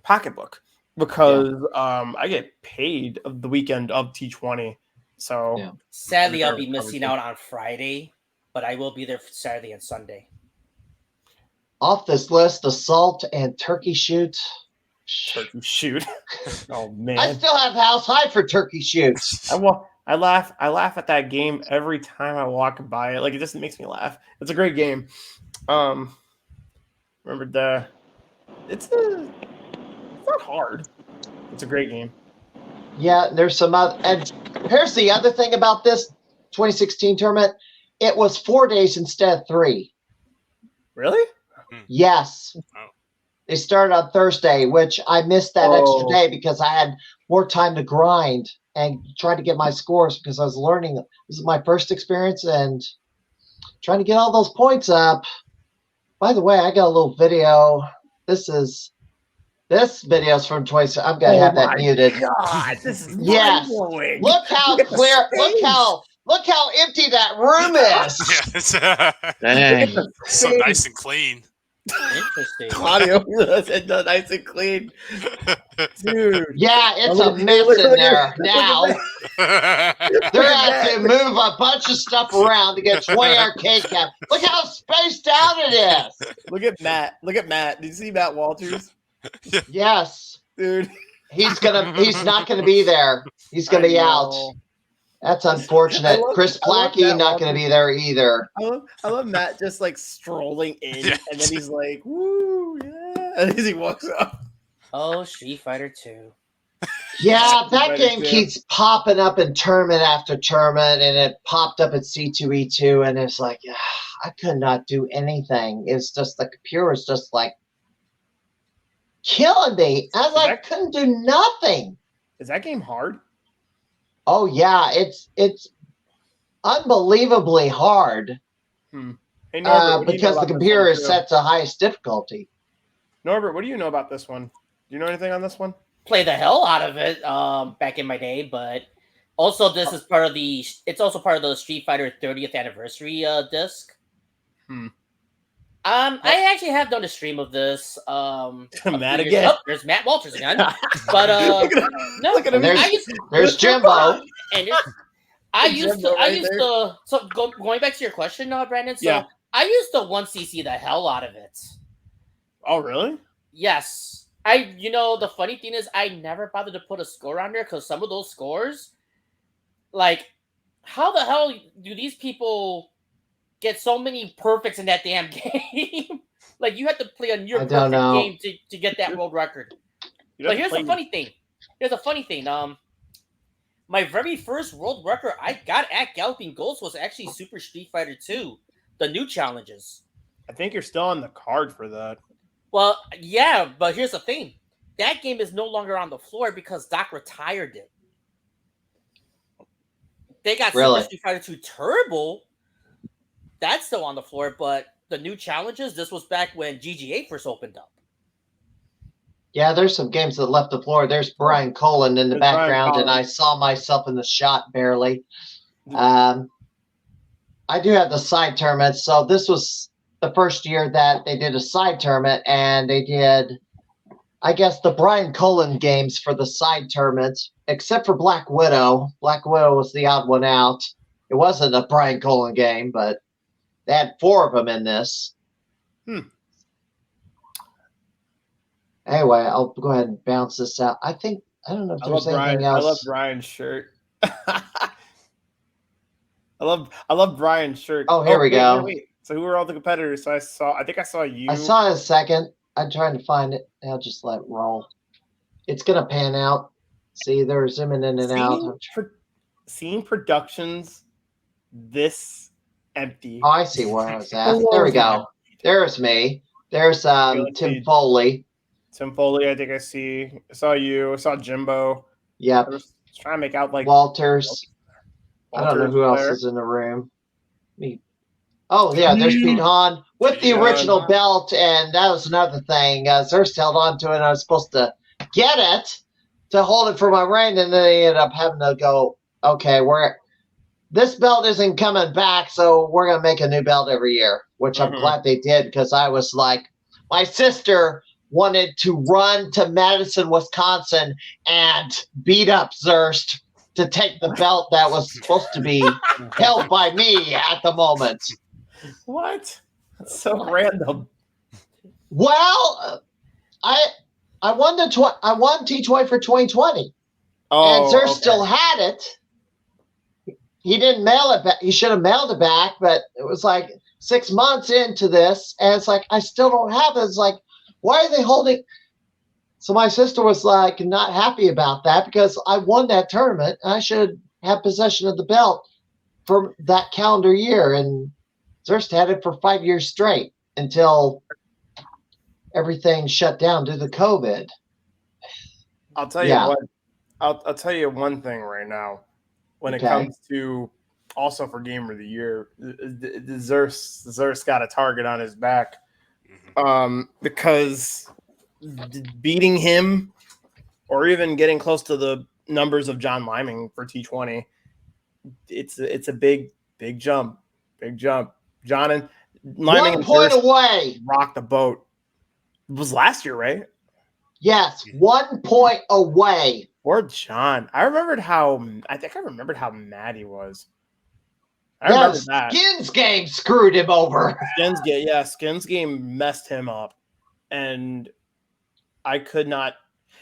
pocketbook, because I get paid the weekend of T20. So sadly, I'll be missing out on Friday, but I will be there for Saturday and Sunday. Off this list, assault and turkey shoot. Turkey shoot. Oh man! I still have house high for turkey shoots. I laugh at that game every time I walk by it. Like, it just makes me laugh. It's a great game. It's not hard. It's a great game. Yeah, there's some other, and here's the other thing about this 2016 tournament. It was 4 days instead of 3. Really? Yes. Oh. They started on Thursday, which I missed that extra day because I had more time to grind and try to get my scores because I was learning. This is my first experience and trying to get all those points up. By the way, I got a little video. This video's from 20. I'm gonna have that muted. God, this is yes. mind-blowing. Look how clear. Look how empty that room is. Dang. So nice and clean. Interesting. Claudio said nice and clean. Dude. Yeah, it's a mess in there now. They're have to move a bunch of stuff around to get 20 arcade cap. Look how spaced out it is. Look at Matt. Did you see Matt Walters? Yes. Dude. He's not gonna be there. He's gonna be out. That's unfortunate. Chris Plackey not going to be there either. I love Matt just like strolling in, and then he's like, "Woo, yeah!" And as he walks up. Oh, Street Fighter 2. Yeah, that game keeps popping up in tournament after tournament, and it popped up at C2E2, and it's like, I could not do anything. It's just the computer was just like killing me. I couldn't do nothing. Is that game hard? Oh yeah, it's unbelievably hard. Hey, Norbert, because the computer is set to highest difficulty. Norbert, what do you know about this one? Do you know anything on this one? Play the hell out of it back in my day, but also this is part of the. It's also part of the Street Fighter 30th anniversary disc. I actually have done a stream of this. Matt again. Oh, there's Matt Walters again. But no, look at him. There's Jimbo. And I used to. So going back to your question, Brandon. So I used to 1cc the hell out of it. Oh, really? Yes. The funny thing is, I never bothered to put a score on there because some of those scores, like, how the hell do these people get so many perfects in that damn game? Like, you have to play a near perfect game to get that world record. But here's the funny thing. My very first world record I got at Galloping Ghost was actually Super Street Fighter 2, the new challenges. I think you're still on the card for that. Well, yeah, but here's the thing. That game is no longer on the floor because Doc retired it. They got Super Street Fighter 2 Turbo. That's still on the floor, but the new challenges, this was back when GGA first opened up. Yeah, there's some games that left the floor. There's Brian Colin in the background, and I saw myself in the shot barely. I do have the side tournaments, so this was the first year that they did a side tournament, and they did, I guess, the Brian Colin games for the side tournaments, except for Black Widow. Black Widow was the odd one out. It wasn't a Brian Colin game, but they had 4 of them in this. Anyway, I'll go ahead and bounce this out. I don't know if there's anything else. I love Brian's shirt. I love Brian's shirt. Oh, here we go. Wait. So who were all the competitors? So I think I saw you. I saw it a second. I'm trying to find it. I'll just let it roll. It's gonna pan out. See, they're zooming in and out. Seeing productions this empty. Oh, I see where I was at. There we go. There's me. There's Tim Foley. Tim Foley, I think I saw you. I saw Jimbo. Yep. I was trying to make out like Walters. I don't know who else is in the room. Me. Oh yeah, there's Pete Hahn with the original belt, and that was another thing. Zurst held on to it, and I was supposed to get it to hold it for my reign, and then they ended up having to go, okay, this belt isn't coming back, so we're going to make a new belt every year, which I'm glad they did, because I was like, my sister wanted to run to Madison, Wisconsin, and beat up Zurst to take the belt that was supposed to be held by me at the moment. What? That's so random. Well, I won T20 for 2020. Oh, and Zurst still had it. He didn't mail it back. He should have mailed it back, but it was like 6 months into this, and it's like, I still don't have it. It's like, why are they holding? So my sister was like not happy about that, because I won that tournament, and I should have possession of the belt for that calendar year. And Zurst had it for 5 years straight until everything shut down due to COVID. I'll tell you what. I'll tell you one thing right now. When it comes to also for Gamer of the Year, the Zurst got a target on his back, because beating him or even getting close to the numbers of John Liming for T20, it's a big jump. John and Liming 1 point away. Rocked the boat. It was last year, right? Yes, 1 point away. Poor John. I remembered how mad he was. I remember that. Skins game screwed him over. Skins game messed him up. And I could not.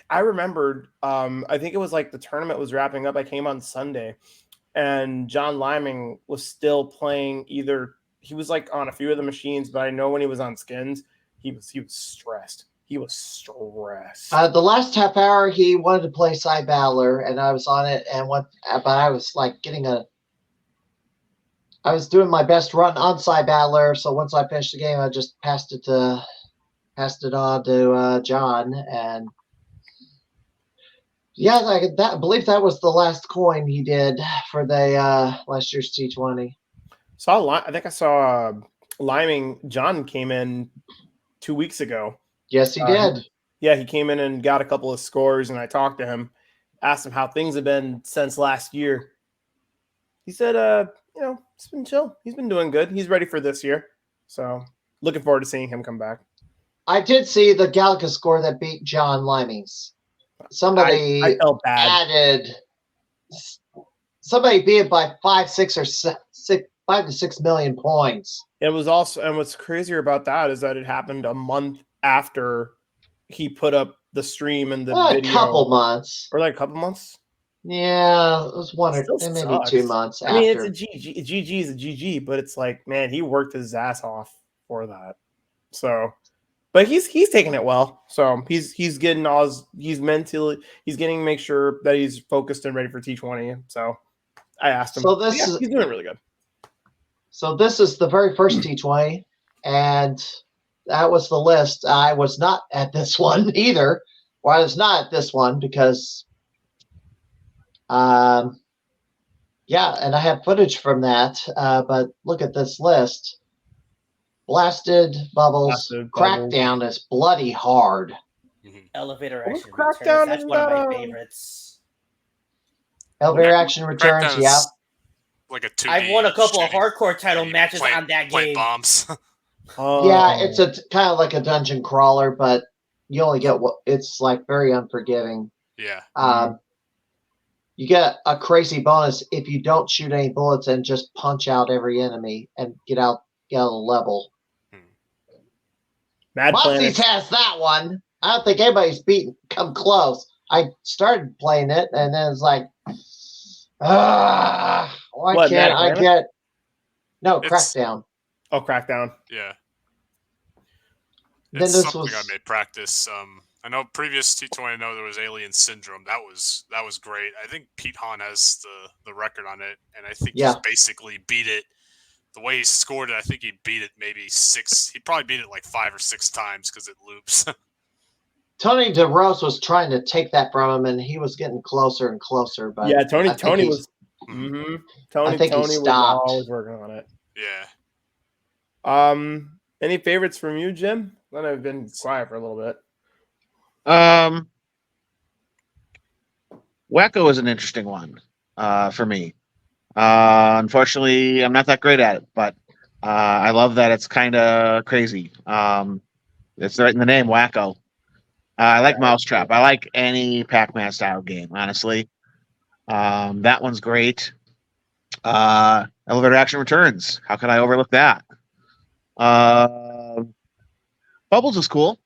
I remembered, I think it was like the tournament was wrapping up. I came on Sunday, and John Liming was still playing he was like on a few of the machines, but I know when he was on Skins, he was stressed. He was stressed. The last half hour, he wanted to play Cy Battler, and I was on it, but I was like I was doing my best run on Cy Battler, so once I finished the game, I just passed it on to John, and yeah, I believe that was the last coin he did for the last year's T20. I think I saw Liming. John came in 2 weeks ago. Yes, he did. Yeah, he came in and got a couple of scores, and I talked to him, asked him how things have been since last year. He said, it's been chill. He's been doing good. He's ready for this year. So looking forward to seeing him come back. I did see the Galaga score that beat John Liming's. Somebody I felt bad. Somebody beat it by 5 to 6 million points. It was also, and what's crazier about that is that it happened a month after he put up the stream and the video. A couple months. Or like a couple months? Yeah, it was maybe 2 months after. I mean, it's a GG. GG is a GG, but it's like, man, he worked his ass off for that. So, but he's taking it well. So he's getting make sure that he's focused and ready for T20. So I asked him. So he's doing really good. So this is the very first T20, and that was the list. I was not at this one either, or I was not at this one because, and I have footage from that. But look at this list. Blasted Bubbles, Crackdown is bloody hard. Elevator Action Crackdown Returns. That's one of my favorites. Elevator Action Returns, yeah. Like a 2D. I've won a couple of hardcore title matches on that game. Bombs. Yeah, it's a kind of like a dungeon crawler, but you only get it's like very unforgiving. Yeah. You get a crazy bonus if you don't shoot any bullets and just punch out every enemy and get out of the level. Musty's has that one. I don't think anybody's come close. I started playing it, and then it's like, Why What, can't Mad I Planet? get no It's- Crackdown? Oh, Crackdown. Yeah. Then It's this something was I may practice. I know previous T20, I know there was Alien Syndrome. That was great. I think Pete Hahn has the record on it, and I think Yeah. he's basically beat it. The way he scored it, I think he beat it maybe 6. He probably beat it like 5 or 6 times because it loops. Tony DeRose was trying to take that from him, and he was getting closer and closer. But Yeah, I think Tony he's- was. I think he Tony was stopped. always working on it. Yeah. Any favorites from you, Jim? Then I've been quiet for a little bit. Wacko is an interesting one for me. Unfortunately, I'm not that great at it, but I love that it's kind of crazy. It's right in the name, Wacko. I like Mousetrap. I like any Pac-Man style game, honestly. That one's great. Elevator Action Returns. How could I overlook that? Bubbles is cool.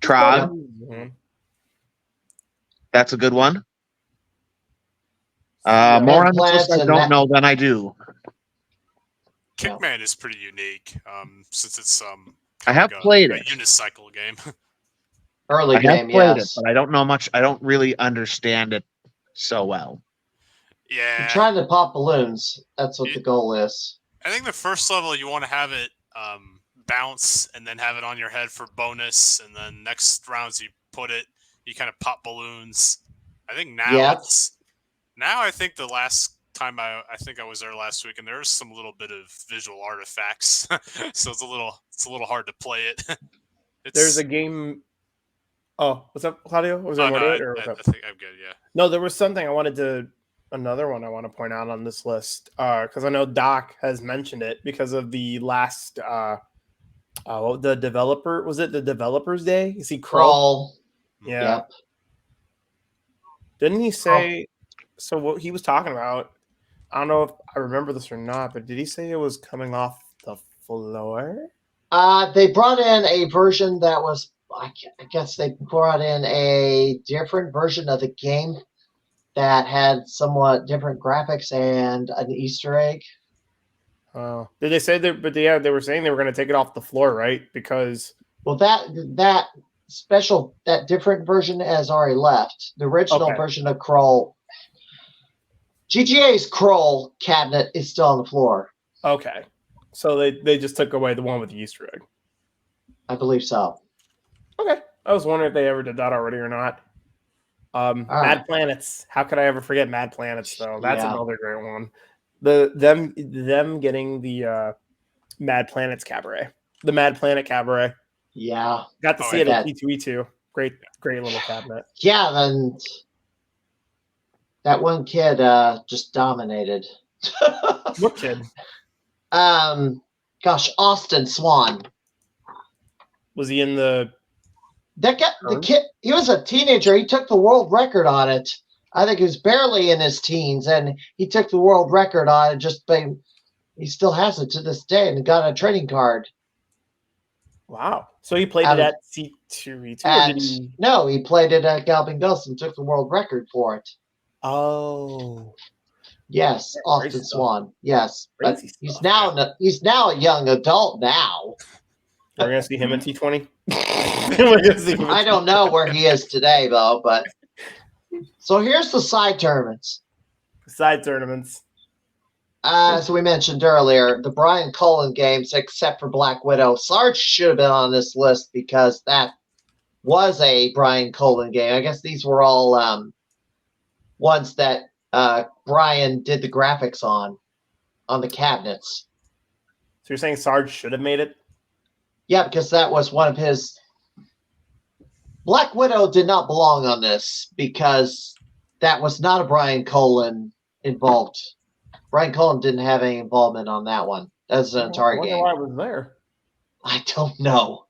Trog. That's a good one. More on this list I don't know than I do. Kickman is pretty unique, since it's I have played a it. unicycle game. Early I game, have played yes. it, but I don't know much. I don't really understand it so well. Yeah. You're trying to pop balloons. That's what the goal is. I think the first level you want to have it bounce and then have it on your head for bonus, and then next rounds you kind of pop balloons. I think now I think the last time I think I was there last week, and there's some little bit of visual artifacts, so it's a little hard to play it. There's a game. Oh, what's up, Claudio? Was there more to it, or what's up? I think I'm good. Yeah. No, there was something another one I want to point out on this list, because I know Doc has mentioned it because of the last the developer, was it the Developers Day? Is he Crawl? Yeah. Yep. Didn't he say? So what he was talking about? I don't know if I remember this or not, but did he say it was coming off the floor? They brought in a version that was. I guess they brought in a different version of the game that had somewhat different graphics and an Easter egg. Oh, did they say that? But yeah, they were saying they were going to take it off the floor, right? Because that different version has already left. The original version of Crawl, GTA's Crawl cabinet is still on the floor. Okay, so they just took away the one with the Easter egg. I believe so. Okay, I was wondering if they ever did that already or not. Mad Planets. How could I ever forget Mad Planets? Though that's another great one. Them getting the Mad Planets Cabaret, the Mad Planet Cabaret. Yeah, got to see it at T2E2. Great little cabinet. Yeah, then that one kid just dominated. What kid? Austin Swan. Was he in the? That guy, the kid, he was a teenager. He took the world record on it. I think he was barely in his teens, and he took the world record on it. He still has it to this day, and got a trading card. Wow! So he played it at C2E2. No, he played it at Galloping Ghost and took the world record for it. Oh, yes, Austin Swan. Yes, but he's now a young adult now. We're gonna see him in T20. I don't know where he is today, though. But so here's the side tournaments. As we mentioned earlier, the Brian Cullen games, except for Black Widow, Sarge should have been on this list because that was a Brian Cullen game. I guess these were all ones that Brian did the graphics on the cabinets. So you're saying Sarge should have made it? Yeah, because that was one of his. Black Widow did not belong on this because that was not a Brian Cullen involved. Brian Cullen didn't have any involvement on that one. That's an Atari game. Why was there? I don't know.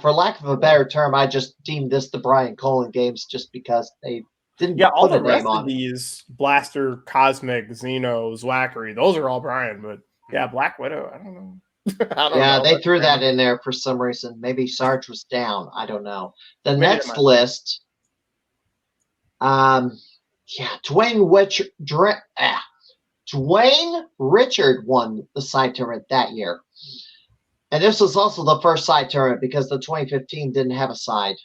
For lack of a better term, I just deemed this the Brian Cullen games just because they didn't all put the a rest name on of these Blaster, Cosmic, Xeno, Zwackery, those are all Brian, but yeah, Black Widow, I don't know. They threw that in there for some reason. Maybe Sarge was down. I don't know. The next list, Dwayne Richard won the side tournament that year. And this was also the first side tournament because the 2015 didn't have a side.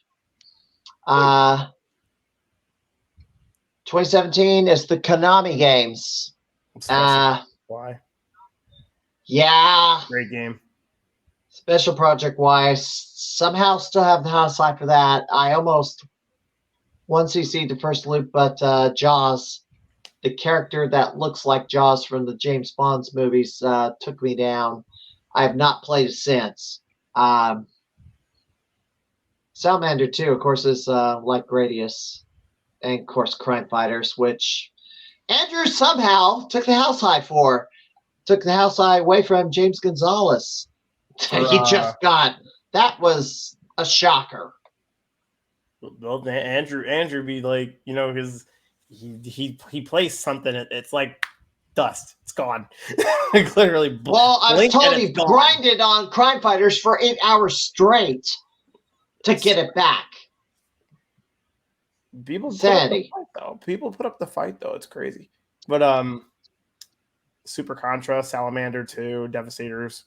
2017 is the Konami games. Why? Yeah. Great game. Special Project wise, somehow still have the house side for that. I almost 1cc the first loop, but Jaws, the character that looks like Jaws from the James Bond's movies, took me down. I have not played it since. Salamander 2, of course, is like Gradius. And, of course, Crime Fighters, which Andrew somehow took the house high for. Took the house high away from James Gonzalez. He just got. That was a shocker. Well, Andrew be like, because he plays something. It's like dust. It's gone. Literally. Well, I was told he grinded on Crime Fighters for 8 hours straight to get it back. People Sanity. Put up the fight though. It's crazy. But Super Contra, Salamander 2, Devastators.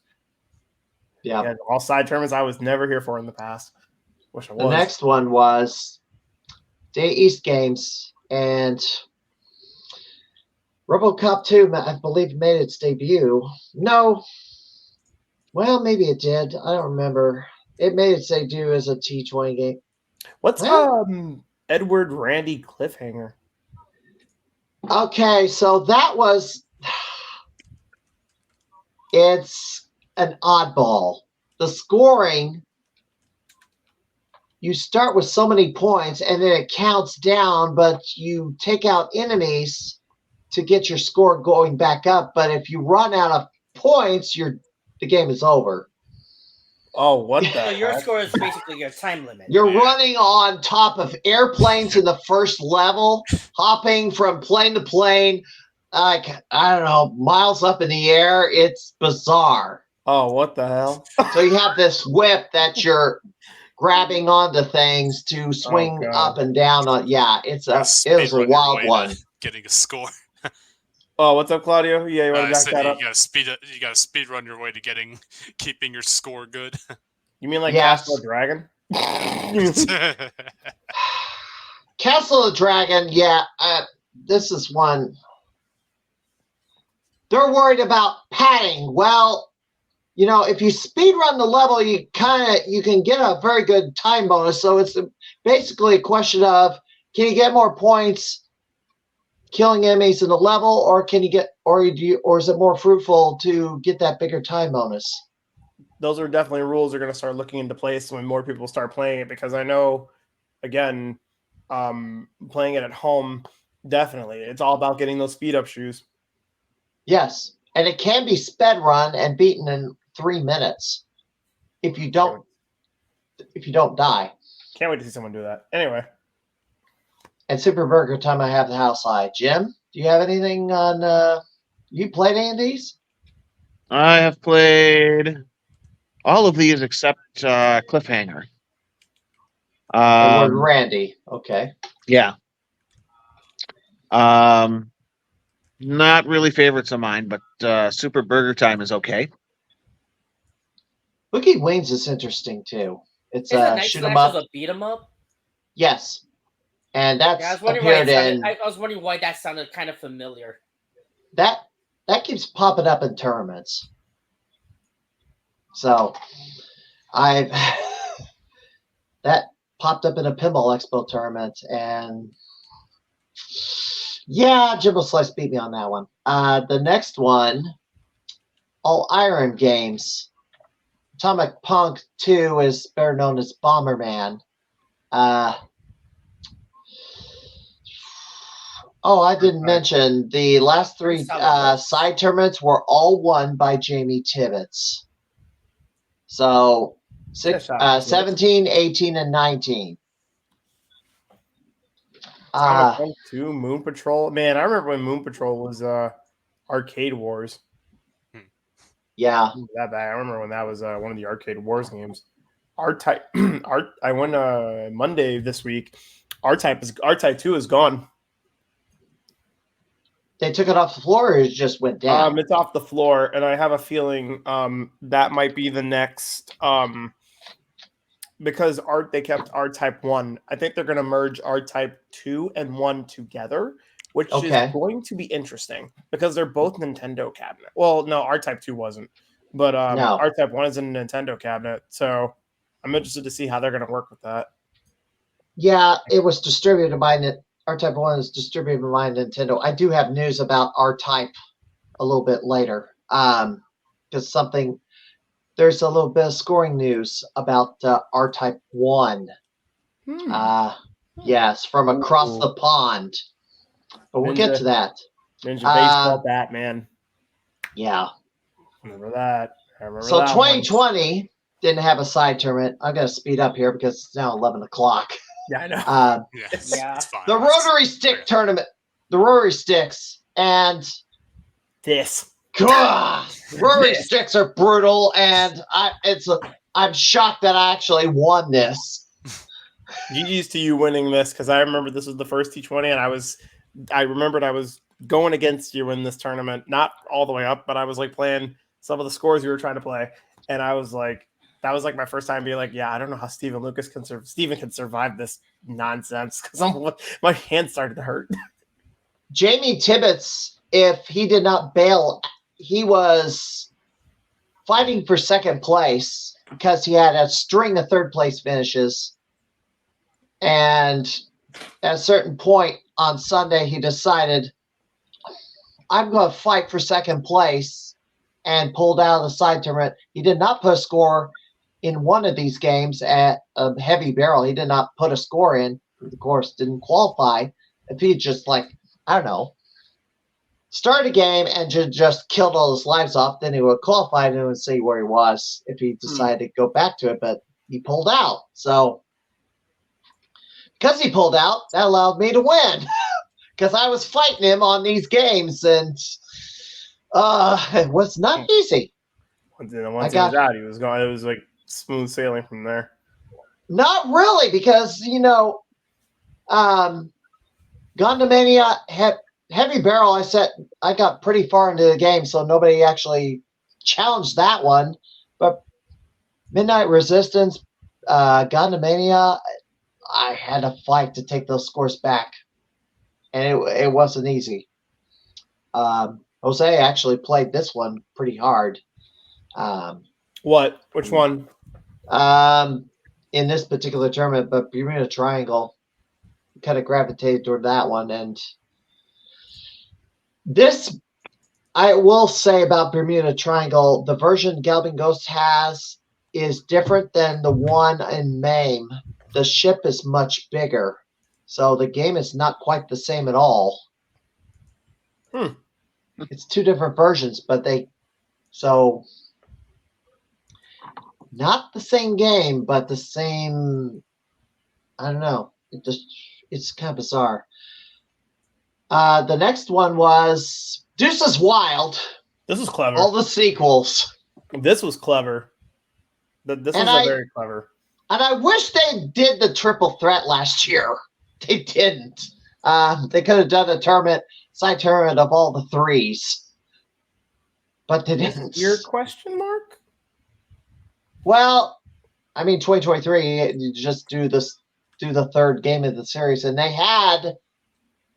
Yeah. All side tournaments I was never here for in the past. Wish I was. The next one was Day East Games, and RoboCop 2, I believe, made its debut. No. Well, maybe it did. I don't remember. It made its debut as a T20 game. What's Edward Randy Cliffhanger? Okay, so that was... It's an oddball. The scoring, you start with so many points, and then it counts down, but you take out enemies to get your score going back up. But if you run out of points, the game is over. Oh, what the So your heck? score is basically your time limit. You're running on top of airplanes in the first level, hopping from plane to plane, like, I don't know, miles up in the air. It's bizarre. Oh, what the hell? So you have this whip that you're grabbing onto things to swing up and down on. Yeah, it was a wild one. Getting a score. Oh, what's up, Claudio? Yeah, you want to back that up? You gotta speed run your way to keeping your score good. You mean like Yes. Castle of Dragon? Castle of Dragon, yeah. This is one. They're worried about padding. Well, if you speed run the level, you can get a very good time bonus. So it's basically a question of, can you get more points killing enemies in the level, or can you get, or is it more fruitful to get that bigger time bonus? Those are definitely rules that are going to start looking into place when more people start playing it, because I know, again, playing it at home, definitely, it's all about getting those speed up shoes. Yes, and it can be sped run and beaten in 3 minutes if you don't die. Can't wait to see someone do that. Anyway. And Super Burger Time, I have the house high. Jim, do you have anything on? You played any of these? I have played all of these except Cliffhanger. Edward Randy. Okay. Yeah. Not really favorites of mine, but Super Burger Time is okay. Boogie Wings is interesting too. It's Isn't shoot 'em up. a beat 'em up? Yes, and that's Yeah, I was wondering why that sounded kind of familiar. That keeps popping up in tournaments. So that popped up in a Pinball Expo tournament, and yeah, Jimbo Slice beat me on that one. The next one, All Iron Games. Atomic Punk 2 is better known as Bomberman. I didn't mention the last 3 side tournaments were all won by Jamie Tibbetts. So 17, 18, and 19. Atomic Punk 2, Moon Patrol. Man, I remember when Moon Patrol was Arcade Wars. Yeah. That bad. I remember when that was one of the Arcade Wars games. R-Type. I went Monday this week. R-Type 2 is gone. they took it off the floor, or it just went down? It's off the floor, and I have a feeling that might be the next because they kept R-Type 1. I think they're going to merge R-Type 2 and 1 together, which is going to be interesting because they're both Nintendo cabinet. Well, no, R-Type 2 wasn't, but No. R-Type 1 is in a Nintendo cabinet, so I'm interested to see how they're going to work with that. Yeah, it was distributed by R-Type 1 is distributed by Nintendo. I do have news about R-Type a little bit later because there's a little bit of scoring news about R-Type 1. Yes, from across the pond. But we'll get to that. Ninja Baseball Batman. Yeah. Remember that. So 2020 didn't have a side tournament. I'm going to speed up here because it's now 11 o'clock. Yeah, I know. It's fine. The rotary stick tournament. The rotary sticks. And this. God, rotary sticks are brutal. And I'm shocked that I actually won this. GG's to you winning this because I remember this was the first T20 and I remembered I was going against you in this tournament. Not all the way up, but I was like playing some of the scores you were trying to play. And I was like, that was like my first time being like, yeah, I don't know how Steven can survive this nonsense because my hand started to hurt. Jamie Tibbetts, if he did not bail, he was fighting for second place because he had a string of third place finishes. And at a certain point on Sunday, he decided, I'm going to fight for second place, and pulled out of the side tournament. He did not put a score in one of these games at a heavy barrel. He did not put a score in. Of course, didn't qualify. If he just started a game and just killed all his lives off, then he would qualify and it would see where he was if he decided to go back to it. But he pulled out. So because he pulled out, that allowed me to win because I was fighting him on these games, and it was not easy. Once he was out, he was going. It was like smooth sailing from there. Not really, because Gondomania heavy barrel. I got pretty far into the game, so nobody actually challenged that one. But Midnight Resistance, Gondomania, I had to fight to take those scores back, and it wasn't easy. Jose actually played this one pretty hard. What? Which one? In this particular tournament, but Bermuda Triangle kind of gravitated toward that one. And this, I will say about Bermuda Triangle, the version Galloping Ghost has is different than the one in MAME. The ship is much bigger, so the game is not quite the same at all. It's two different versions, but not the same game, but the same. I don't know. It's kind of bizarre. The next one was Deuces Wild. This was clever. All the sequels. This was clever. This was very clever. And I wish they did the triple threat last year. They didn't. They could have done a side tournament of all the threes. But they didn't. Your question mark? Well, I mean, 2023, you just do the third game of the series. And they had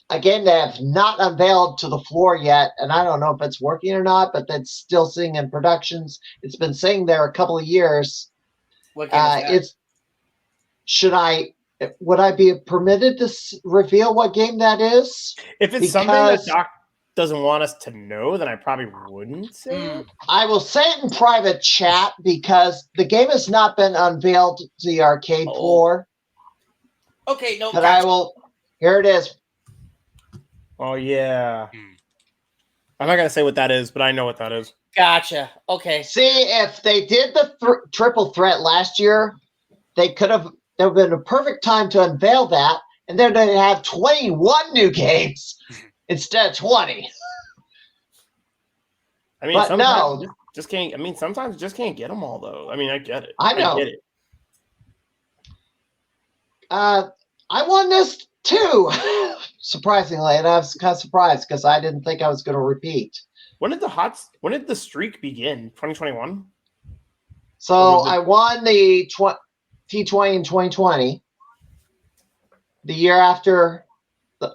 a game they have not unveiled to the floor yet. And I don't know if it's working or not, but that's still sitting in productions. It's been sitting there a couple of years. What game is that? Would I be permitted to reveal what game that is? If it's something that Doc doesn't want us to know, then I probably wouldn't say it. I will say it in private chat because the game has not been unveiled to the arcade floor. Okay, no. But gotcha. Here it is. Oh, yeah. I'm not going to say what that is, but I know what that is. Gotcha. Okay. See, if they did the triple threat last year, there would have been a perfect time to unveil that, and then they'd have 21 new games instead of 20. I mean, but sometimes just can't. I mean, sometimes just can't get them all, though. I mean, I get it. I know. I get it. I won this 2, surprisingly, and I was kind of surprised because I didn't think I was going to repeat. When did the streak begin? 2021. So I won the T20 in 2020. The year after,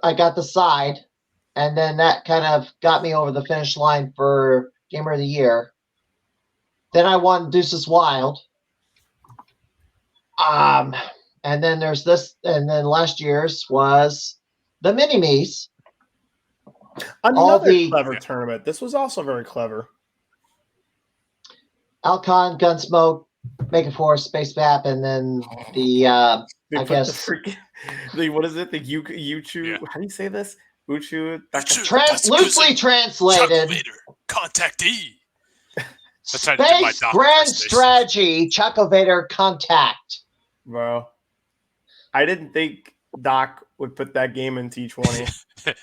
I got the side, and then that kind of got me over the finish line for Gamer of the Year. Then I won Deuces Wild. And then there's this, and then last year's was the Mini-Me's. Another clever tournament. This was also very clever. Alcon, Gunsmoke, Mega Force, Space Map, and then the I guess what is it? The Uchu. Yeah. How do you say this? Uchu. Loosely translated. Contactee. Space Grand Strategy Chocovator Contact. Bro, I didn't think Doc would put that game in T20.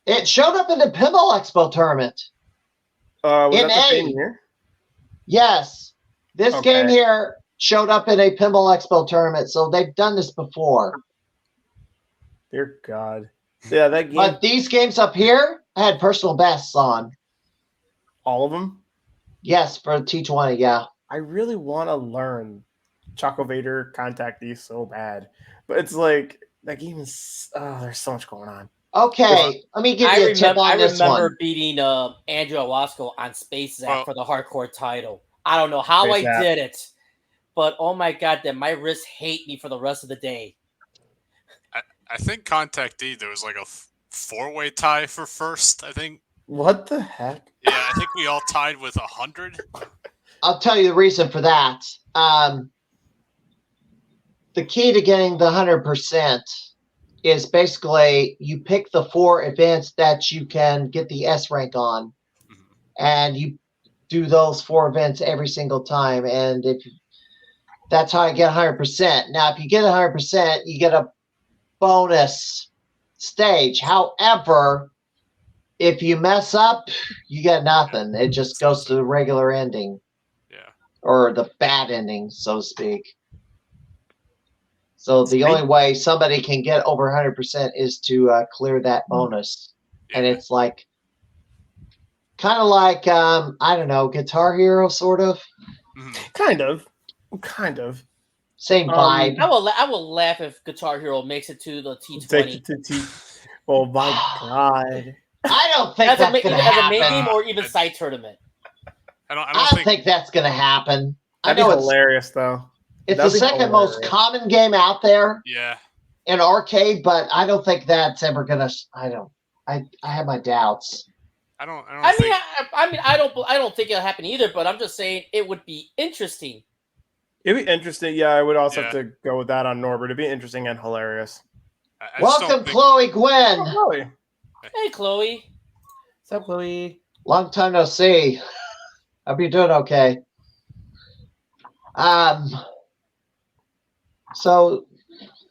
It showed up in the Pinball Expo tournament. Was that the same year? Yes. This game here showed up in a Pinball Expo tournament, so they've done this before. Dear God. Yeah, that game. But these games up here, I had personal bests on. All of them? Yes, for T20, yeah. I really want to learn Chocovator Contactee so bad. But it's like, that game is, there's so much going on. Okay, let me give you a tip on this one. I remember beating Andrew Owasco on Space Zap for the hardcore title. I don't know how I did it, but oh my God, did my wrists hate me for the rest of the day. I think Contactee, there was like a 4-way tie for first, I think. What the heck? Yeah, I think we all tied with 100. I'll tell you the reason for that. The key to getting the 100% is basically you pick the 4 events that you can get the S rank on, and you do those 4 events every single time. And that's how I get 100%. Now, if you get 100%, you get a bonus stage. However, if you mess up, you get nothing. It just goes to the regular ending. Yeah. Or the bad ending, so to speak. So the only way somebody can get over 100% is to clear that bonus. And it's like, kind of like, I don't know, Guitar Hero, sort of? Kind of. Same vibe. I will laugh if Guitar Hero makes it to the T20. Oh my God. I don't think that's going to happen. As a main game or even side tournament. I don't think that's going to happen. That'd be hilarious, though. It's the second most common game out there. Yeah. In arcade, but I don't think that's ever going to. I have my doubts. I don't think it'll happen either, but I'm just saying it would be interesting. It'd be interesting. Yeah, I would also have to go with that on Norbert. It'd be interesting and hilarious. Welcome, Chloe Gwen. Oh, Chloe. Hey, Chloe. What's up, Chloe? Long time no see. Hope you're doing okay. So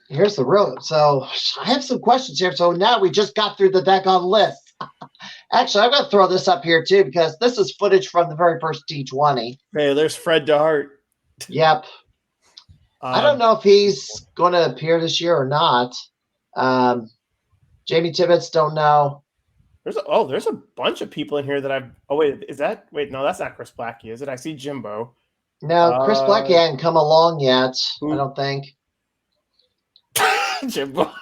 here's the real. So I have some questions here. So now we just got through the daggone list. Actually, I'm going to throw this up here too because this is footage from the very first T20. Hey, there's Fred DeHart. Yep. I don't know if he's going to appear this year or not. Jamie Tibbetts, don't know. There's a bunch of people in here that I've. Oh wait, no, that's not Chris Blackie, is it? I see Jimbo. No, Chris Blackie hadn't come along yet. I don't think. Jimbo.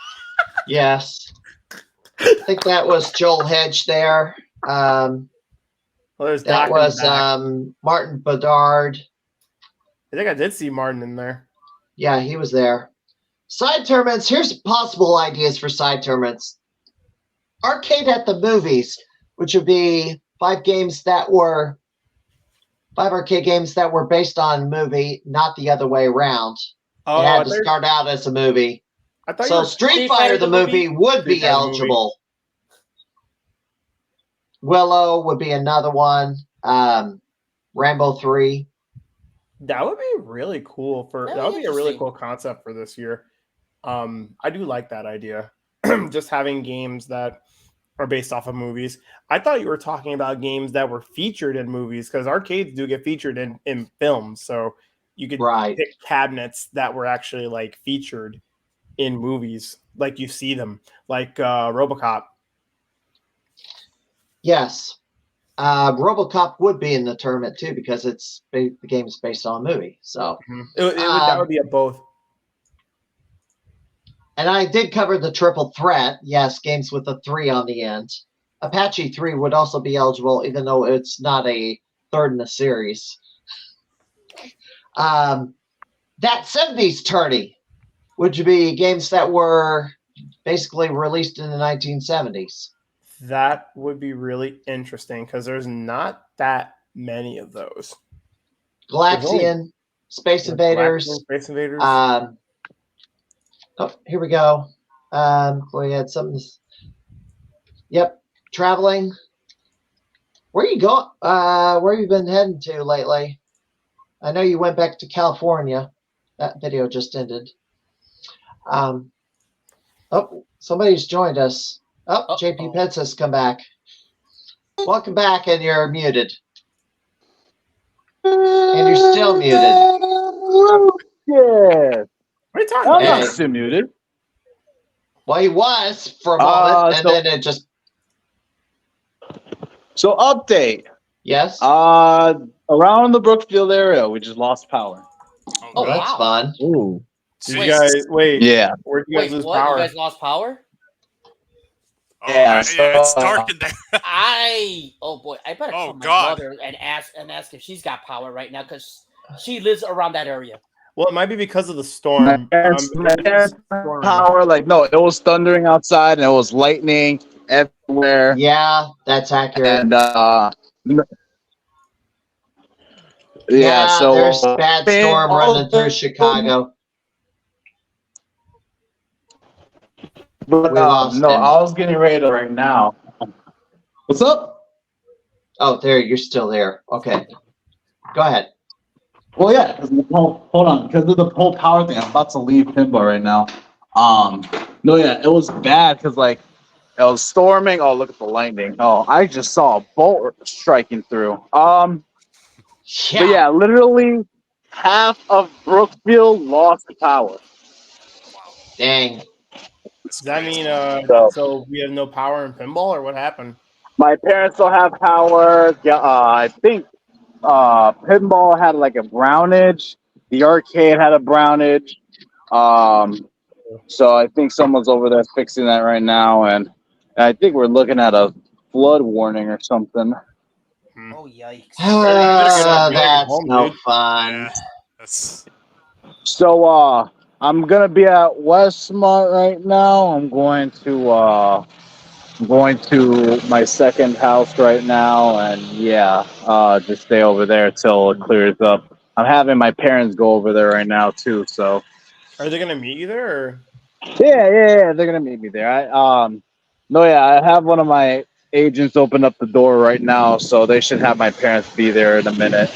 Yes. I think that was Joel Hedge there. Well, there's that was Martin Bedard. I think I did see Martin in there. Yeah, he was there. Side tournaments. Here's possible ideas for side tournaments. Arcade at the Movies, which would be 5 arcade games that were based on a movie, not the other way around. Oh, it had to start out as a movie. So Street Fighter the movie would be eligible. Willow would be another one. Rambo 3. That would be really cool that would be a really cool concept for this year. I do like that idea. Just having games that are based off of movies. I thought you were talking about games that were featured in movies because arcades do get featured in films. So you could pick cabinets that were actually like featured in movies. like you see them, like RoboCop. Yes. RoboCop would be in the tournament too because the game is based on a movie. So That would be a both. And I did cover the triple threat. Yes, games with a 3 on the end. Apache 3 would also be eligible, even though it's not a third in the series. That 70s tourney would be games that were basically released in the 1970s. That would be really interesting because there's not that many of those. Galaxian, Space Invaders. Space Invaders. Here we go. We had something. Yep, traveling. Where you going? Where you been heading to lately? I know you went back to California. That video just ended. Somebody's joined us. JP Pitts has come back. Welcome back, and you're muted. And you're still muted. Yeah. What are you talking I'm about? not still muted. Well, he was for a moment, and then it just... So, update. Yes? Around the Brookfield area, we just lost power. Oh, that's fun. Ooh. Did you guys wait? Yeah. Where did you guys lose what? power? You guys lost power? Oh, Yeah, it's dark in there. Oh boy, I better call my mother and ask if she's got power right now because she lives around that area. Well, it might be because of the storm. Power, no, it was thundering outside and it was lightning everywhere. Yeah, that's accurate. And so there's bad storm running through Chicago. But I was getting ready to right now. What's up? Oh, there, you're still there. Okay. Go ahead. Well, yeah, hold on. Because of the whole power thing, I'm about to leave pinball right now. It was bad because, it was storming. Oh, look at the lightning. Oh, I just saw a bolt striking through. But yeah, literally half of Brookfield lost power. Dang. Does that mean so we have no power in pinball, or what happened? My parents don't have power. I think pinball had a brownage. The arcade had a brownage. So I think someone's over there fixing that right now, and I think we're looking at a flood warning or something. Oh yikes! That's no fun. Yeah, So I'm gonna be at Westmont right now. I'm going to my second house right now, and just stay over there till it clears up. I'm having my parents go over there right now too. So, are they gonna meet you there? Or? Yeah, they're gonna meet me there. I have one of my agents open up the door right now, so they should have my parents be there in a minute.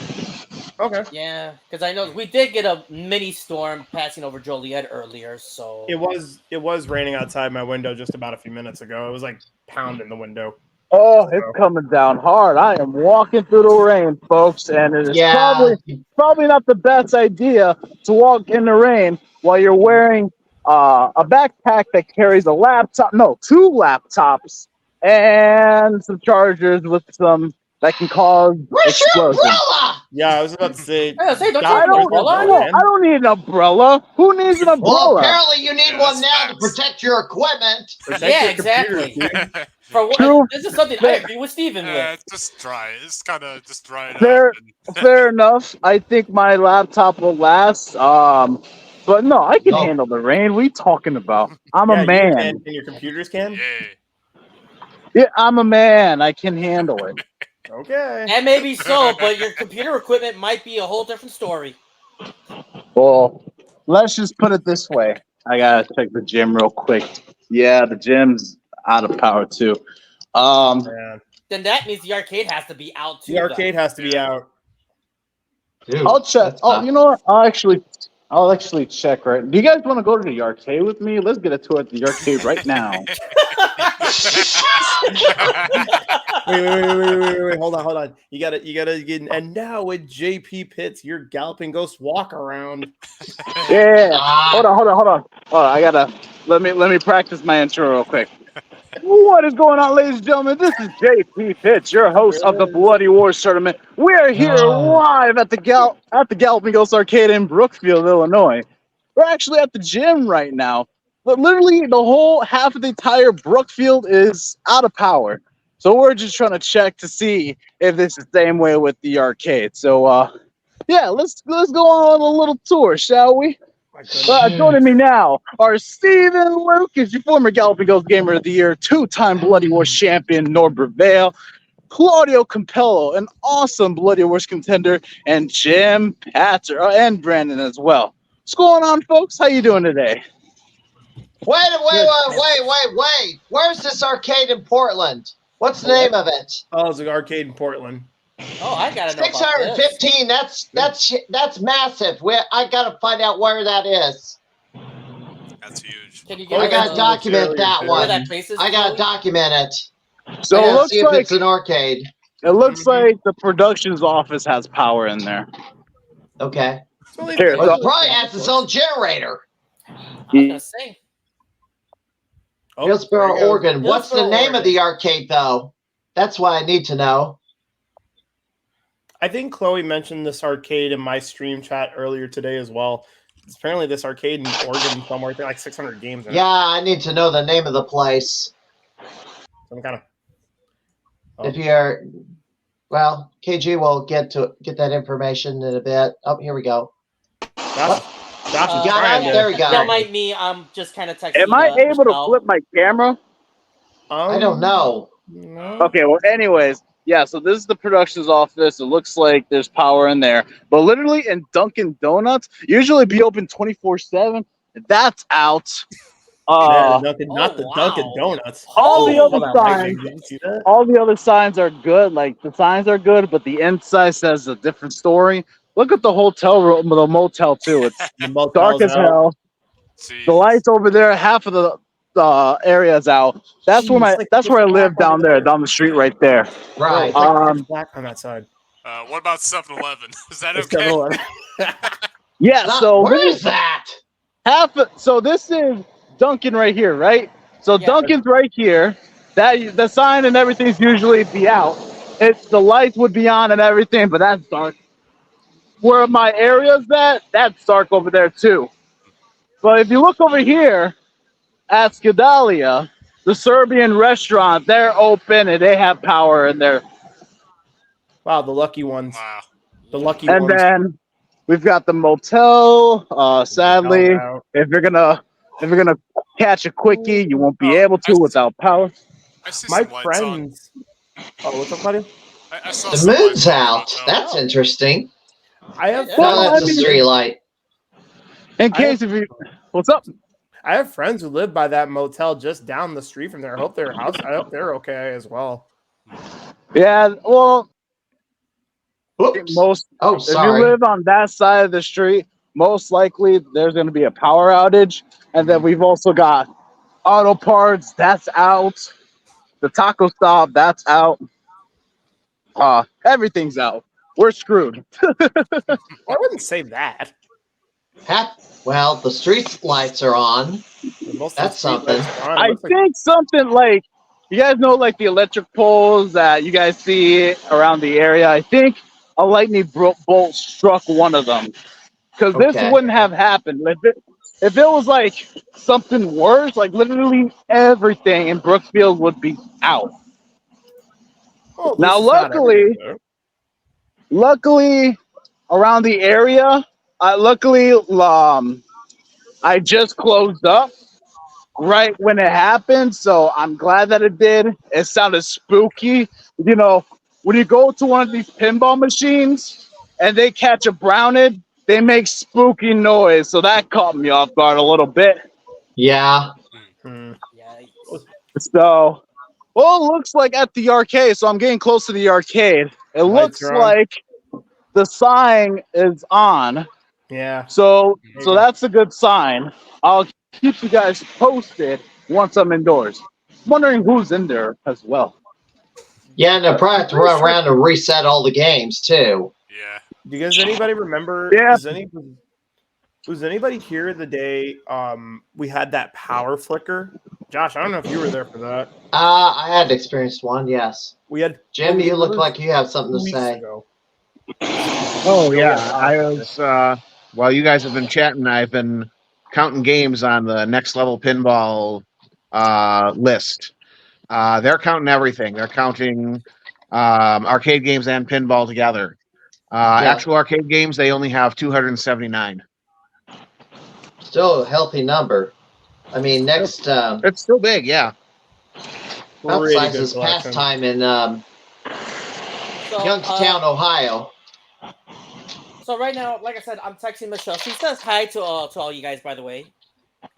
Okay. Yeah, because I know we did get a mini storm passing over Joliet earlier, so it was raining outside my window just about a few minutes ago. It was pounding the window. Oh, it's coming down hard. I am walking through the rain, folks, and it is probably not the best idea to walk in the rain while you're wearing a backpack that carries two laptops and some chargers with some that can cause explosions. Yeah, I was about to say. I don't need an umbrella. Who needs an umbrella? Well, apparently you need one now to protect your equipment. Exactly. For what? This is something I agree with Steven with. Just dry. It's kind of just dry. Fair enough. I think my laptop will last. But no, I can handle the rain. What are you talking about? I'm a man. And your computers can? Yeah, I'm a man. I can handle it. Okay. And maybe so, but your computer equipment might be a whole different story. Well, let's just put it this way. I gotta check the gym real quick. Yeah, the gym's out of power too. Then that means the arcade has to be out too. The arcade has to be out. Dude, I'll check. Oh, you know what? I'll actually check. Right? Do you guys want to go to the arcade with me? Let's get a tour at the arcade right now. Wait. Hold on. You gotta get. And now with JP Pitts, your Galloping Ghost walk around. Yeah. Hold on. I gotta Let me practice my intro real quick. What is going on, ladies and gentlemen? This is JP Pitch, your host of the Bloody Wars tournament. We are here live at the Galloping Arcade in Brookfield, Illinois. We're actually at the gym right now, but literally the whole half of the entire Brookfield is out of power. So we're just trying to check to see if this is the same way with the arcade. So yeah, let's go on a little tour, shall we? Joining me now are Steven Lucas, your former Galloping Ghost Gamer of the Year, two-time Bloody Wars champion Norbert Vale, Claudio Copello, an awesome Bloody Wars contender, and Jim Patzer, and Brandon as well. What's going on, folks? How you doing today? Wait. Where's this arcade in Portland? What's the name of it? Oh, it's an arcade in Portland. Oh, I gotta know about this. 615. That's massive. I gotta find out where that is. That's huge. Can you get I gotta document that where one. that place is? I gotta Chloe? document it. So I it gotta looks see if it's an arcade. like the productions office has power in there. Okay. Here, Well, it probably has its own generator. I was gonna say. Hillsborough, Oregon. What's the Hillsborough, name of the arcade, though? That's what I need to know. I think Chloe mentioned this arcade in my stream chat earlier today as well. It's apparently this arcade in Oregon somewhere. I think like 600 games in it. Yeah, I need to know the name of the place. Some kind of. If you're, well, KG will get that information in a bit. Oh, here we go. Josh is got trying it? to- There we go. That might me. I'm just kind of texting. Am I able to Michelle. flip my camera? I don't know. No. Okay, well, anyways, yeah, so this is the productions office. It looks like there's power in there. But literally in Dunkin' Donuts, usually be open 24/7. That's out. Yeah, Dunkin', not Oh, the wow. Dunkin' Donuts. All the Oh, other that lightning. signs, Did you see that? all the other signs are good. Like the signs are good, but the inside says a different story. Look at the hotel room, the motel too. It's The motel's dark as out. hell. See, The lights over there, half of the area's out. That's Jeez, where like, that's where I it's live black down over there, there. down the street right there. Right. It's like Um, black on that side. what about 7-Eleven? Is that It's okay? 7-Eleven. Yeah, so Where this is that? so this is Dunkin' right here, right? So Yeah. Dunkin's right here. That the sign and everything's usually be out. It's the lights would be on and everything, but that's dark. Where my area's at, that's dark over there too. But if you look over here at Skadalia, the Serbian restaurant, they're open and they have power in there. Wow, the lucky ones. Wow. The lucky And ones. then we've got the motel. Sadly, Motel's out. if you're gonna catch a quickie, you won't be able to without power. I see My some lights on. friends. Oh, what's up, buddy? I saw The some moon's lights on the out. motel. That's interesting. I have No, Well, that's I a mean- street light. In case if you, what's up? I have friends who live by that motel just down the street from there. I hope they're okay as well. Yeah, well, Whoops. most Oh, if sorry. you live on that side of the street, most likely there's going to be a power outage. And then we've also got auto parts, that's out. The taco stop, that's out. Everything's out. We're screwed. I wouldn't say that. Well, the street lights are on. Most of That's the street lights something. are on. It I looks like- think something like, you guys know, like the electric poles that you guys see around the area. I think a lightning bolt struck one of them, because this Okay. wouldn't have happened if it was like something worse. Like literally everything in Brookfield would be out. Oh, this Now, is not luckily- everything, though. Luckily, around the area, I just closed up right when it happened, so I'm glad that it did. It sounded spooky. You know, when you go to one of these pinball machines and they catch a browned, they make spooky noise, so that caught me off guard a little bit. Yeah. Hmm. Yikes. So, well, it looks like at the arcade, so I'm getting close to the arcade. It Lights looks are on. like the sign is on. Yeah. So There you so go. that's a good sign. I'll keep you guys posted once I'm indoors. Wondering who's in there as well. Yeah, and they'll probably have to run around and reset all the games, too. Yeah. Do you guys anybody remember? Yeah. Does Was anybody here the day we had that power flicker? Josh, I don't know if you were there for that. I had experienced one, yes. We had Jim, you look like you have something 2 to weeks say. ago. Oh yeah, I was. While you guys have been chatting, I've been counting games on the Next Level Pinball list. They're counting everything. They're counting arcade games and pinball together. Actual arcade games, they only have 279. Still a healthy number. I mean, next It's still big, yeah. Outsize's pastime in Youngstown, Ohio. So right now, like I said, I'm texting Michelle. She says hi to all you guys, by the way.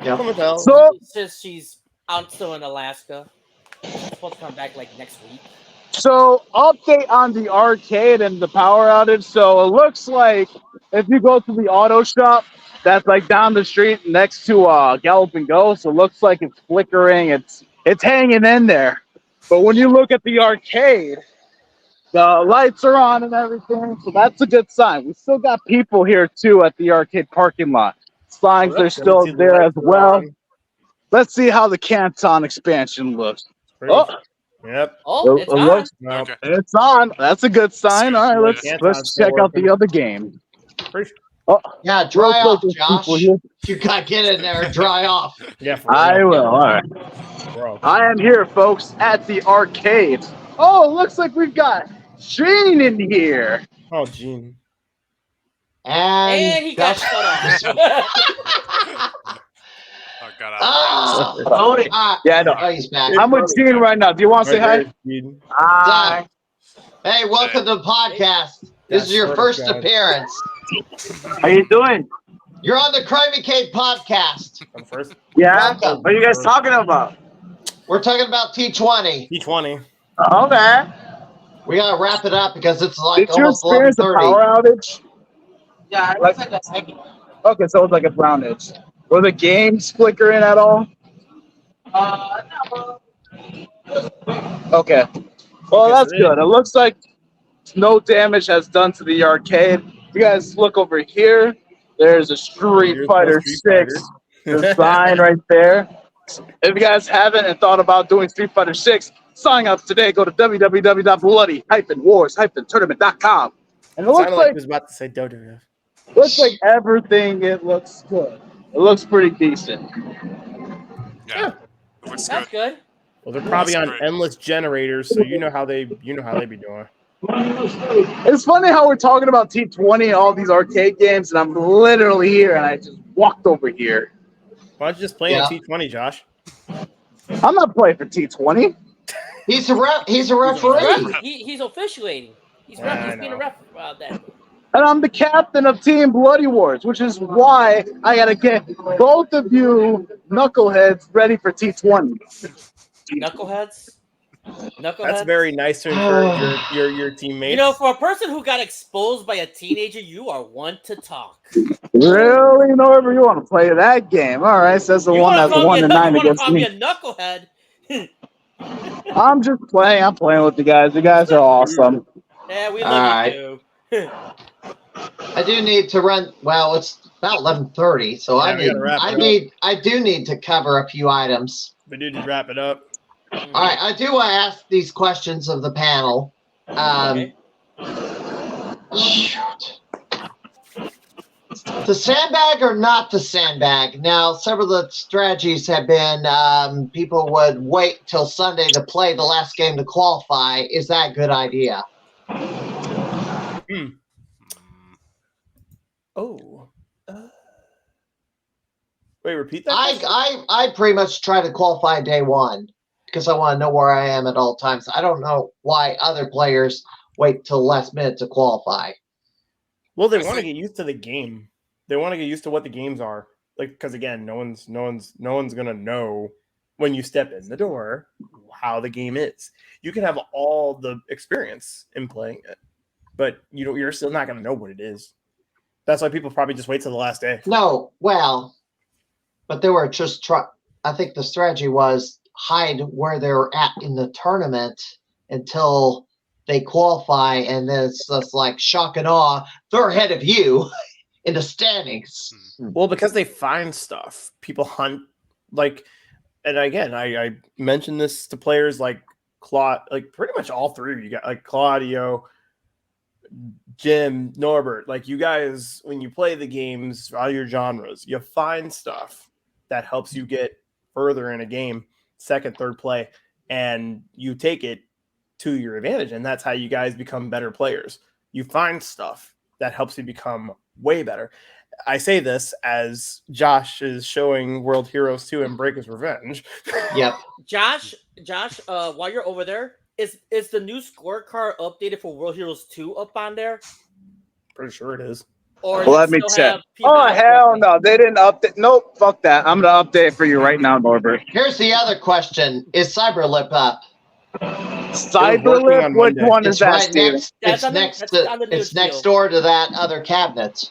Yeah. So, Since she's out still in Alaska, she's supposed to come back like next week. So, update on the arcade and the power outage. So, it looks like if you go to the auto shop, that's like down the street next to Galloping Go. So, it looks like it's flickering. It's hanging in there. But when you look at the arcade, the lights are on and everything. So, that's a good sign. We still got people here, too, at the arcade parking lot. Signs are still there as well. Let's see how the Canton expansion looks. Oh. Yep. Oh, it's on. Okay. It's on. That's a good sign. All right, let's check out the other game. Oh, yeah, dry off, Josh. You gotta get in there and dry off. Yeah, I will. All right. Bro. I am here, folks, at the arcade. Oh, looks like we've got Gene in here. Oh, Gene. And he got shut off. Oh, God. Yeah, I know. Oh, he's back. I'm with Gene right now. Do you want to say hi? Hi. Hey, welcome to the podcast. This is your first appearance. How you doing? You're on the Crimeycade podcast. I'm first. Yeah. Welcome. What are you guys talking about? We're talking about T20. T20. Okay. We gotta wrap it up because it's like Did you almost experience a 11:30. power outage? Yeah, it looks like a second. Okay, so it's like a brownish. Were the games flickering at all? No. Okay. Well, that's good. It looks like no damage has done to the arcade. You guys look over here. There's a Street Fighter 6 design right there. If you guys haven't and thought about doing Street Fighter 6, sign up today. Go to www.bloody-wars-tournament.com. And it looks like he was about to say WWF. Looks like everything. It looks good. It looks pretty decent. Yeah. Looks That's good. Well, they're probably on endless generators, so you know how they be doing. It's funny how we're talking about T20 and all these arcade games, and I'm literally here, and I just walked over here. Why don't you just play on T20, Josh? I'm not playing for T20. He's a referee. He's officiating. He's being a ref then. And I'm the captain of Team Bloody Wars, which is why I gotta get both of you knuckleheads ready for T20. Knuckleheads? That's very nice to encourage your teammates. You know, for a person who got exposed by a teenager, you are one to talk. Really, Norbert? You want to play that game? All right, says the one that's 1-9 against me. You want to call me a knucklehead? I'm just playing. I'm playing with you guys. You guys are awesome. Yeah, we love you too. I do need to run. Well, it's about 11:30, so I do need to cover a few items. We do need to wrap it up. All right, I do want to ask these questions of the panel. Okay. To sandbag or not to sandbag? Now, several of the strategies have been people would wait till Sunday to play the last game to qualify. Is that a good idea? Oh. Wait, repeat that? I pretty much try to qualify day one because I want to know where I am at all times. I don't know why other players wait till the last minute to qualify. Well, they want to get used to the game. They want to get used to what the games are. Like, because again, no one's gonna know when you step in the door how the game is. You can have all the experience in playing it, but you're still not gonna know what it is. That's why people probably just wait till the last day. No, well, but they were just I think the strategy was hide where they're at in the tournament until they qualify, and then it's just like shock and awe. They're ahead of you. in the standings. Well, because they find stuff. People hunt, like, and again, I mentioned this to players like like pretty much all three of you got like Claudio, Jim, Norbert. Like you guys, when you play the games, all your genres, you find stuff that helps you get further in a game, second, third play, and you take it to your advantage. And that's how you guys become better players. You find stuff that helps you become way better. I say this as Josh is showing World Heroes 2 and Breaker's Revenge. Yep. Josh, while you're over there, is the new scorecard updated for World Heroes 2 up on there? Pretty sure it is. Or Let me check. Oh, hell no. They didn't update. Nope. Fuck that. I'm going to update it for you right now, Norbert. Here's the other question. Is Cyberlip up? Cyberlip? Which one is that, Steven? It's next door to that other cabinet.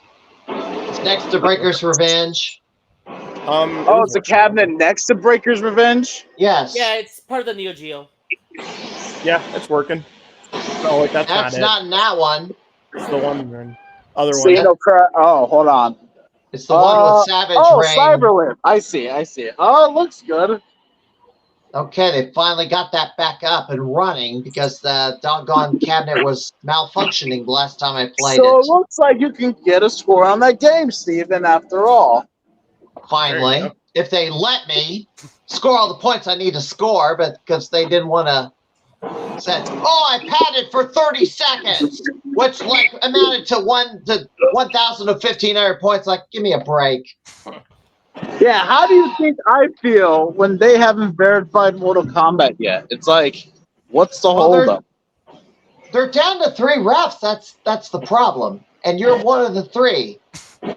It's next to Breaker's Revenge. Oh, it's a cabinet next to Breaker's Revenge? Yes. Yeah, it's part of the Neo Geo. Yeah, it's working. No, wait, that's not in that one. It's the one. Other one. Oh, hold on. It's the one with Savage Rain. Cyberlip. I see. Oh, it looks good. Okay, they finally got that back up and running because the doggone cabinet was malfunctioning the last time I played it. So it looks like you can get a score on that game, Steven, after all. Finally. If they let me score all the points I need to score, but because they didn't want to say, I padded for 30 seconds, which amounted to 1,000 to 1,500 points. Like, give me a break. Yeah, how do you think I feel when they haven't verified Mortal Kombat yet? It's like, what's the holdup? They're down to 3 refs. That's the problem. And you're one of the 3.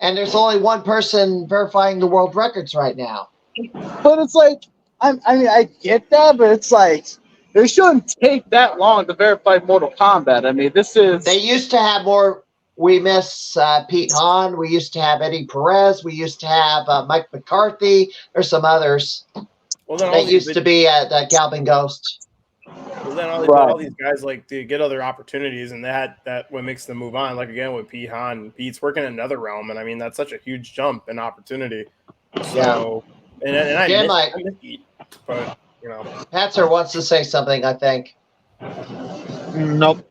And there's only one person verifying the world records right now. But it's like, I mean, I get that, but it's like, it shouldn't take that long to verify Mortal Kombat. I mean, this is... They used to have more... We miss Pete Hahn. We used to have Eddie Perez. We used to have Mike McCarthy. There's some others. Well, then that used to be at Galloping Ghost. Well, then all these guys like to get other opportunities, and that what makes them move on. Like again with Pete Hahn, Pete's working in another realm, and I mean that's such a huge jump in opportunity. So, and I miss Pete, but you know, Patzer wants to say something. I think. Nope.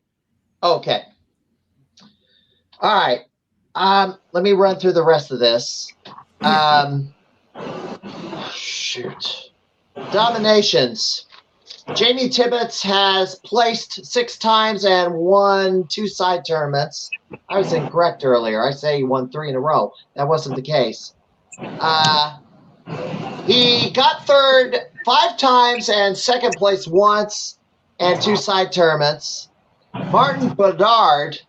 Okay. All right. Let me run through the rest of this. Shoot. Dominations. Jamie Tibbetts has placed 6 times and won 2 side tournaments. I was incorrect earlier. I say he won 3 in a row. That wasn't the case. He got third 5 times and second place once and 2 side tournaments. Martin Bedard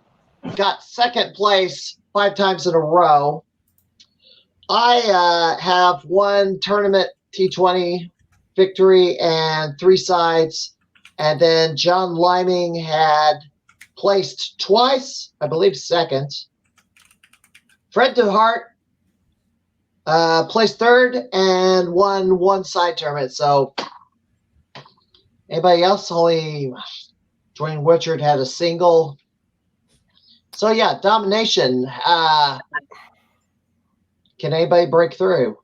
got second place 5 times in a row. I have 1 tournament T20 victory and 3 sides. And then John Liming had placed twice, I believe second. Fred DeHart placed third and won 1 side tournament. So anybody else? Only Dwayne Richard had a single. So yeah, domination. Can anybody break through?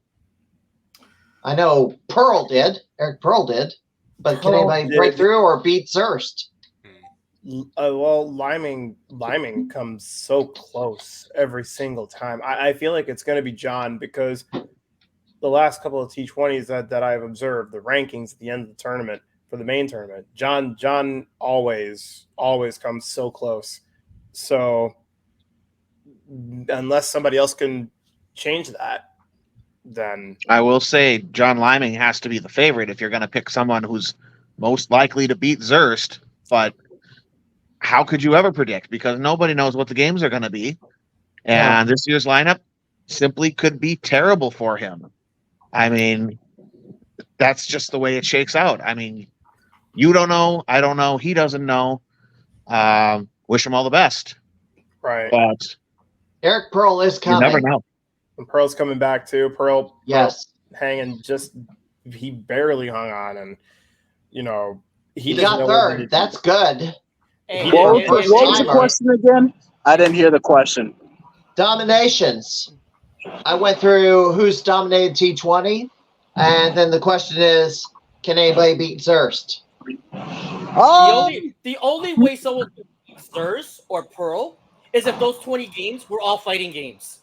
I know Eric Pearl did, but can anybody break through or beat Zurst? Well, Liming comes so close every single time. I feel like it's going to be John because the last couple of T20s that I've observed, the rankings at the end of the tournament for the main tournament, John always comes so close. So unless somebody else can change that, then I will say John Liming has to be the favorite if you're going to pick someone who's most likely to beat Zurst. But how could you ever predict? Because nobody knows what the games are going to be. And this year's lineup simply could be terrible for him. I mean, that's just the way it shakes out. I mean, you don't know. I don't know. He doesn't know. Wish him all the best. Right. But Eric Pearl is coming. You never know. And Pearl's coming back too. Pearl hanging he barely hung on, and you know he got third. That's good. Hey, what was the question again? I didn't hear the question. Dominations. I went through who's dominated T20, and then the question is, can anybody beat Zurst? The only way someone can beat Zers or Pearl is if those 20 games were all fighting games.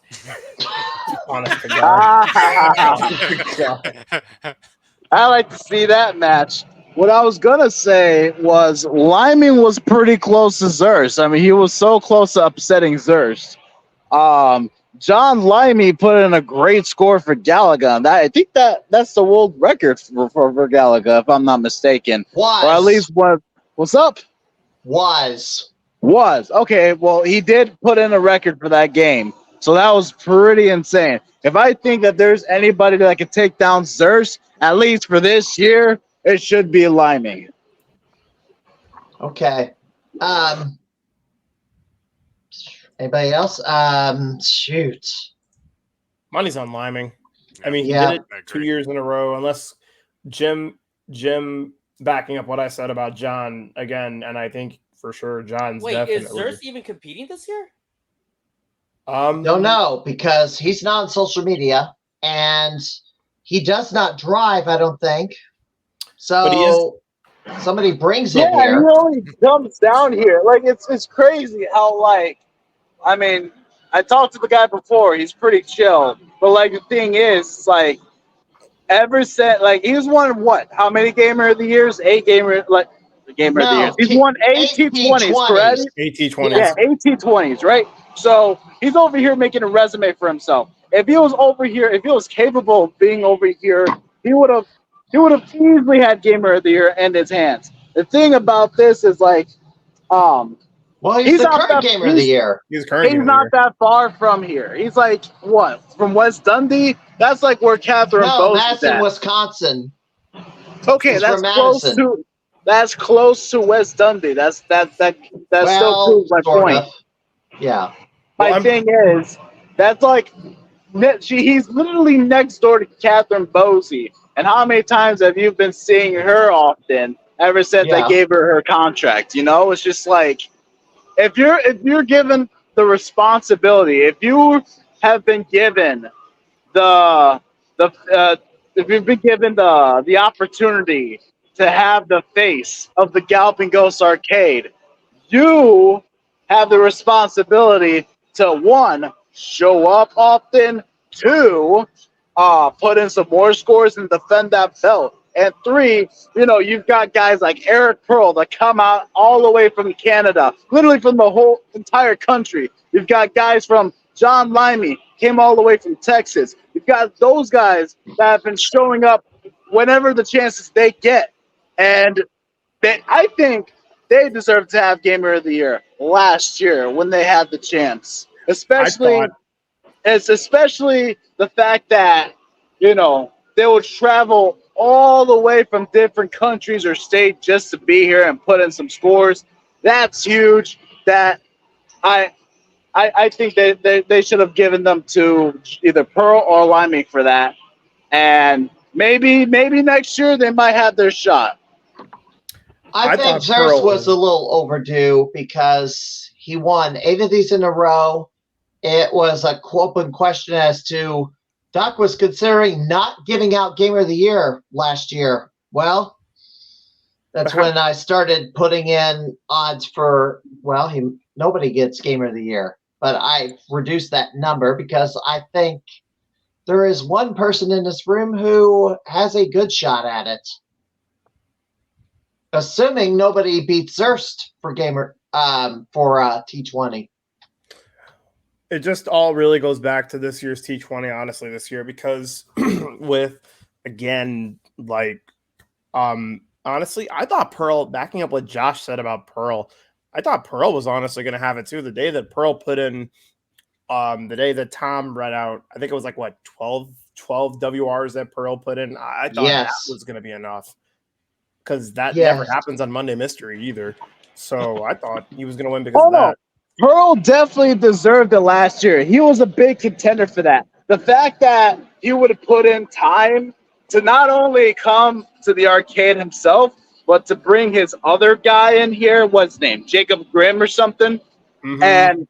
Honest to God. I like to see that match. What I was gonna say was Lyman was pretty close to Zurst. I mean, he was so close to upsetting Zurst. John Limey put in a great score for Gallagher. I think that's the world record for Gallagher, if I'm not mistaken. Was. Or at least what? What's up? Was. Okay. Well, he did put in a record for that game, so that was pretty insane. If I think that there's anybody that can take down Zurst, at least for this year, it should be Limey. Okay. Anybody else? Shoot. Money's on Liming. I mean, Yeah. he did it 2 years in a row, unless Jim backing up what I said about John again, and I think for sure John's definitely. Is Zurst even competing this year? Don't know, because he's not on social media, and he does not drive, I don't think. So somebody brings him here. Yeah, he only comes down here. Like, it's crazy how, like, I mean, I talked to the guy before. He's pretty chill. But, like, the thing is, like, ever since, like, he's won what? How many Gamer of the Years? 8 Gamer, like, the Gamer of the Years. He's won 8 T20s, correct? 8 T20s. Yeah, 8 T20s, right? So he's over here making a resume for himself. If he was over here, if he was capable of being over here, he would have easily had Gamer of the Year in his hands. The thing about this is, like, well, he's the current Gamer of the Year. He's not that far from here. He's like, what, from West Dundee? That's like where Catherine Bowes is Madison, at. Wisconsin. Okay, He's that's from close Madison. to close to West Dundee. That still proves my sort point. of. Yeah. My thing is, that's like, he's literally next door to Catherine Bosey. And how many times have you been seeing her often ever since I gave her contract? You know, it's just like, if you're given the responsibility, if you have been given the opportunity to have the face of the Galloping Ghost Arcade, you have the responsibility to, 1, show up often, 2, put in some more scores and defend that belt. And 3, you've got guys like Eric Pearl that come out all the way from Canada, literally from the whole entire country. You've got guys from John Limey, came all the way from Texas. You've got those guys that have been showing up whenever the chances they get. And I think they deserve to have Gamer of the Year last year when they had the chance. Especially the fact that, they would travel all the way from different countries or states just to be here and put in some scores. That's huge. That I think they should have given them to either Pearl or Limey for that. And maybe next year they might have their shot. I think Zurst was a little overdue because he won 8 of these in a row. It was a open question as to Doc was considering not giving out Gamer of the Year last year. Well, that's when I started putting in odds for, nobody gets Gamer of the Year. But I reduced that number because I think there is one person in this room who has a good shot at it. Assuming nobody beats Zurst for T20. It just all really goes back to this year's T20, honestly, this year, because with, again, like, honestly, I thought Pearl, backing up what Josh said about Pearl, I thought Pearl was honestly going to have it too. The day that Pearl put in, the day that Tom read out, I think it was like, 12 WRs that Pearl put in. I thought that was going to be enough. Because that never happens on Monday Mystery either. So I thought he was going to win because of that. Pearl definitely deserved it last year. He was a big contender for that. The fact that he would have put in time to not only come to the arcade himself, but to bring his other guy in here, what's his name? Jacob Grimm or something? Mm-hmm. And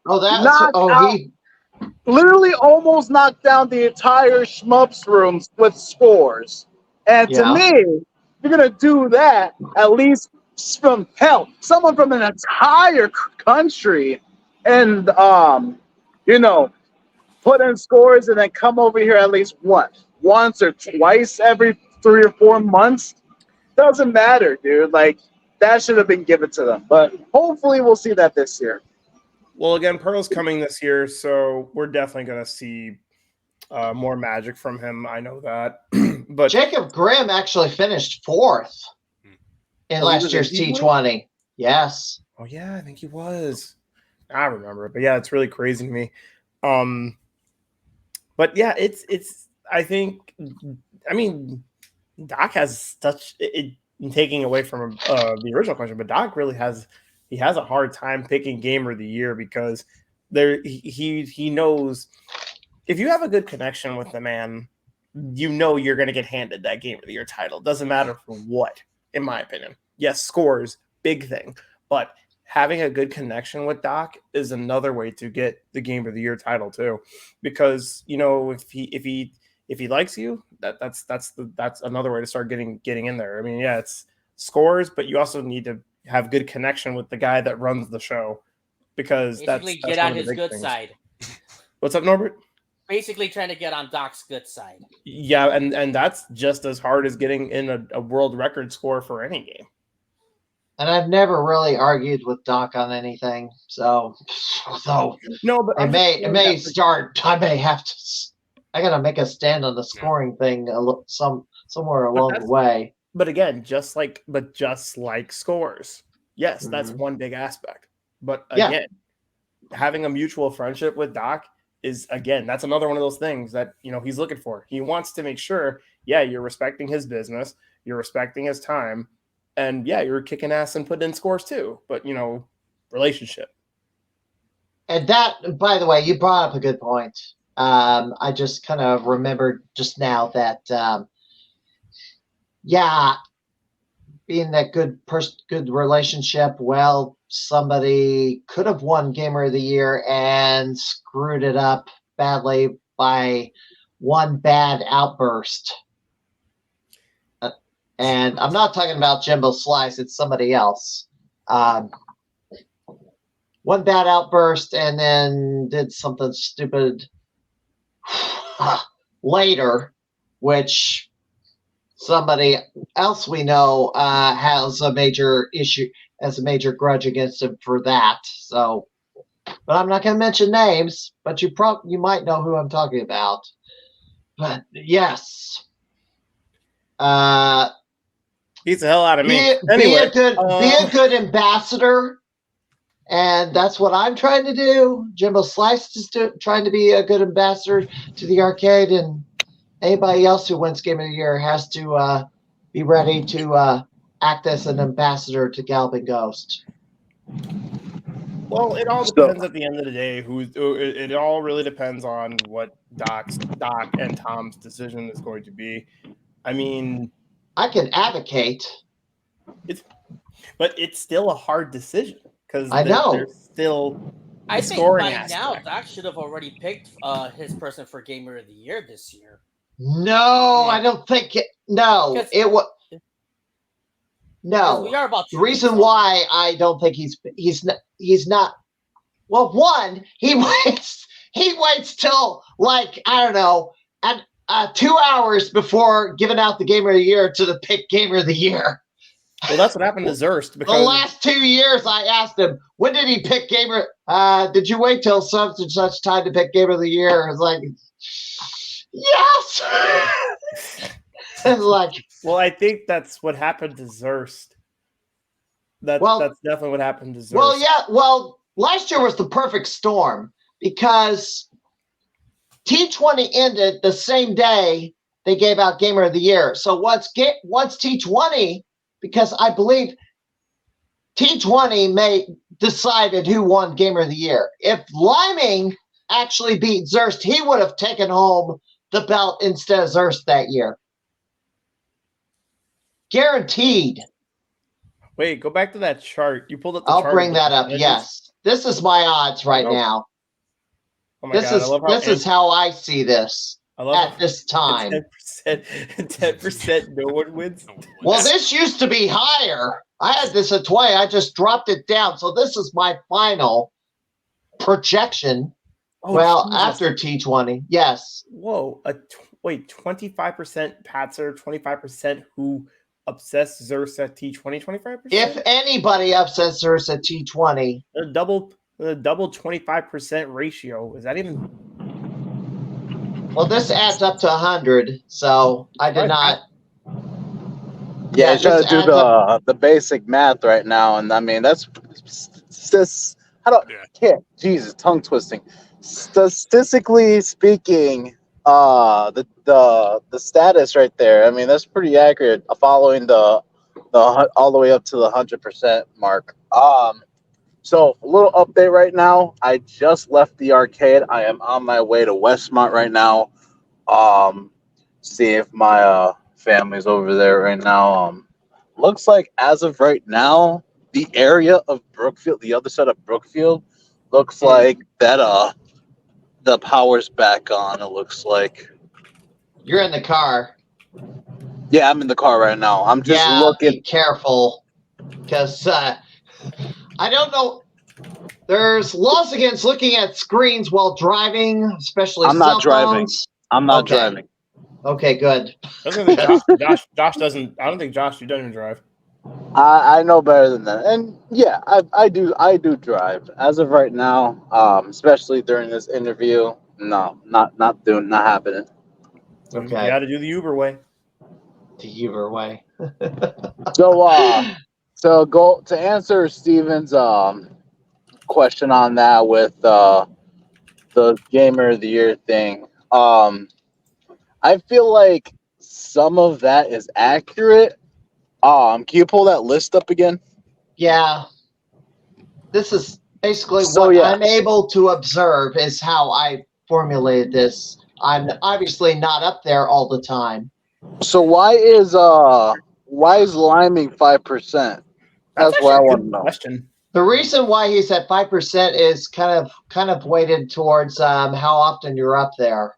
literally almost knocked down the entire Schmups rooms with scores. And to me, you're going to do that, at least from hell, someone from an entire country, and, put in scores and then come over here at least once or twice every 3 or 4 months. Doesn't matter, dude. Like, that should have been given to them. But hopefully we'll see that this year. Well, again, Pearl's coming this year, so we're definitely going to see more magic from him. I know that. But Jacob Grimm actually finished 4th in last year's T20. Yes. Oh, yeah, I think he was. I remember it. But, yeah, it's really crazy to me. But, yeah, it's I think, I mean, Doc has such – taking away from the original question, but Doc really has – he has a hard time picking Gamer of the Year because he knows if you have a good connection with the man, you know you're going to get handed that Gamer of the Year title. Doesn't matter for what, in my opinion. Yes, scores, big thing. But having a good connection with Doc is another way to get the Gamer of the Year title too. Because, if he likes you, that's another way to start getting in there. I mean, yeah, it's scores, but you also need to have good connection with the guy that runs the show, because basically that's get on his good side. What's up, Norbert? Basically trying to get on Doc's good side. Yeah, and that's just as hard as getting in a world record score for any game. And I've never really argued with Doc on anything, so no, but I may have to. I gotta make a stand on the scoring thing somewhere along the way. But again, just like scores, yes, that's one big aspect. But again, having a mutual friendship with Doc is, again, that's another one of those things that he's looking for. He wants to make sure, you're respecting his business, you're respecting his time, and you're kicking ass and putting in scores too. But relationship. And that, by the way, you brought up a good point. I just kind of remembered just now that, being that good relationship, well, somebody could have won Gamer of the Year and screwed it up badly by one bad outburst. And I'm not talking about Jimbo Slice, it's somebody else. One bad outburst and then did something stupid later, which somebody else we know has a major issue, has a major grudge against him for that. So, but I'm not going to mention names, but you might know who I'm talking about. But yes, beats the hell out of me. Be a good ambassador, and that's what I'm trying to do. Jimbo Slice is trying to be a good ambassador to the arcade, and anybody else who wins Game of the Year has to be ready to act as an ambassador to Galloping Ghost. Well, it all depends at the end of the day. It all really depends on what Doc and Tom's decision is going to be. I mean, I can advocate, but it's still a hard decision because I know there's still. I think by now Doc should have already picked his person for Gamer of the Year this year. No, I don't think it. No, it was. No, we are about the reason why I don't think he's not. Well, one, he waits till like I don't know, at 2 hours before giving out the Gamer of the Year to pick Gamer of the Year. Well, that's what happened to Zurst. Because the last 2 years, I asked him, when did he pick Gamer? Did you wait till such and such time to pick Gamer of the Year? It's like, yes. It's like, well, I think that's what happened to Zurst. That's definitely what happened to Zurst. Well, yeah. Well, last year was the perfect storm because T20 ended the same day they gave out Gamer of the Year. So once T20, because I believe T20 decided who won Gamer of the Year. If Liming actually beat Zurst, he would have taken home the belt instead of Zurst that year. Guaranteed. Wait, go back to that chart. You pulled up the I'll chart. bring that up. Yes. This is my odds right now. Oh my God, I love how this is how I see this I love at this time. 10%, no one wins. Well, this used to be higher. I had this at 20. I just dropped it down. So this is my final projection. Oh, well, Jesus. after T20, yes. Whoa, wait, 25% Patzer, 25% who upsets Xerxes at T20, 25%? If anybody upsets Xerxes at T20. The double 25% ratio. Is that even? Well, this adds up to 100, so I did not. Yeah, he's trying to do the basic math right now, and I mean that's just Jesus, tongue twisting. Statistically speaking, the status right there. I mean that's pretty accurate, following the all the way up to the 100% mark. So a little update right now. I just left the arcade. I am on my way to Westmont right now. See if my family's over there right now. Looks like as of right now, the area of Brookfield, the other side of Brookfield, looks like that the power's back on. It looks like you're in the car. Yeah, I'm in the car right now. I'm just looking. Be careful, because I don't know. There's laws against looking at screens while driving, especially I'm cell not driving. phones. I'm not driving. Okay, good. I don't think Josh doesn't. I don't think Josh, you don't even drive. I know better than that, and yeah, I do drive as of right now. Especially during this interview. No, not happening. Okay. You got to do the Uber way. The Uber way. So go to answer Steven's question on that with the Gamer of the Year thing. I feel like some of that is accurate. Can you pull that list up again? Yeah. This is basically what I'm able to observe is how I formulated this. I'm obviously not up there all the time. So why is liming 5%? That's what I want to know. Question. The reason why he's at 5% is kind of weighted towards how often you're up there.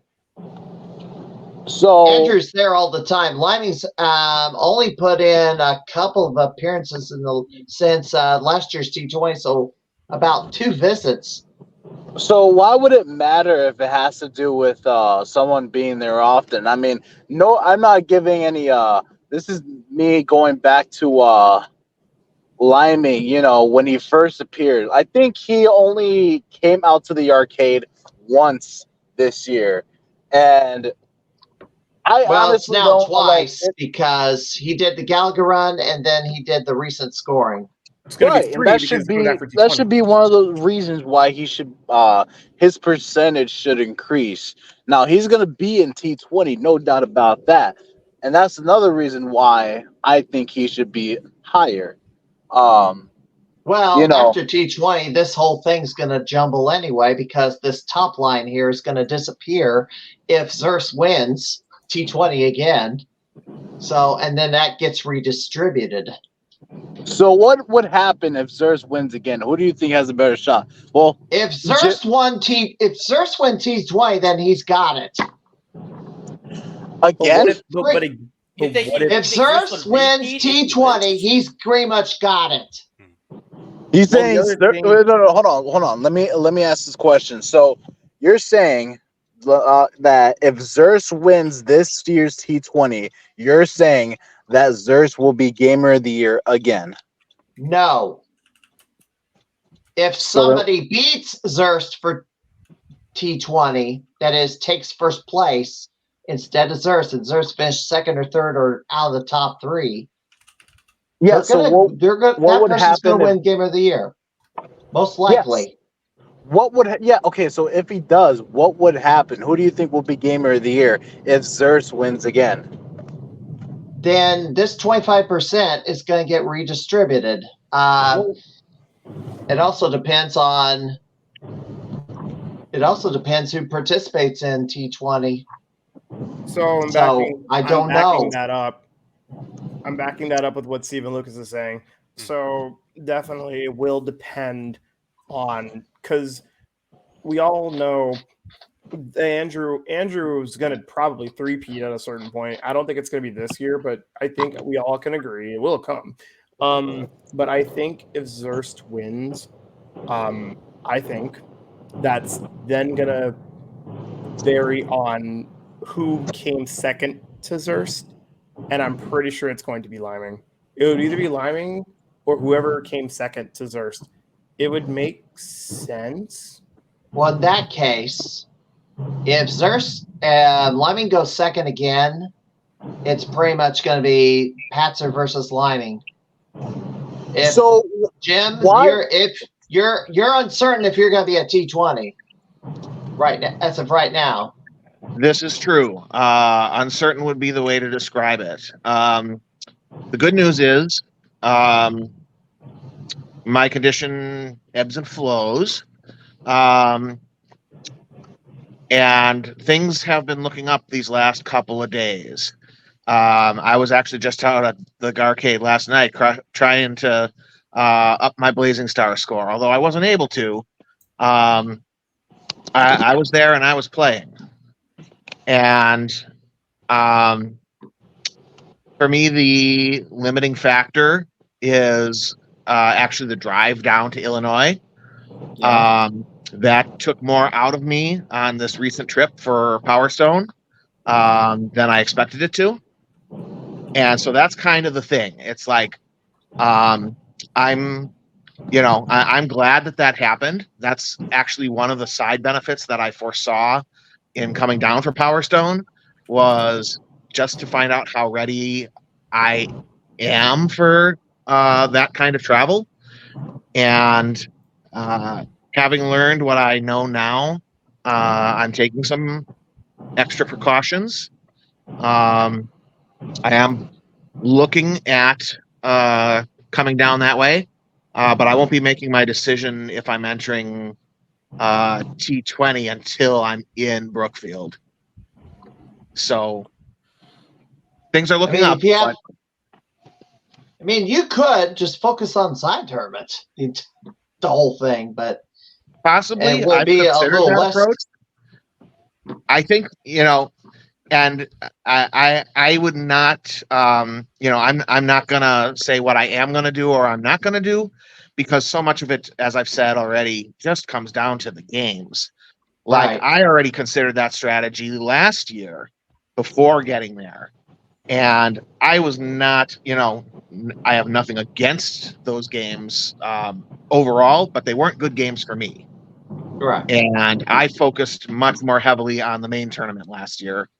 So Andrew's there all the time. Liming's only put in a couple of appearances since last year's T20, so about 2 visits. So why would it matter if it has to do with someone being there often? I mean, no, I'm not giving any. This is me going back to Liming. You know, when he first appeared, I think he only came out to the arcade once this year, and it's now twice because he did the Gallagher run and then he did the recent scoring. Right, and that should be one of the reasons why he should his percentage should increase. Now he's going to be in T20, no doubt about that, and that's another reason why I think he should be higher. After T20, this whole thing's going to jumble anyway because this top line here is going to disappear if Xerxes wins T20 again. So, and then that gets redistributed. So what would happen if Xerxes wins again? Who do you think has a better shot? Well, if Xerxes wins T20, then he's got it. Again? If Xerxes wins T20, he's pretty much got it. He's saying no, hold on. Let me ask this question. So you're saying that if Xerxes wins this year's T20, you're saying that Xerxes will be Gamer of the Year again? No. If somebody beats Xerxes for T20, that is, takes first place instead of Xerxes, and Xerxes finished second or third or out of the top 3. Yeah, that person's going to win Gamer of the Year. Most likely. Yes. Okay, so if he does, what would happen? Who do you think will be Gamer of the Year if Xerxes wins again? Then this 25% is going to get redistributed. It also depends who participates in T20. I don't know. I'm backing that up with what Stephen Lucas is saying. So definitely it will depend on, because we all know Andrew's going to probably three-peat at a certain point. I don't think it's going to be this year, but I think we all can agree it will come. But I think if Zurst wins, I think that's then going to vary on who came second to Zurst, and I'm pretty sure it's going to be Liming. It would either be Liming or whoever came second to Zurst. It would make sense. Well, in that case, if Zurst Liming goes second again, it's pretty much going to be Patzer versus Liming. So, Jim, why- you're uncertain if you're going to be at T20 right now, as of right now. This is true. Uncertain would be the way to describe it. The good news is my condition ebbs and flows. And things have been looking up these last couple of days. I was actually just out at the Galloping last night trying to up my Blazing Star score, although I wasn't able to. I was there and I was playing. And for me, the limiting factor is actually the drive down to Illinois. Yeah. That took more out of me on this recent trip for Power Stone than I expected it to. And so that's kind of the thing. It's like I'm glad that happened. That's actually one of the side benefits that I foresaw in coming down for Power Stone, was just to find out how ready I am for that kind of travel. And having learned what I know now, I'm taking some extra precautions. I am looking at coming down that way, but I won't be making my decision if I'm entering T20 until I'm in Brookfield. So things are looking up. You could just focus on side tournaments, the whole thing, but possibly it would be a little less. Approach. I think, and I would not, I'm not gonna say what I am gonna do or I'm not gonna do, because so much of it, as I've said already, just comes down to the games. Like, Right. I already considered that strategy last year before getting there. And I was not, I have nothing against those games overall, but they weren't good games for me. Right. And I focused much more heavily on the main tournament last year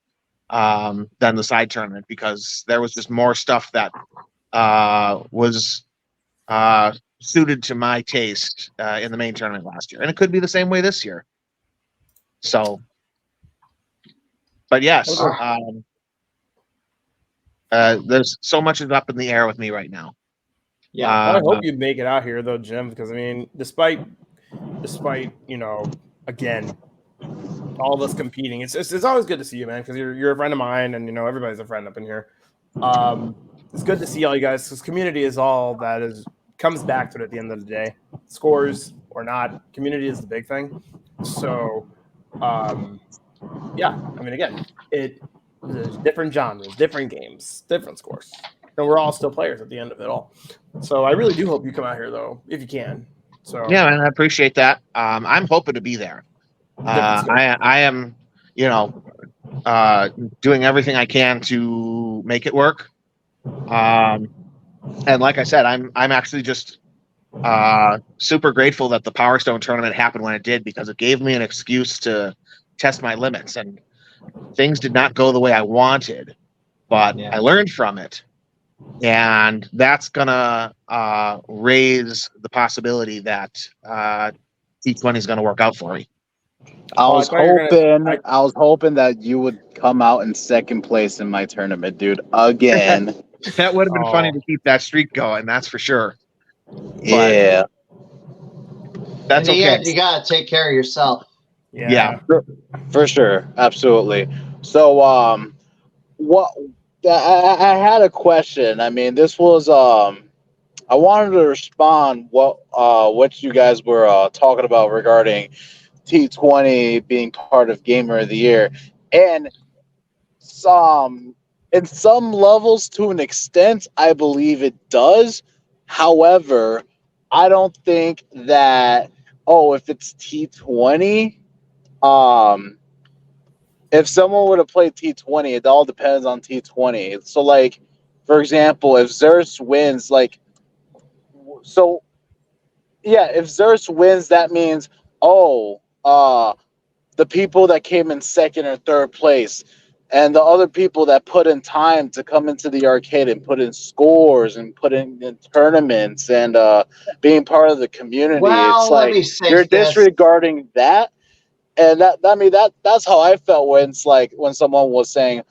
than the side tournament, because there was just more stuff that was suited to my taste in the main tournament last year. And it could be the same way this year. So, but yes, there's so much is up in the air with me right now. Yeah, I hope you make it out here though, Jim, because despite again, all of us competing, it's always good to see you, man, because you're a friend of mine, and everybody's a friend up in here. It's good to see all you guys, because community is all that comes back to it at the end of the day. Scores or not, community is the big thing. So, again, there's different genres, different games, different scores, and we're all still players at the end of it all. So I really do hope you come out here though, if you can. So yeah, man, I appreciate that. I'm hoping to be there. I am, doing everything I can to make it work. And like I said, I'm actually just super grateful that the Power Stone tournament happened when it did, because it gave me an excuse to test my limits. And things did not go the way I wanted, but I learned from it. And that's gonna raise the possibility that T20 is gonna work out for me. I was hoping that you would come out in second place in my tournament, dude. Again. That would have been funny to keep that streak going, that's for sure. Yeah. But that's okay. You gotta take care of yourself. Yeah. For sure. Absolutely. So what I had a question. This was I wanted to respond what you guys were talking about regarding T20 being part of Gamer of the Year, and in some levels, to an extent, I believe it does. However, I don't think that if it's T20, if someone would have played T20, it all depends on T20. So, like, for example, if Xerxes wins, if Xerxes wins, that means, the people that came in second or third place and the other people that put in time to come into the arcade and put in scores and put in tournaments and being part of the community. Well, it's let like me say you're this. disregarding that. And that's how I felt when it's like when someone was saying,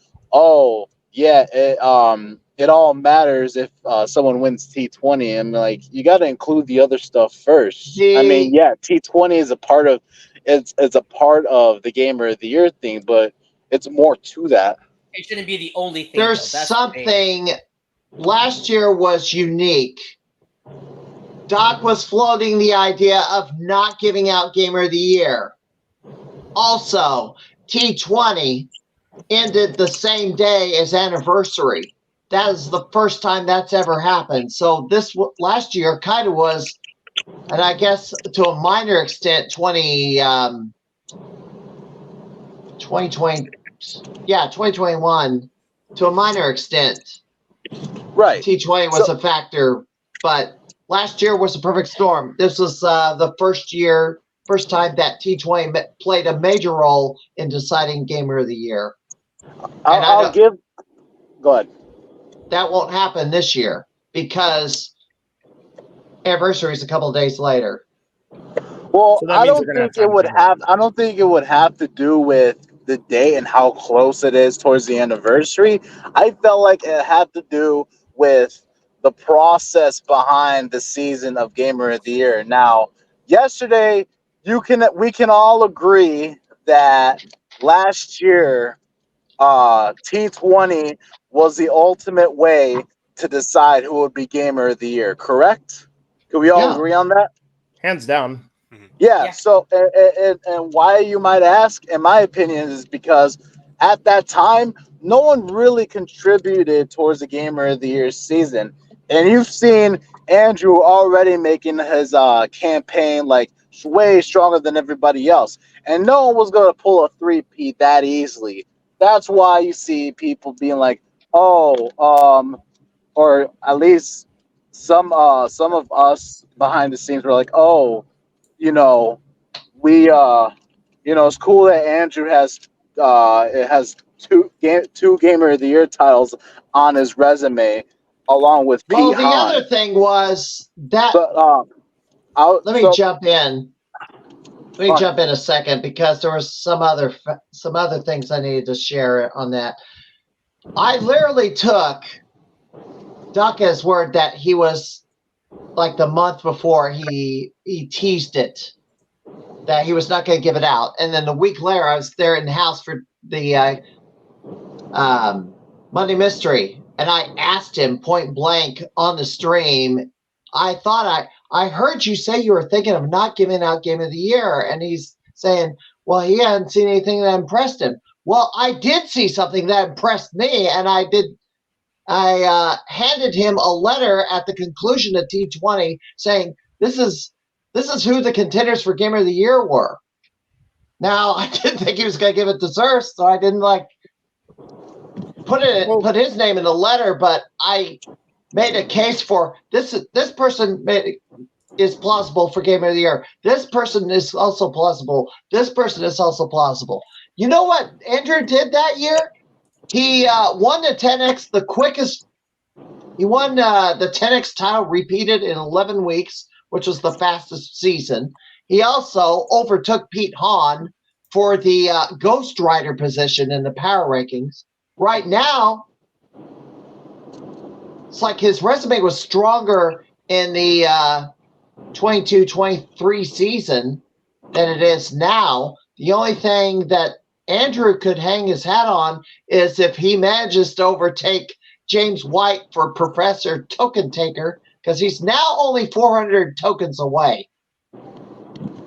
it all matters if someone wins T20. And like, you got to include the other stuff first. T20 is a part of it's a part of the Gamer of the Year thing, but it's more to that. It shouldn't be the only thing. There's something. Last year was unique. Doc was floating the idea of not giving out Gamer of the Year. Also, T20 ended the same day as anniversary. That is the first time that's ever happened. So this last year kind of was, and I guess to a minor extent, 2021, to a minor extent. Right. T20 was a factor, but last year was a perfect storm. This was the first time that T20 played a major role in deciding Gamer of the Year. Go ahead. That won't happen this year because anniversary is a couple of days later. Well, I don't think it would have to do with the date and how close it is towards the anniversary. I felt like it had to do with the process behind the season of Gamer of the Year. Now, yesterday, we can all agree that last year, T20 was the ultimate way to decide who would be Gamer of the Year. Correct? Can we all agree on that? Hands down. Yeah. So, and why you might ask, in my opinion, is because at that time, no one really contributed towards the Gamer of the Year season. And you've seen Andrew already making his campaign like way stronger than everybody else. And no one was going to pull a 3-peat that easily. That's why you see people being like, or at least some of us behind the scenes were like, it's cool that Andrew has two Gamer of the Year titles on his resume, along with Pete the Hahn. other thing was that. Let me jump in. Let me jump in a second because there was some other things I needed to share on that. I literally took Ducka's word that he was like the month before he teased it, that he was not going to give it out. And then the week later, I was there in the house for the Monday Mystery, and I asked him point blank on the stream, I thought I heard you say you were thinking of not giving out Game of the Year. And he's saying, well, he hadn't seen anything that impressed him. Well, I did see something that impressed me, and I handed him a letter at the conclusion of T20 saying, this is who the contenders for Game of the Year were. Now, I didn't think he was going to give it to Xerxes, so I didn't put his name in the letter, but I made a case for this person is plausible for Game of the Year. This person is also plausible. This person is also plausible. You know what Andrew did that year? He won the 10X the quickest. He won the 10X title repeated in 11 weeks, which was the fastest season. He also overtook Pete Hahn for the Ghost Rider position in the power rankings. Right now, it's like his resume was stronger in the 22-23 season than it is now. The only thing that Andrew could hang his hat on is if he manages to overtake James White for Professor Token Taker, because he's now only 400 tokens away.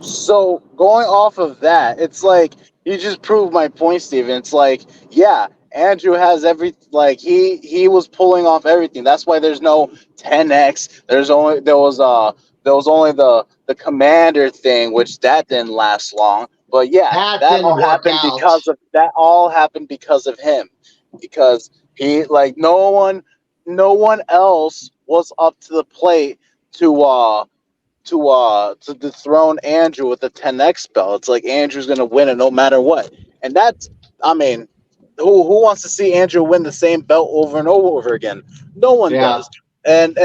So going off of that, it's like you just proved my point, Steven. It's like, yeah, Andrew has he was pulling off everything. That's why there's no 10x. There was only the commander thing, which that didn't last long. But yeah, That that didn't all work happened out. because of him. Because he no one else was up to the plate to dethrone Andrew with a 10x belt. It's like Andrew's gonna win it no matter what. And who wants to see Andrew win the same belt over and over again? No one does. And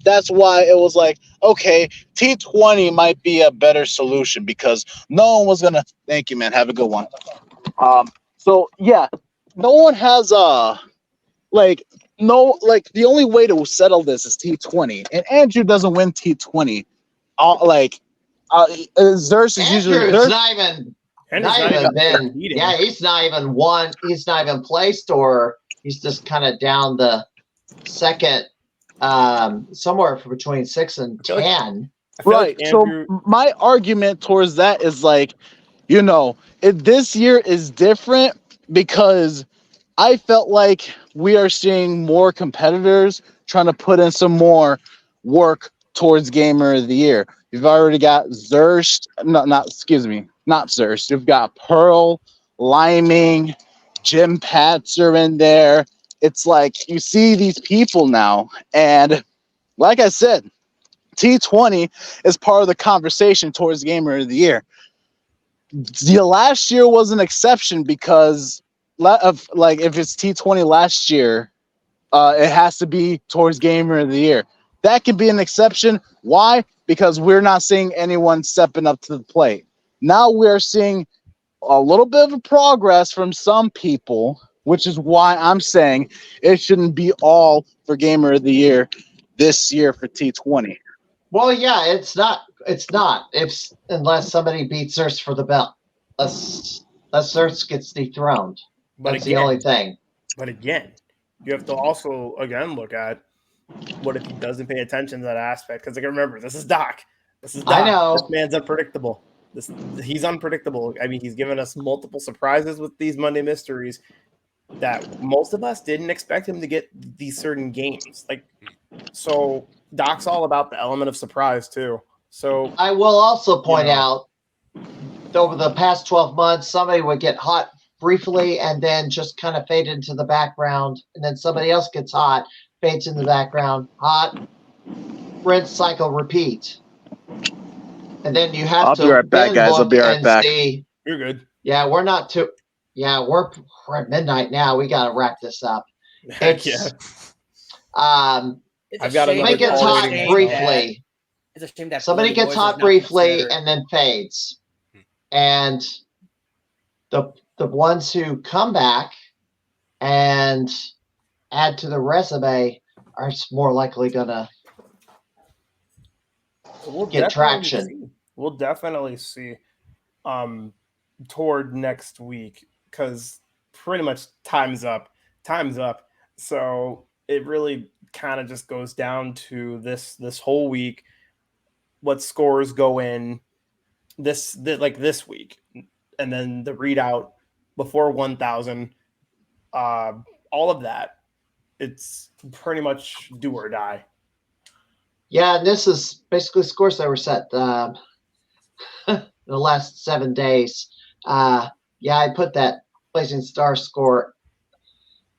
that's why it was like, okay, T20 might be a better solution because no one was gonna. Thank you, man. Have a good one. So yeah, no one has the only way to settle this is T20, and Andrew doesn't win T20. Xerxes is usually Andrew's Xerxes. he's not even won. He's not even placed, or he's just kind of down the second, somewhere between 6 and 10. Right. So my argument towards that is this year is different because I felt like we are seeing more competitors trying to put in some more work towards Gamer of the Year. You've already got Zerst, not Zerst. You've got Pearl, Liming, Jim Patzer in there. It's like you see these people now, and like I said, T20 is part of the conversation towards Gamer of the Year. The last year was an exception because if it's T20 last year, it has to be towards Gamer of the Year. That could be an exception. Why? Because we're not seeing anyone stepping up to the plate. Now we're seeing a little bit of a progress from some people, which is why I'm saying it shouldn't be all for Gamer of the Year this year for T20. Well, yeah, it's not. Unless somebody beats Xerxes for the belt. Unless Xerxes gets dethroned. That's the only thing. But again, you have to also look at what if he doesn't pay attention to that aspect. Because remember, this is Doc. I know. This man's unpredictable. He's unpredictable. I mean, he's given us multiple surprises with these Monday mysteries that most of us didn't expect him to get these certain games. So Doc's all about the element of surprise too. So I will also point out over the past 12 months, somebody would get hot briefly and then just kind of fade into the background, and then somebody else gets hot, fades in the background, hot, rinse, cycle, repeat. And then you have to. I'll be right back, guys. I'll be right back. See, you're good. Yeah, we're not too. Yeah, we're at midnight now. We got to wrap this up. Heck yeah. I've got somebody gets hot briefly. It's a shame that somebody gets hot briefly and then fades, and the ones who come back and add to the resume are more likely gonna get traction. We'll definitely see toward next week, because pretty much time's up. So it really kind of just goes down to this whole week, what scores go in this week, and then the readout before 1,000, all of that. It's pretty much do or die. Yeah, and this is basically scores that were set the last 7 days. I put that Blazing Star score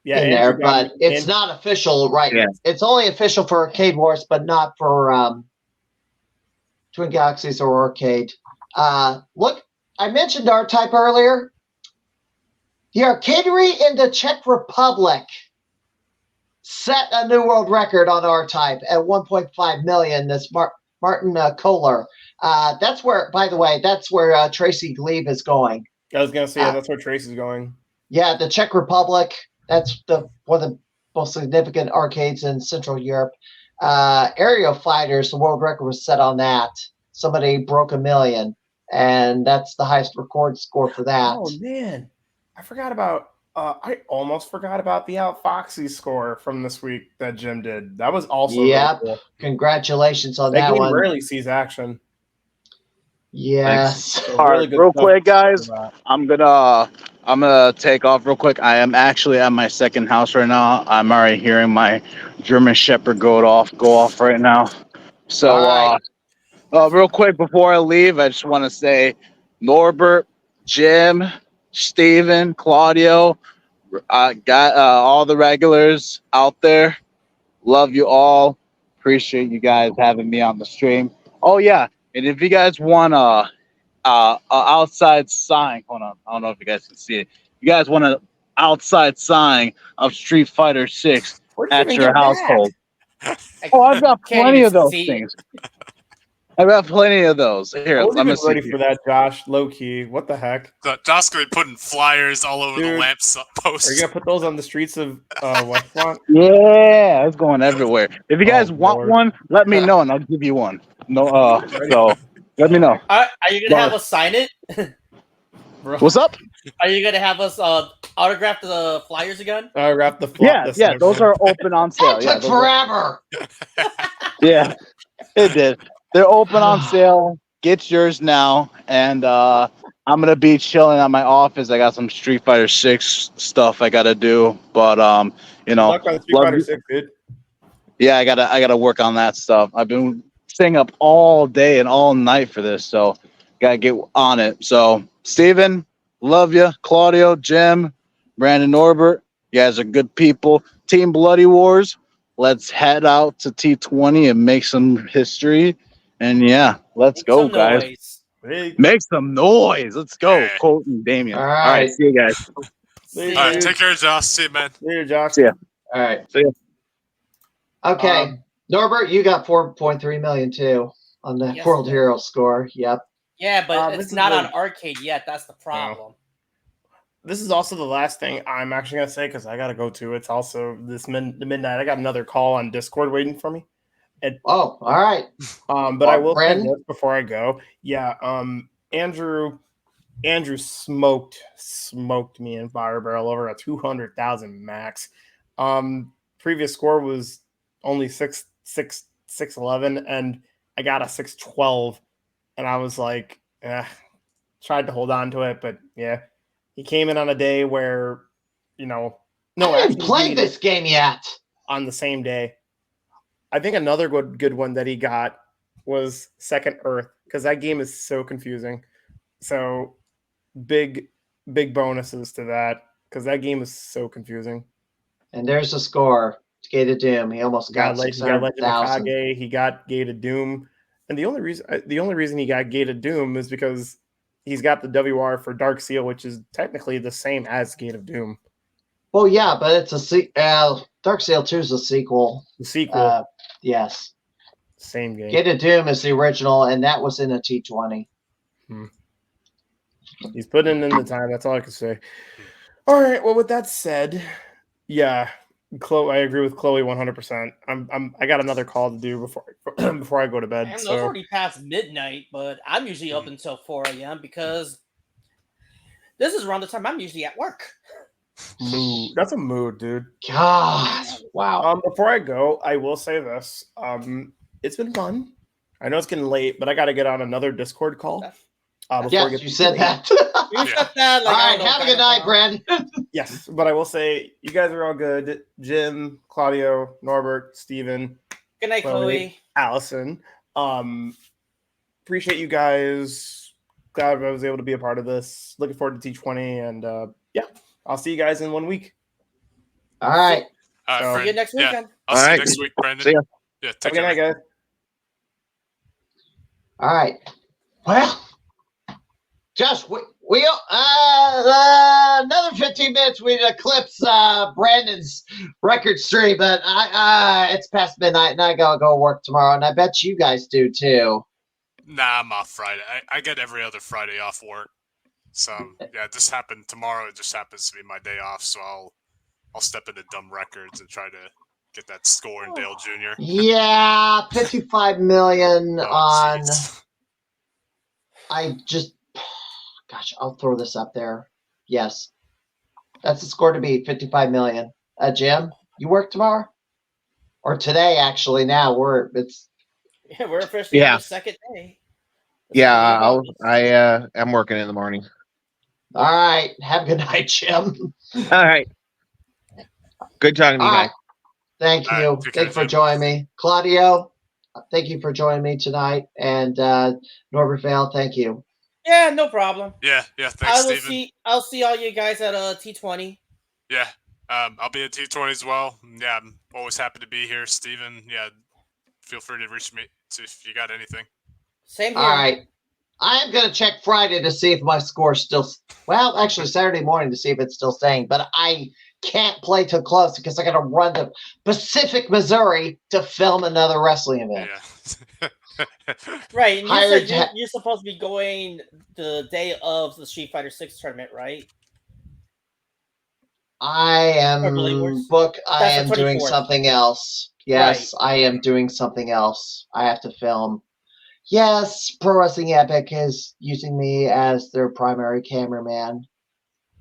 in there, but it's not official, right? Yeah. It's only official for Arcade Wars, but not for Twin Galaxies or Arcade. Look, I mentioned R-Type earlier. The Arcadery in the Czech Republic set a new world record on R-Type at 1.5 million. This Martin Kohler. That's where, by the way, Tracy Glebe is going. I was going to say, that's where Tracy's going. Yeah, the Czech Republic. That's one of the most significant arcades in Central Europe. Aerial Fighters, the world record was set on that. Somebody broke 1 million, and that's the highest record score for that. Oh, man. I almost forgot about the Outfoxy score from this week that Jim did. That was also really cool. Congratulations on that one. Rarely sees action. Yes. So All really right, good real stuff quick, guys. for that. I'm gonna take off real quick. I am actually at my second house right now. I'm already hearing my German Shepherd go off right now. So, All right. real quick before I leave, I just want to say, Norbert, Jim, Steven, Claudio, got all the regulars out there. Love you all. Appreciate you guys having me on the stream. Oh yeah, and if you guys want a outside sign. Hold on, I don't know if you guys can see it. You guys want an outside sign of Street Fighter 6 Where did you at even your get that? household? I Oh, I've got can't plenty even of those see it. things. I've got plenty of those. I Here, wasn't let me even see. ready for that, Josh. Low key. What the heck? Josh could be putting flyers all over the Dude, lamp Are you posts. gonna put those on the streets of Westmont? Yeah, it's going everywhere. If you guys Oh, want Lord. one, let me know and I'll give you one. No, Ready? so let me know. Are you gonna have But- us sign it? Bro. What's up? Are you gonna have us autograph the flyers again? I wrapped the Yeah, this yeah, those are open on sale. That Yeah, took those are- forever. yeah, it did. They're open on sale. Get yours now, and I'm gonna be chilling at my office. I got some Street Fighter 6 stuff I gotta do, but you know, Luck on Street love Fighter you. 6, dude. Yeah, I gotta work on that stuff. I've been staying up all day and all night for this, so gotta get on it. So, Steven, love you. Claudio, Jim, Brandon, Norbert, you guys are good people. Team Bloody Wars, let's head out to T20 and make some history. And yeah, let's Make go, some guys. noise. Hey, Make some noise. Let's go, Yeah. Colt and Damien. All All right, right. see you guys. see All right, you, take care, Josh. See you, man. Josh. See ya. All right. See ya. Okay. Norbert, you got 4.3 million too on the Yes, World sir. Hero score. Yep. Yeah, but this it's is not the- on arcade yet. That's the problem. This is also the last thing I'm actually gonna say because I gotta go to. It's also the midnight. I got another call on Discord waiting for me. Oh, all right. But I will say Brandon? this before I go. Yeah, Andrew smoked me in Fire Barrel over a 200,000 max. Previous score was only 611, and I got a 612, and I was like, tried to hold on to it, but yeah, he came in on a day where, no, I didn't actually play he- this game yet. on the same day. I think another good one that he got was Second Earth, because that game is so confusing. So big bonuses to that, because that game is so confusing. And there's the score. Gate of Doom. He almost got He got Legend of 600,000. Kage, he got Gate of Doom, and the only reason he got Gate of Doom is because he's got the WR for Dark Seal, which is technically the same as Gate of Doom. Well, yeah, but it's a Dark Sail 2 is a sequel. The sequel, Yes. same game. Gate of Doom is the original, and that was in a T20. He's putting in the time. That's all I can say. All right. Well, with that said, yeah, Chloe, I agree with Chloe 100%. I got another call to do before I go to bed. Damn, those So already past midnight, but I'm usually up until 4 a.m. because this is around the time I'm usually at work. mood. That's a mood, dude. God. Wow. Before I go, I will say this. It's been fun. I know it's getting late, but I got to get on another Discord call. Before I Yes, get you said that. You said that. All Like, I right. don't know, Have a good night, Brandon. Yes, but I will say you guys are all good. Jim, Claudio, Norbert, Steven, Good night, Chloe. Allison. Appreciate you guys. Glad I was able to be a part of this. Looking forward to T20, and yeah, I'll see you guys in 1 week. All right. All right, So- See you Brandon. next Yeah, weekend. I'll All see you right. next week, Brandon. See ya. Yeah, Have take a good night, care. guys. All right. Well, Josh, we another 15 minutes. We'd eclipse Brandon's record stream, but it's past midnight, and I gotta go work tomorrow, and I bet you guys do too. Nah, I'm off Friday. I get every other Friday off work. So yeah, this happened tomorrow. It just happens to be my day off, so I'll step into dumb records and try to get that score in Dale Jr. Yeah, 55 million Oh, on. jeez. Gosh, I'll throw this up there. Yes, that's the score to beat. 55 million. Jim, you work tomorrow or today? Actually, now Yeah, we're officially on Yeah. the second day. Yeah, I'm working in the morning. All right. Have a good night, Jim. All right. Good talking to you All guys. right. Thank All you. right, take Thank you care, for Jim. joining me. Claudio, thank you for joining me tonight. And Norbert Vale, thank you. Yeah, no problem. Yeah. Thanks, Steven. I'll see all you guys at T20. Yeah. I'll be at T20 as well. Yeah, I'm always happy to be here, Steven. Yeah, feel free to reach me if you got anything. Same here. All right. I'm going to check Friday to see if my score's still, well, actually Saturday morning to see if it's still staying, but I can't play till close because I got to run to Pacific, Missouri to film another wrestling event. Yeah. Right, and you said Hired you're supposed to be going the day of the Street Fighter 6 tournament, right? I am That's the doing 24th. something else. Yes, I am doing something else. I have to film. Yes, Pro Wrestling Epic is using me as their primary cameraman.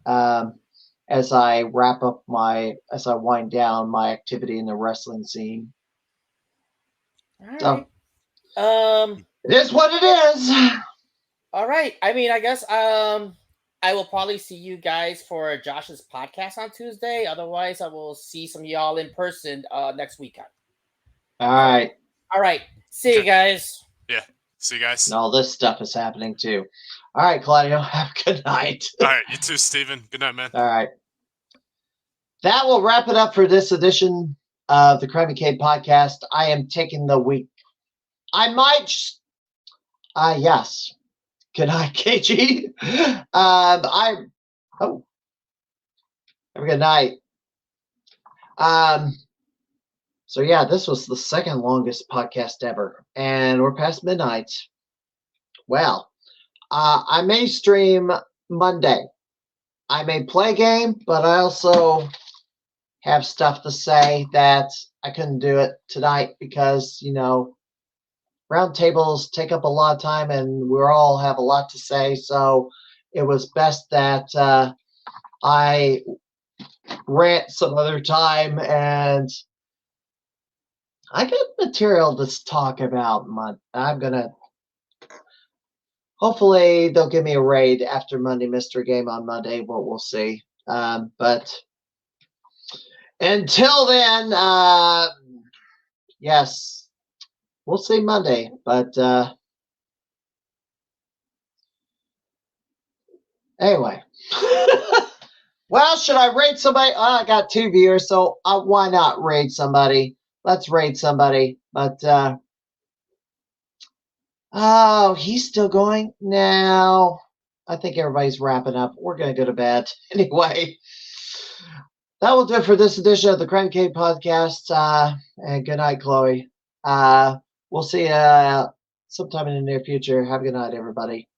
As I wind down my activity in the wrestling scene. All right. It is what it is. All right. I mean, I guess I will probably see you guys for Josh's podcast on Tuesday. Otherwise, I will see some of y'all in person next weekend. All right. All right. See you guys. Yeah. See you guys. And all this stuff is happening too. All right, Claudio. Have a good night. All right. You too, Steven. Good night, man. All right. That will wrap it up for this edition of the Crimeycade podcast. I am taking the week. I might. Yes. Good night, KG. Have a good night. So yeah, this was the second longest podcast ever, and we're past midnight. Well, I may stream Monday. I may play a game, but I also have stuff to say that I couldn't do it tonight because, roundtables take up a lot of time and we all have a lot to say. So it was best that I rant some other time, and I got material to talk about. Hopefully they'll give me a raid after Monday Mystery Game on Monday. We'll see. But until then, yes, we'll see Monday. But anyway. Well, should I raid somebody? I got 2 viewers, so why not raid somebody? Let's raid somebody. But, oh, he's still going? No. I think everybody's wrapping up. We're going to go to bed. Anyway, that will do it for this edition of the Crimeycade podcast. And good night, Chloe. We'll see you sometime in the near future. Have a good night, everybody.